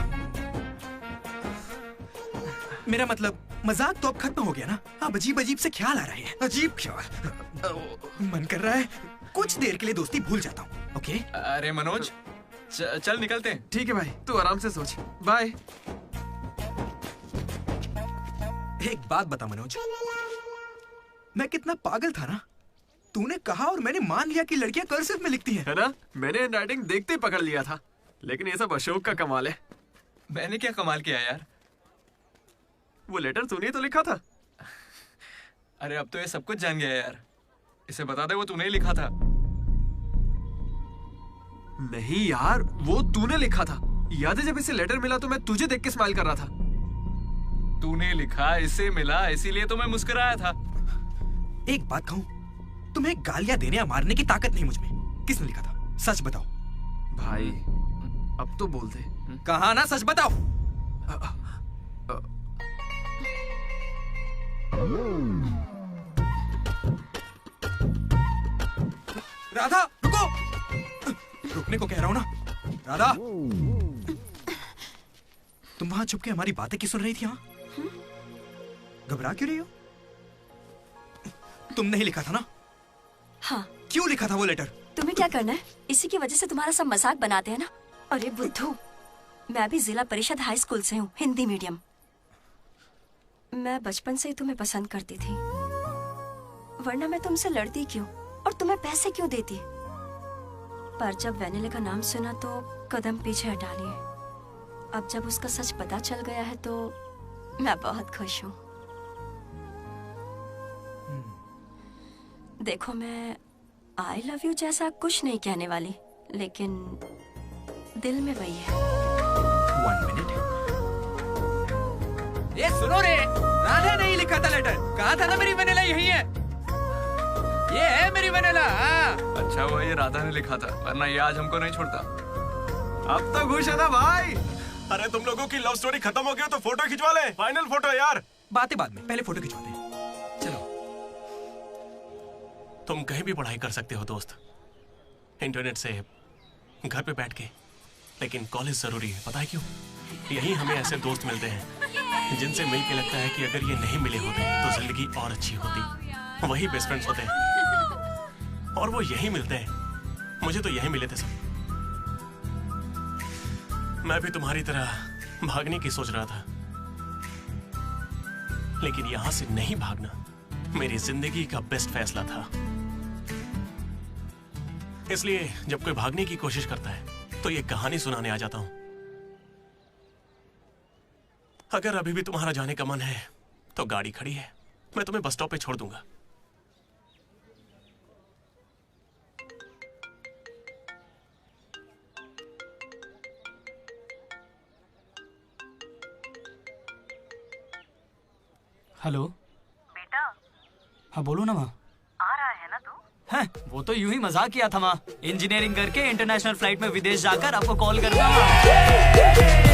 मेरा मतलब मजाक तो अब खत्म हो गया ना। अब अजीब अजीब से ख्याल आ रहे हैं। अजीब ख्याल। मन कर रहा है कुछ देर के लिए दोस्ती भूल जाता हूँ। ओके? अरे मनोज, चल निकलते हैं। ठीक है भाई, तू आराम से सोच। बाय। एक बात बता मनोज, मैं कितना पागल था ना। तूने कहा और मैंने मान लिया कि लड़कियां कर्सिव में लिखती हैं। है ना? मैंने हैंडराइटिंग देखते ही पकड़ लिया था। लेकिन ये सब अशोक का कमाल है। मैंने क्या कमाल किया यार? वो लेटर तूने तो लिखा था। अरे अब तो ये सब कुछ जान गया यार। इसे बता दे वो तूने ही लिखा था। नहीं यार, वो तूने लिखा था। याद है जब इसे लेटर मिला तो मैं तुझे देख के स्माइल कर रहा था। तूने लिखा, इसे मिला, इसीलिए तो मैं मुस्कुराया था। एक बात कहूं, तुम्हें गालियां देने या मारने की ताकत नहीं मुझ में। किसने लिखा था? सच बताओ। भाई अब तो बोल दे। कहा ना सच बताओ। राधा रुको। रुकने को कह रहा हूं ना। राधा, तुम वहां छुप के हमारी बातें क्यों सुन रही थी? हाँ, घबरा क्यों रही हो? तुमने ही लिखा था ना? हाँ। क्यों लिखा था वो लेटर? तुम्हें क्या करना है? इसी की वजह से तुम्हारा सब मजाक बनाते हैं ना। अरे बुद्धू, मैं भी जिला परिषद हाई स्कूल से हूँ, हिंदी मीडियम। मैं बचपन से ही तुम्हें पसंद करती थी, वरना मैं तुमसे लड़ती क्यों और तुम्हें पैसे क्यों देती? पर जब वैनिला का नाम सुना तो कदम पीछे हटा लिए। अब जब उसका सच पता चल गया है तो मैं बहुत खुश हूँ। देखो, मैं आई लव यू जैसा कुछ नहीं कहने वाली, लेकिन दिल में वही है। 1 मिनट। ये सुनो रे, राधा नहीं लिखा था लेटर। कहा था ना मेरी वैनिला यही है। ये है मेरी वैनिला। अच्छा हुआ ये राधा ने लिखा था, वरना ये आज हमको नहीं छोड़ता। अब तो खुश है ना भाई? अरे तुम लोगों की लव स्टोरी खत्म हो गई तो फोटो खिंचवा ले। फाइनल फोटो यार। बातें बाद में, पहले फोटो खिंचवाते हैं। चलो। तुम कहीं भी पढ़ाई कर सकते हो दोस्त, इंटरनेट से, घर पे बैठ के, लेकिन कॉलेज जरूरी है। पता है क्यों? यही हमें ऐसे दोस्त मिलते हैं जिनसे मिलके लगता है कि अगर ये नहीं मिले होते तो जिंदगी और अच्छी होती। वही बेस्ट फ्रेंड्स होते हैं और वो यही मिलते हैं। मुझे तो यही मिले थे सब। मैं भी तुम्हारी तरह भागने की सोच रहा था, लेकिन यहां से नहीं भागना मेरी जिंदगी का बेस्ट फैसला था। इसलिए जब कोई भागने की कोशिश करता है तो ये कहानी सुनाने आ जाता हूं। अगर अभी भी तुम्हारा जाने का मन है तो गाड़ी खड़ी है, मैं तुम्हें बस स्टॉप पे छोड़ दूंगा। हेलो बेटा, हाँ बोलो ना माँ। आ रहा है ना तू? हैं, वो तो यूं ही मजाक किया था माँ। इंजीनियरिंग करके इंटरनेशनल फ्लाइट में विदेश जाकर आपको कॉल करना।